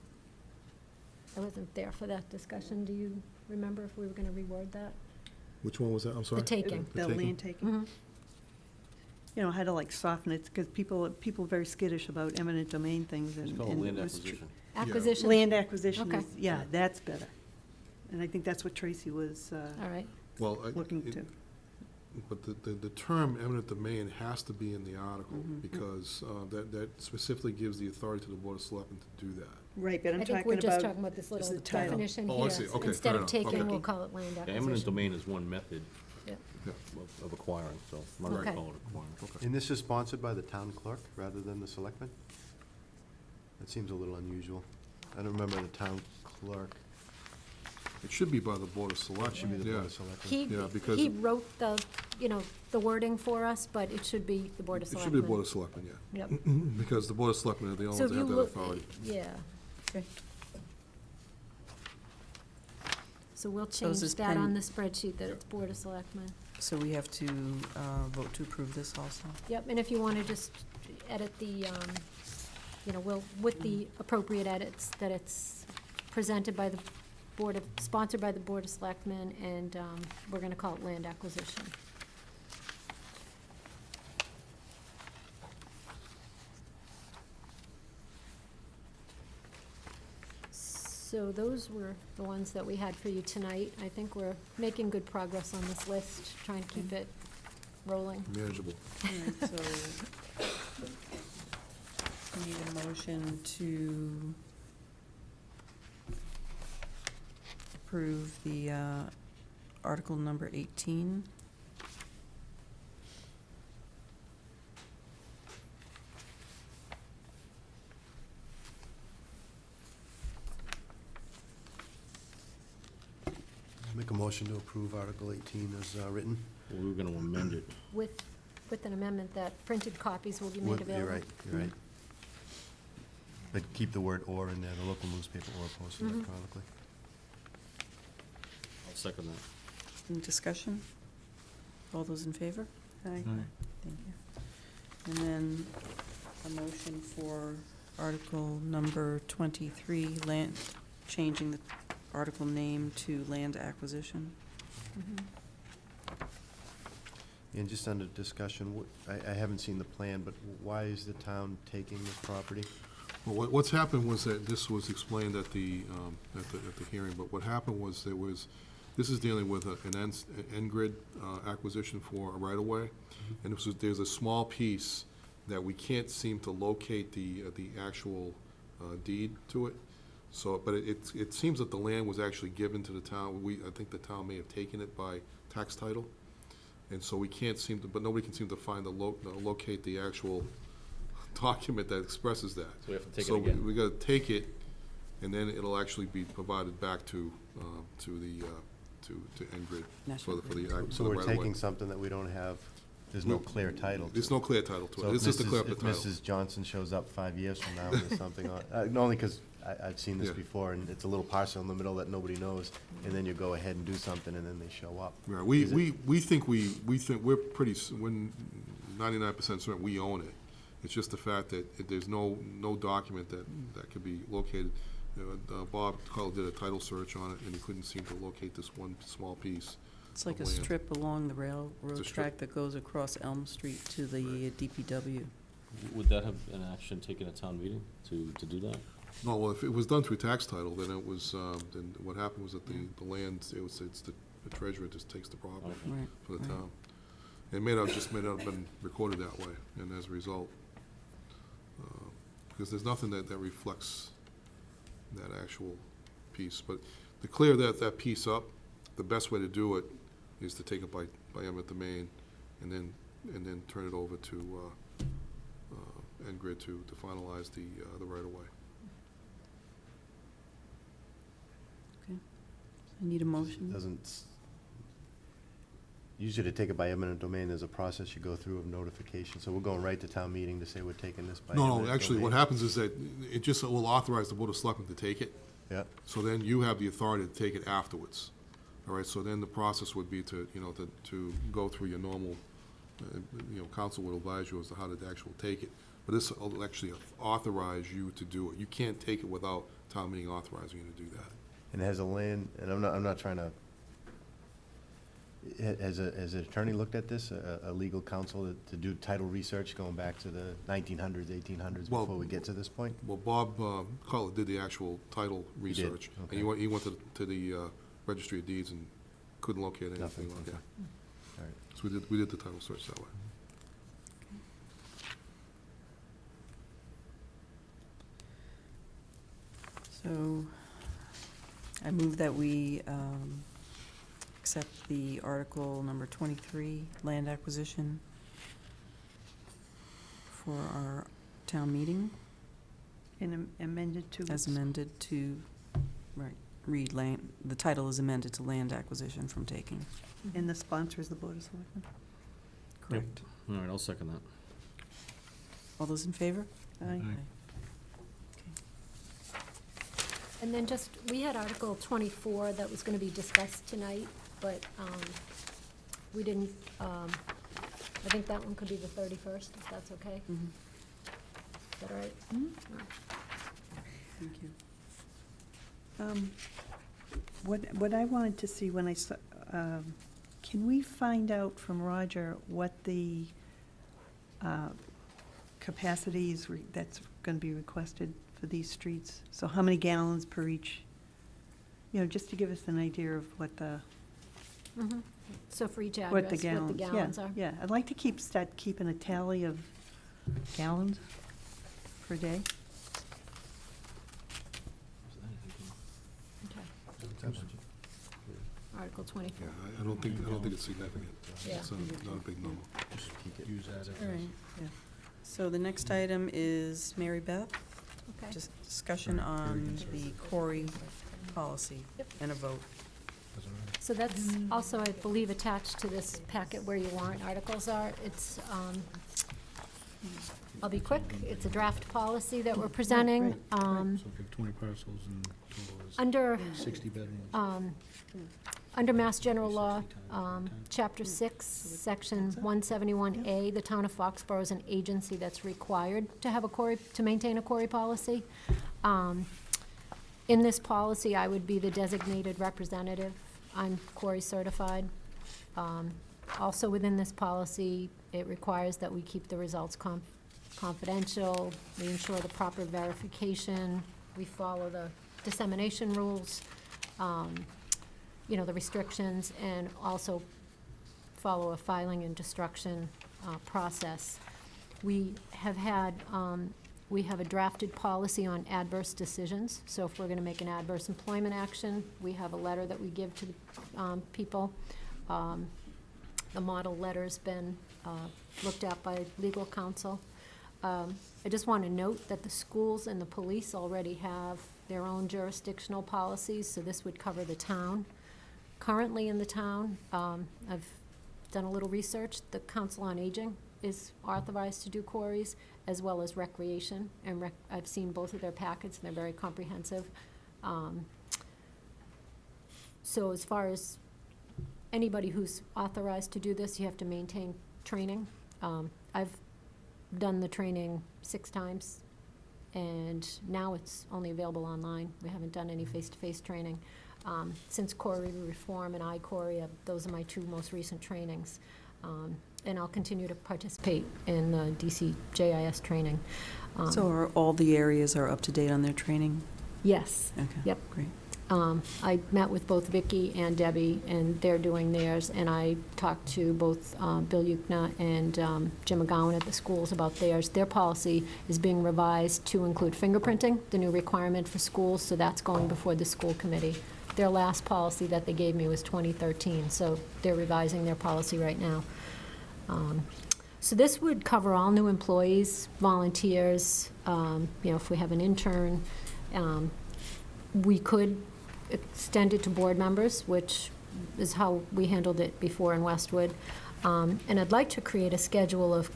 I wasn't there for that discussion. Do you remember if we were going to reword that? Which one was that? I'm sorry? The taking. The land taking. Mhm. You know, how to like soften it, because people are very skittish about eminent domain things, and. It's called and land it was acquisition. Acquisition? Land acquisition Okay. is, yeah, that's better. And I think that's what Tracy was All right. Well, looking to. But the term eminent domain has to be in the article, Mhm. because that specifically gives the authority to the Board of Selectmen to do that. Right, but I'm I talking think about. we're just talking about this is little the title. definition Oh, I here. see. Okay, Instead fair of enough. taking, Okay. we'll call it land Yeah, acquisition. eminent domain is one method Yep. of acquiring, so I'm not Okay. gonna call it acquiring. And this is sponsored by the town clerk rather than the selectmen? That seems a little unusual. I don't remember the town clerk. It should be by the Board of Selectmen. Should be the Board yeah. of Selectmen. He, Yeah, because- he wrote the you know, the wording for us, but it should be the Board of It Selectmen. should be the Board of Selectmen, yeah. Yep. Because the Board of Selectmen are the only So ones if that you have that look, authority. yeah, Okay. so we'll So is change this that on pen- the spreadsheet, that it's Board of Selectmen. So we have to vote to approve this also? Yep, and if you want to just edit the, you know, with the appropriate edits, that it's presented by the sponsored by the Board of Selectmen, and we're going to call it land acquisition. So those were the ones that we had for you tonight. I think we're making good progress on this list, trying to keep it rolling. Manageable. All right, so we need a motion to approve the article number 18. Make a motion to approve Article 18 as written. Well, we were gonna amend it. With an amendment that printed copies will be made available. You're right, you're right. But keep the word "or" in there, the local newspaper or posted Mhm. electronically. I'll second that. Any discussion? All those in favor? Aye. Thank you. And then a motion for article number 23, land, changing the article name to land acquisition. Mhm. And just under discussion, I haven't seen the plan, but why is the town taking this property? Well, what's happened was that this was explained at the hearing, but what happened was this is dealing with an N-grid acquisition for a right-of-way. And there's a small piece that we can't seem to locate the actual deed to it. So, but it seems that the land was actually given to the town. I think the town may have taken it by tax title. And so we can't seem to, but nobody can seem to find locate the actual document that expresses that. So we have to take it again. So we gotta take it, and then it'll actually be provided back to N-Grid for the So we're right-of-way. taking something that we don't have, there's no clear title to. There's no clear title to So it. if It's just a clear If title. Mrs. Johnson shows up 5 years from now and there's something on, only because I've seen this Yeah. before, and it's a little parcel in the middle that nobody knows, and then you go ahead and do something, and then they show up. Yeah, Is it- we think we're we're 99% certain we own it. It's just the fact that there's no document that could be located. Bob Cullen did a title search on it, and he couldn't seem to locate this one small piece. It's like a of land. strip along the railroad It's a strip. track that goes across Elm Street to the DPW. Would that have an action taken at town meeting to do that? No, well, if it was done through tax title, then it was, then what happened was that the land, it's the treasurer just takes the property Right, for the right. town. It may not have been recorded that way, and as a result, because there's nothing that reflects that actual piece. But to clear that piece up, the best way to do it is to take it by eminent domain, and then turn it over to N-Grid to finalize the right-of-way. I need a motion. Usually to take it by eminent domain, there's a process you go through of notification, so we're going right to town meeting to say we're taking this by eminent domain. No, actually, what happens is that it just will authorize the Board of Selectmen to take it. Yeah. So then you have the authority to take it afterwards. All right, so then the process would be to go through your normal, council will advise you as to how to actually take it. But this will actually authorize you to do it. You can't take it without town meeting authorizing you to do that. And has a land, and I'm not trying to, has an attorney looked at this, a legal counsel to do title research going back to the 1900s, 1800s Well- before we get to this point? Well, Bob Cutler did the actual title research. And okay. he went to the Registry of Deeds and couldn't locate anything Nothing, like that. okay. All right. So we did the title search that way. So I move that we accept the article number 23, land acquisition, for our town meeting. And amended to. As amended to, read land, the title is amended to land acquisition from taking. And the sponsor is the Board of Selectmen. correct? All right, I'll second that. All those in favor? Aye. And then just, we had Article 24 that was going to be discussed tonight, but we didn't, I think that one could be the 31st, if that's okay. Mhm. Is that all right? Thank you. What I wanted to see when I saw, can we find out from Roger what the capacity is that's going to be requested for these streets? So how many gallons per each? You know, just to give us an idea of what the, Mhm. So for each address, what the gallons, gallons are? yeah. I'd like to start keeping a tally of gallons per day. Okay. Article 24. Yeah, I don't think it's significant. Yeah. It's not a big number. Use that. All right, yeah. So the next item is Mary Beth. Okay. Just discussion on the Corey policy and a vote. So that's also, I believe, attached to this packet where your warrant articles are. It's, I'll be quick, it's a draft policy that we're presenting. So if you have 20 parcels and total is Under, 60 bedrooms. under Mass General Law, Chapter 6, Section 171A, the town of Foxborough is an agency that's required to have a Corey, to maintain a Corey policy. In this policy, I would be the designated representative. I'm Corey certified. Also within this policy, it requires that we keep the results confidential, we ensure the proper verification, we follow the dissemination rules, you know, the restrictions, and also follow a filing and destruction process. We have had, we have a drafted policy on adverse decisions, so if we're gonna make an adverse employment action, we have a letter that we give to the people. The model letter's been looked at by legal counsel. I just want to note that the schools and the police already have their own jurisdictional policies, so this would cover the town. Currently in the town, I've done a little research, the Council on Aging is authorized to do quarries, as well as recreation, and I've seen both of their packets, and they're very comprehensive. So as far as anybody who's authorized to do this, you have to maintain training. I've done the training 6 times, and now it's only available online. We haven't done any face-to-face training. Since Corey Reform and I-Corey, those are my 2 most recent trainings. And I'll continue to participate in the DCJIS training. So are all the areas are up to date on their training? Yes. Okay. Yep. Great. I met with both Vicky and Debbie, and they're doing theirs, and I talked to both Bill Yukna and Jim McGowan at the schools about theirs. Their policy is being revised to include fingerprinting, the new requirement for schools, so that's going before the school committee. Their last policy that they gave me was 2013, so they're revising their policy right now. So this would cover all new employees, volunteers, you know, if we have an intern. We could extend it to board members, which is how we handled it before in Westwood. And I'd like to create a schedule of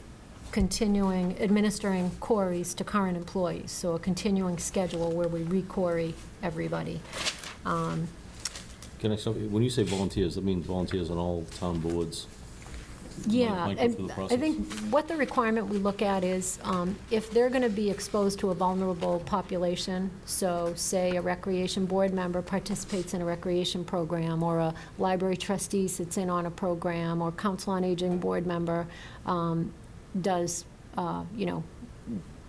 continuing, administering quarries to current employees, so a continuing schedule where we re-quarry everybody. Can I, so when you say volunteers, that means volunteers on all town boards? Yeah, Might go through the I process. think what the requirement we look at is, if they're gonna be exposed to a vulnerable population, so say a recreation board member participates in a recreation program, or a library trustee sits in on a program, or council on aging board member, does, you know,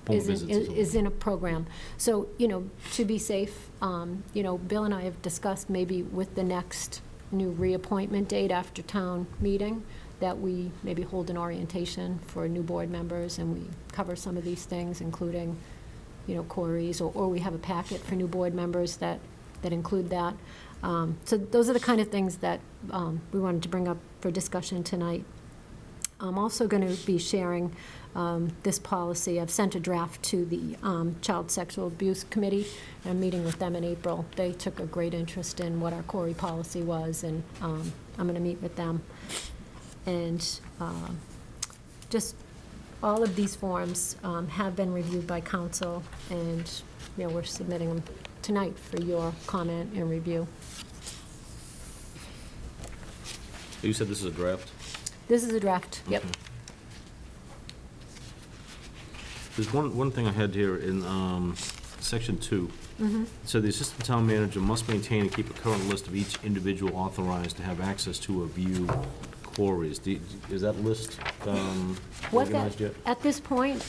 is in a program. So, you know, to be safe, you know, Bill and I have discussed maybe with the next new reappointment date after town meeting, that we maybe hold an orientation for new board members, and we cover some of these things, including, you know, quarries, or we have a packet for new board members that include that. So those are the kind of things that we wanted to bring up for discussion tonight. I'm also going to be sharing this policy. I've sent a draft to the Child Sexual Abuse Committee. I'm meeting with them in April. They took a great interest in what our Corey policy was, and I'm going to meet with them. And just, all of these forms have been reviewed by council, and, we're submitting them tonight for your comment and review. You said this is a draft? This is a draft, yep. Okay. There's one thing I had here in section 2. Mhm. So the assistant town manager must maintain and keep a current list of each individual authorized to have access to or view quarries. Is that list What organized that, yet? at this point,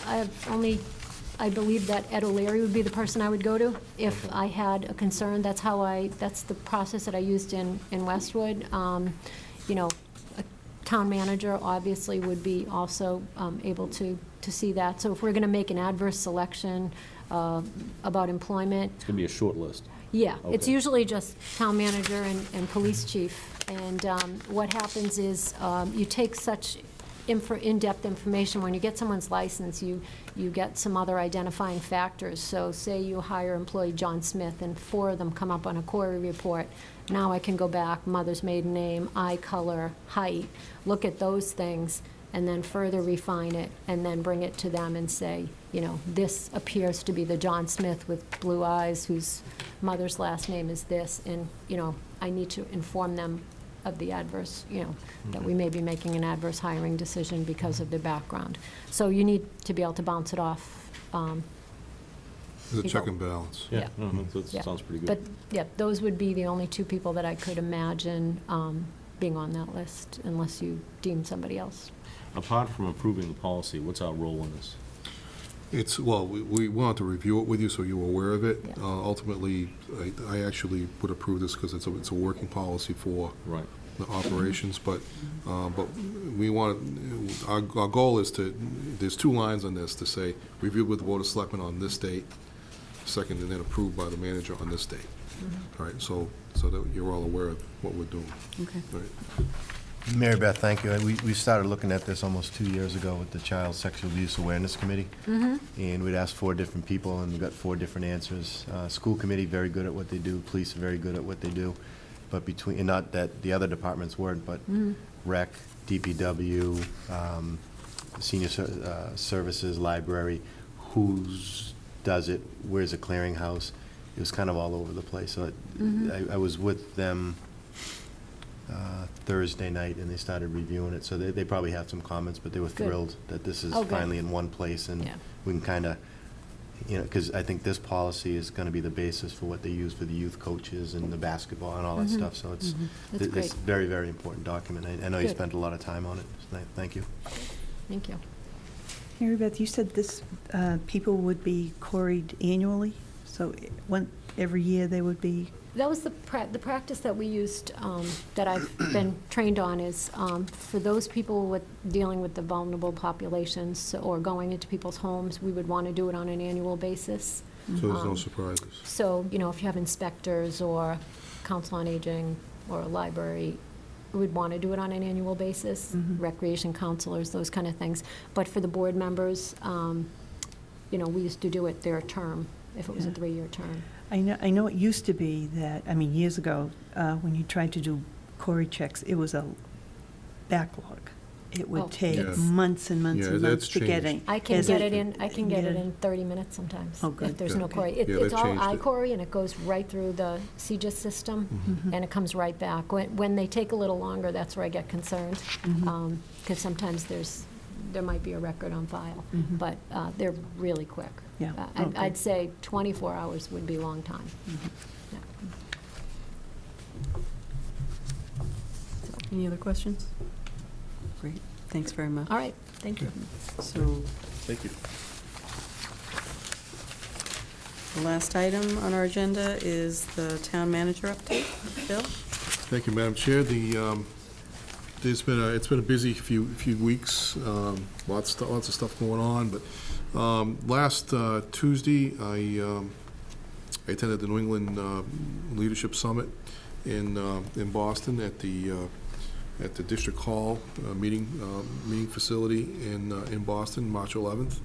I believe that Ed O'Leary would be the person I would go to if I had a concern. That's the process that I used in Westwood. A town manager obviously would be also able to see that. So if we're gonna make an adverse selection about employment, It's going to be a short list. yeah, it's Okay. usually just town manager and police chief. And what happens is, you take such in-depth information, when you get someone's license, you get some other identifying factors. So say you hire employee John Smith, and 4 of them come up on a quarry report. Now I can go back, mother's maiden name, eye color, height, look at those things, and then further refine it, and then bring it to them and say, this appears to be the John Smith with blue eyes, whose mother's last name is this, and, I need to inform them of the adverse, that we may be making an adverse hiring decision because of their background. So you need to be able to bounce it off. There's a check and balance. Yeah, no, that Yeah. sounds pretty good. But, yeah, those would be the only 2 people that I could imagine being on that list, unless you deem somebody else. Apart from approving the policy, what's our role in this? We want to review it with you so you're aware of it. Yeah. Ultimately, I actually would approve this because it's a working policy for Right. the operations, but we want, our goal is there's 2 lines on this to say, reviewed with the Board of Selectmen on this date, second, and then approved by the manager on this date. All right, so that you're all aware of what we're doing. Okay. All right. Mary Beth, thank you. We started looking at this almost 2 years ago with the Child Sexual Abuse Awareness Committee. And we'd asked 4 different people, and we got 4 different answers. School committee, very good at what they do. Police are very good at what they do. But and not that the other departments weren't, but rec, DPW, senior services, library, who's does it, where's a clearinghouse? It was kind of all over the place. So I was with them Thursday night, and they started reviewing it. So they probably have some comments, but they were Good. thrilled that this is Oh, good. finally in one place, and Yeah. we can kind of, because I think this policy is going to be the basis for what they use for the youth coaches and the basketball and all that stuff. So it's That's it's great. a very, very important document. I know you Good. spent a lot of time on it. So thank you. Thank you. Mary Beth, you said this, people would be quarried annually? So every year they would be? That was the practice that we used, that I've been trained on, is for those people dealing with the vulnerable populations or going into people's homes, we would want to do it on an annual basis. So there's no surprises. So, if you have inspectors or council on aging or a library, we would want to do it on an annual basis, recreation counselors, those kind of things. But for the board members, we used to do it their term, if it was a 3-year term. I know it used to be that, years ago, when you tried to do quarry checks, it was a backlog. It Oh. would take Yeah. months and months Yeah, and months that's to get changed. in. I can Is get it- it in 30 minutes sometimes. Oh, good. If there's Yeah. no quarry. Yeah, It's they've all changed it. I-quarry, and it goes right through the CGIS system, and it comes right back. When they take a little longer, that's where I get concerned, because sometimes there might be a record on file, but they're really quick. Yeah. I'd say 24 hours would be a long time. Yeah. Any other questions? Great, thanks very much. All right, thank you. So, Thank you. the last item on our agenda is the town manager update. Bill? Thank you, Madam Chair. It's been a busy few weeks, lots of stuff going on, but last Tuesday, I attended the New England Leadership Summit in Boston at the District Hall meeting facility in Boston, March 11th.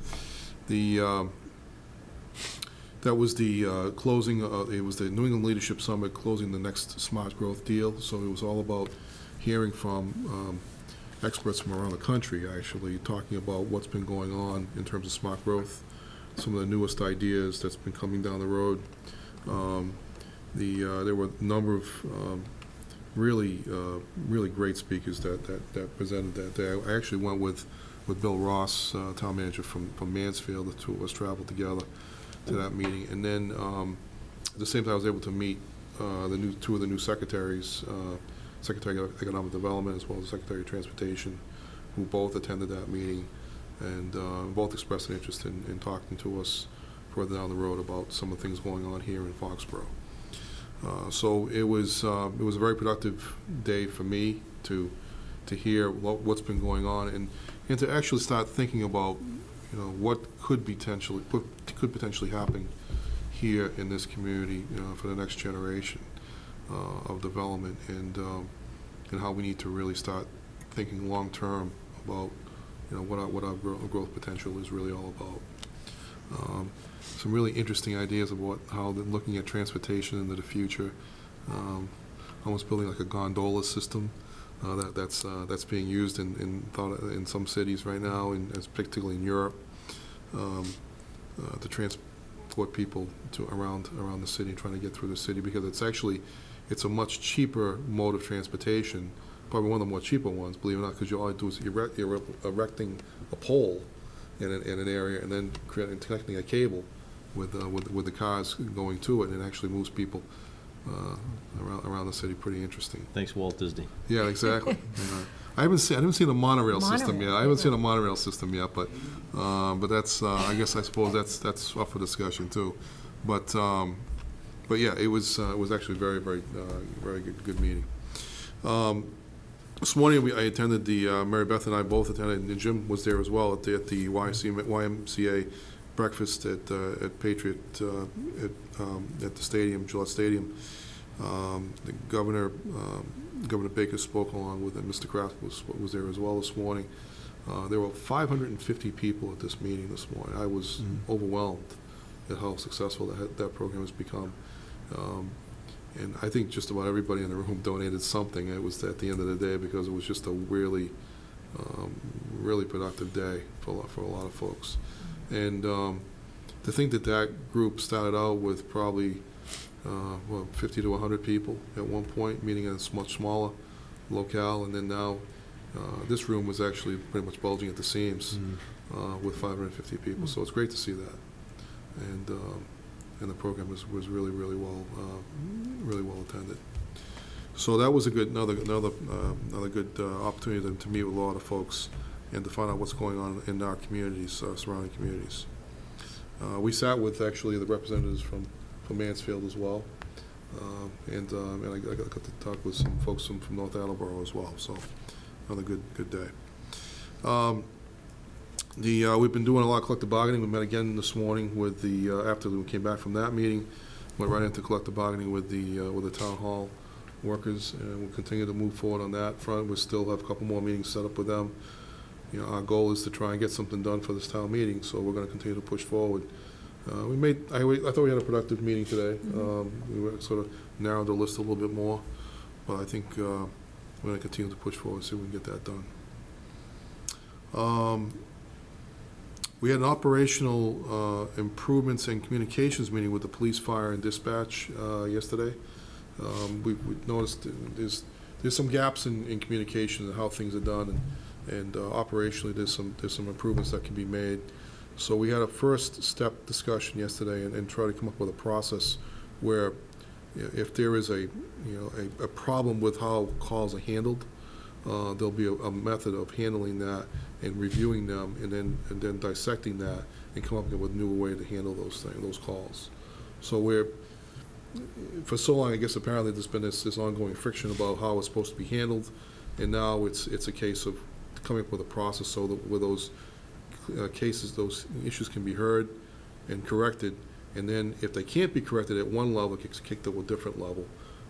That was the closing. It was the New England Leadership Summit closing the next smart growth deal. So it was all about hearing from experts from around the country, actually, talking about what's been going on in terms of smart growth, some of the newest ideas that's been coming down the road. There were a number of really great speakers that presented that day. I actually went with Bill Ross, town manager from Mansfield. The two of us traveled together to that meeting. And then at the same time, I was able to meet two of the new secretaries, Secretary of Economic Development as well as Secretary of Transportation, who both attended that meeting and both expressed an interest in talking to us further down the road about some of the things going on here in Foxborough. So it was a very productive day for me to hear what's been going on and to actually start thinking about what could potentially happen here in this community for the next generation of development and how we need to really start thinking long term about what our growth potential is really all about. Some really interesting ideas about how they're looking at transportation into the future, almost building like a gondola system that's being used in some cities right now, and particularly in Europe, to transport people around the city, trying to get through the city, because it's a much cheaper mode of transportation, probably one of the more cheaper ones, believe it or not, because all you do is you're erecting a pole in an area and then connecting a cable with the cars going to it, and it actually moves people around the city. Pretty interesting. Thanks, Walt Disney. Yeah, exactly. I haven't seen a monorail system yet. I haven't seen a monorail system yet, but that's I suppose that's up for discussion too. But yeah, it was actually very good meeting. This morning I attended Mary Beth and I both attended, and Jim was there as well at the YMCA breakfast at Patriot at the stadium, Gillette Stadium. The Governor Baker spoke along with it. Mr. Kraft was there as well this morning. There were 550 people at this meeting this morning. I was overwhelmed at how successful that program has become. And I think just about everybody in the room donated something. It was at the end of the day, because it was just a really productive day for a lot of folks. And to think that group started out with probably 50 to 100 people at one point, meeting in a much smaller locale, and then now this room was actually pretty much bulging at the seams with 550 people. So it's great to see that. And the program was really well attended. So that was another good opportunity to meet with a lot of folks and to find out what's going on in our communities, surrounding communities. We sat with actually the representatives from Mansfield as well, and I got to talk with some folks from North Attleboro as well. So another good day. We've been doing a lot of collective bargaining. We met again this morning with after we came back from that meeting, went right into collective bargaining with the town hall workers, and we'll continue to move forward on that front. We still have a couple more meetings set up with them. Our goal is to try and get something done for this town meeting, so we're going to continue to push forward. I thought we had a productive meeting today. We sort of narrowed the list a little bit more, but I think we're going to continue to push forward and see if we can get that done. We had an operational improvements and communications meeting with the police, fire, and dispatch yesterday. We noticed there's some gaps in communication and how things are done, and operationally there's some improvements that can be made. So we had a first step discussion yesterday and try to come up with a process where, if there is a problem with how calls are handled, there'll be a method of handling that and reviewing them, and then dissecting that and come up with a newer way to handle those calls. So for so long, I guess apparently there's been this ongoing friction about how it's supposed to be handled, and now it's a case of coming up with a process so that with those cases, those issues can be heard and corrected, and then if they can't be corrected at one level, it gets kicked to a different level,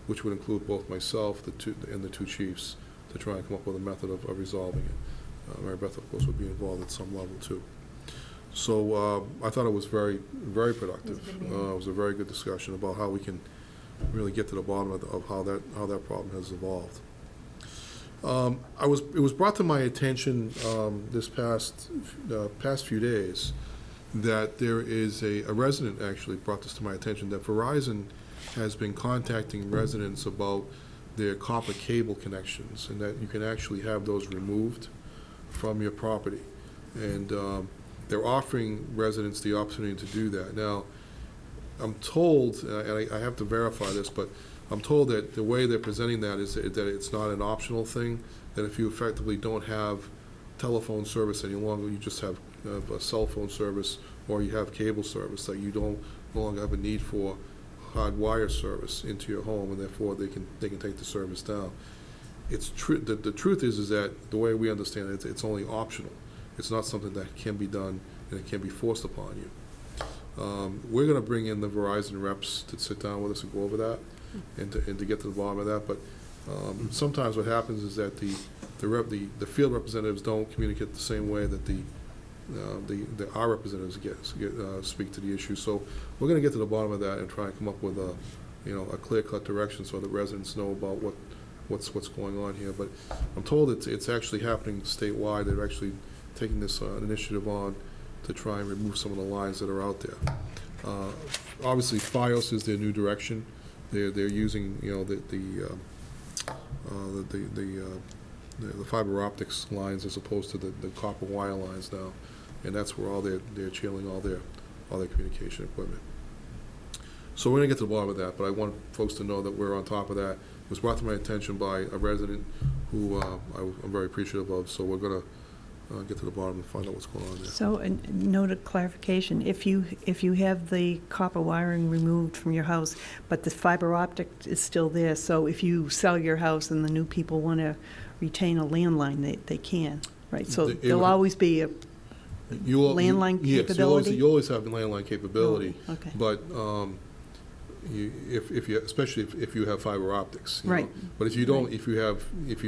which would include both myself and the two chiefs to try and come up with a method of resolving it. Mary Beth, of course, would be involved at some level too. So I thought it was very productive. It was a very good discussion about how we can really get to the bottom of how that problem has evolved. It was brought to my attention this past few days that there is a resident actually brought this to my attention, that Verizon has been contacting residents about their copper cable connections, and that you can actually have those removed from your property. And they're offering residents the opportunity to do that. Now, I'm told, and I have to verify this, but I'm told that the way they're presenting that is that it's not an optional thing, that if you effectively don't have telephone service any longer, you just have a cell phone service, or you have cable service, that you no longer have a need for hard wire service into your home, and therefore they can take the service down. It's true. The truth is that the way we understand it, it's only optional. It's not something that can be done and it can be forced upon you. We're going to bring in the Verizon reps to sit down with us and go over that, and to get to the bottom of that. But sometimes what happens is that the field representatives don't communicate the same way that our representatives speak to the issue. So we're going to get to the bottom of that and try and come up with a clear-cut direction so that residents know about what's going on here. But I'm told it's actually happening statewide. They're actually taking this initiative on to try and remove some of the lines that are out there. Obviously, FiOS is their new direction. They're using the fiber optics lines as opposed to the copper wire lines now, and that's where they're channeling all their communication equipment. So we're going to get to the bottom of that, but I want folks to know that we're on top of that. It was brought to my attention by a resident who I'm very appreciative of, so we're going to get to the bottom and find out what's going on there. So, a note of clarification, if you have the copper wiring removed from your house, but the fiber optic is still there, so if you sell your house and the new people want to retain a landline, they can, right? So there'll always be a landline capability? Yes, you always have the landline capability. Oh, okay. But especially if you have fiber optics, you right. know. But if you don't, if you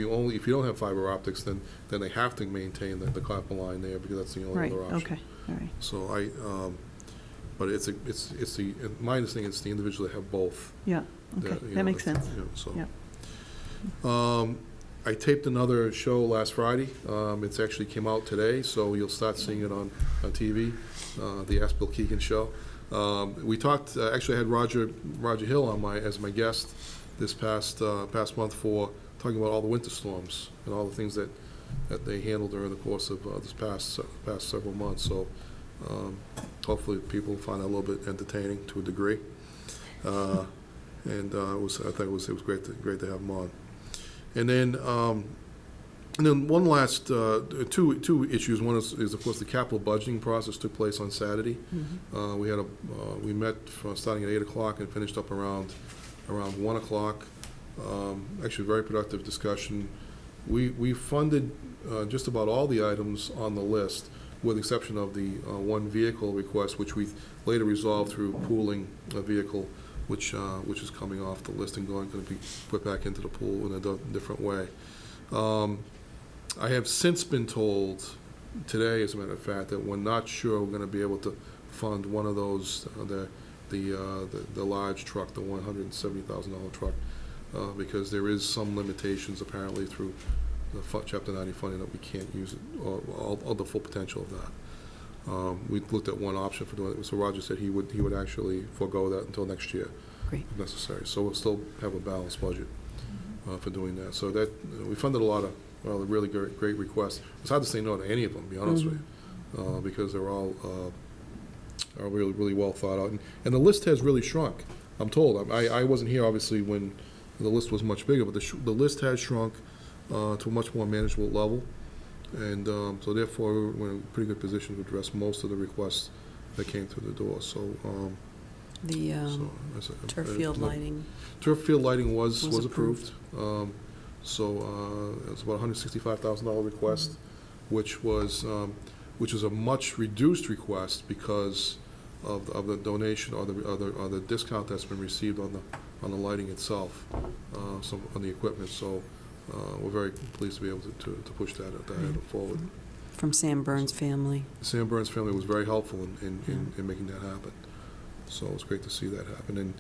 don't have fiber optics, then they have to maintain the copper line there, because that's the only other option. Okay. All right. So but my understanding is the individual that have both. Yeah. Okay. That makes sense. So. Yeah. I taped another show last Friday. It's actually came out today, so you'll start seeing it on TV, the Ask Bill Keegan show. We talked, actually I had Roger Hill as my guest this past month for talking about all the winter storms and all the things that they handled during the course of this past several months. So hopefully people find that a little bit entertaining to a degree. I think it was great to have him on. And then one last two issues. One is of course the capital budgeting process took place on Saturday. Mm-hmm. We met starting at 8 o'clock and finished up around 1 o'clock. Actually, very productive discussion. We funded just about all the items on the list, with the exception of the one vehicle request, which we later resolved through pooling a vehicle, which is coming off the list and going to be put back into the pool in a different way. I have since been told today, as a matter of fact, that we're not sure we're going to be able to fund one of those, the large truck, the $170,000 truck, because there is some limitations apparently through the Chapter 90 funding that we can't use it, all the full potential of that. We looked at one option for doing it, so Roger said he would actually forego that until next year, Great. if necessary. So we'll still have a balanced budget for doing that. So that we funded a lot of really great requests. It's hard to say no to any of them, to be honest with you, because they're all are really, really well thought out. And the list has really shrunk, I'm told. I wasn't here, obviously, when the list was much bigger, but the list has shrunk to a much more manageable level. And so therefore, we're in a pretty good position to address most of the requests that came through the door. So turf field lighting. Turf field lighting was approved. So it was about a $165,000 request, which is a much reduced request because of the donation or the discount that's been received on the lighting itself, on the equipment. So we're very pleased to be able to push that forward. From Sam Burns' family. The Sam Burns family was very helpful in making that happen. So it's great to see that happen. And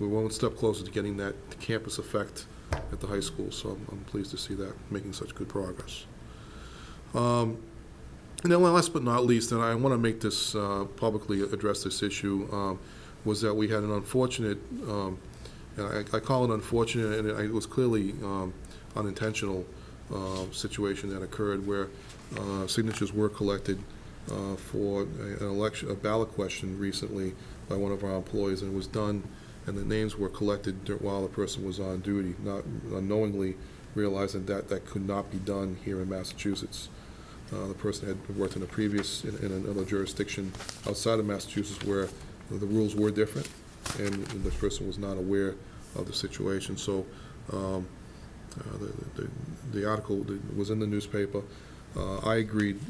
we're one step closer to getting that campus effect at the high school, so I'm pleased to see that making such good progress. And then last but not least, and I want to make this, publicly address this issue, was that we had an unfortunate, and I call it unfortunate, and it was clearly unintentional situation that occurred where signatures were collected for a ballot question recently by one of our employees, and it was done, and the names were collected while the person was on duty, not unknowingly realizing that that could not be done here in Massachusetts. The person had worked in in another jurisdiction outside of Massachusetts where the rules were different, and this person was not aware of the situation. So the article was in the newspaper. I agreed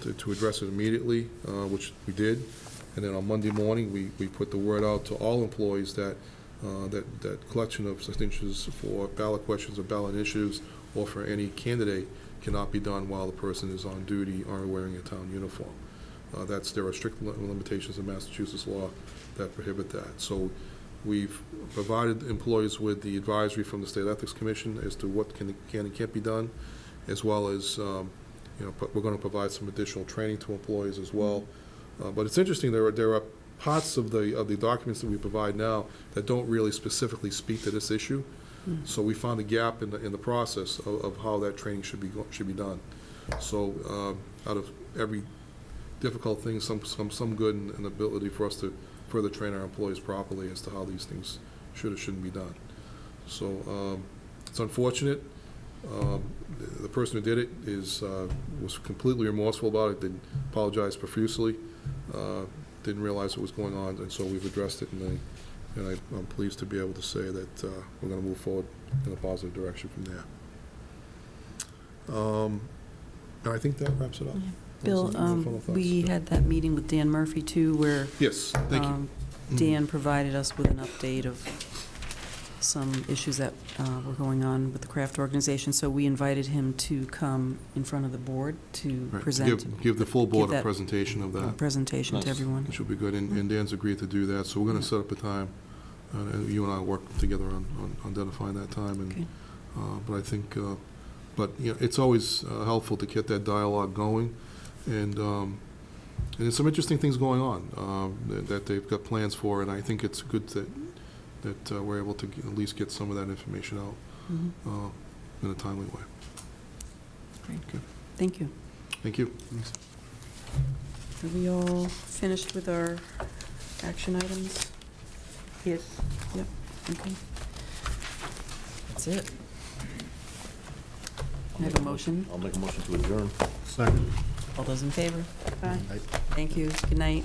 to address it immediately, which we did. And then on Monday morning, we put the word out to all employees that that collection of signatures for ballot questions or ballot issues or for any candidate cannot be done while the person is on duty or wearing a town uniform. There are strict limitations in Massachusetts law that prohibit that. So we've provided employees with the advisory from the State Ethics Commission as to what can and can't be done, as well as we're going to provide some additional training to employees as well. But it's interesting, there are parts of the documents that we provide now that don't really specifically speak to this issue. So we found a gap in the process of how that training should be done. So out of every difficult thing, some good and ability for us to further train our employees properly as to how these things should or shouldn't be done. So it's unfortunate. The person who did it was completely remorseful about it, didn't apologize profusely, didn't realize what was going on, and so we've addressed it, and I'm pleased to be able to say that we're going to move forward in a positive direction from there. And I think that wraps it up. Yeah. Bill, we had that meeting with Dan Murphy too, where yes, thank you. Dan provided us with an update of some issues that were going on with the craft organization. So we invited him to come in front of the board to present. Give the full board a presentation of that. Presentation to everyone. It should be good, and Dan's agreed to do that. So we're going to set up a time, and you and I work together on identifying that time. And okay. But I think, it's always helpful to get that dialogue going, and there's some interesting things going on that they've got plans for, and I think it's good that we're able to at least get some of that information out in a timely way. Great. Okay. Thank you. Thank you. Are we all finished with our action items? Yes. Yep. Okay. That's it. I have a motion. I'll make a motion to adjourn. Second. All those in favor? Aye. Thank you. Good night.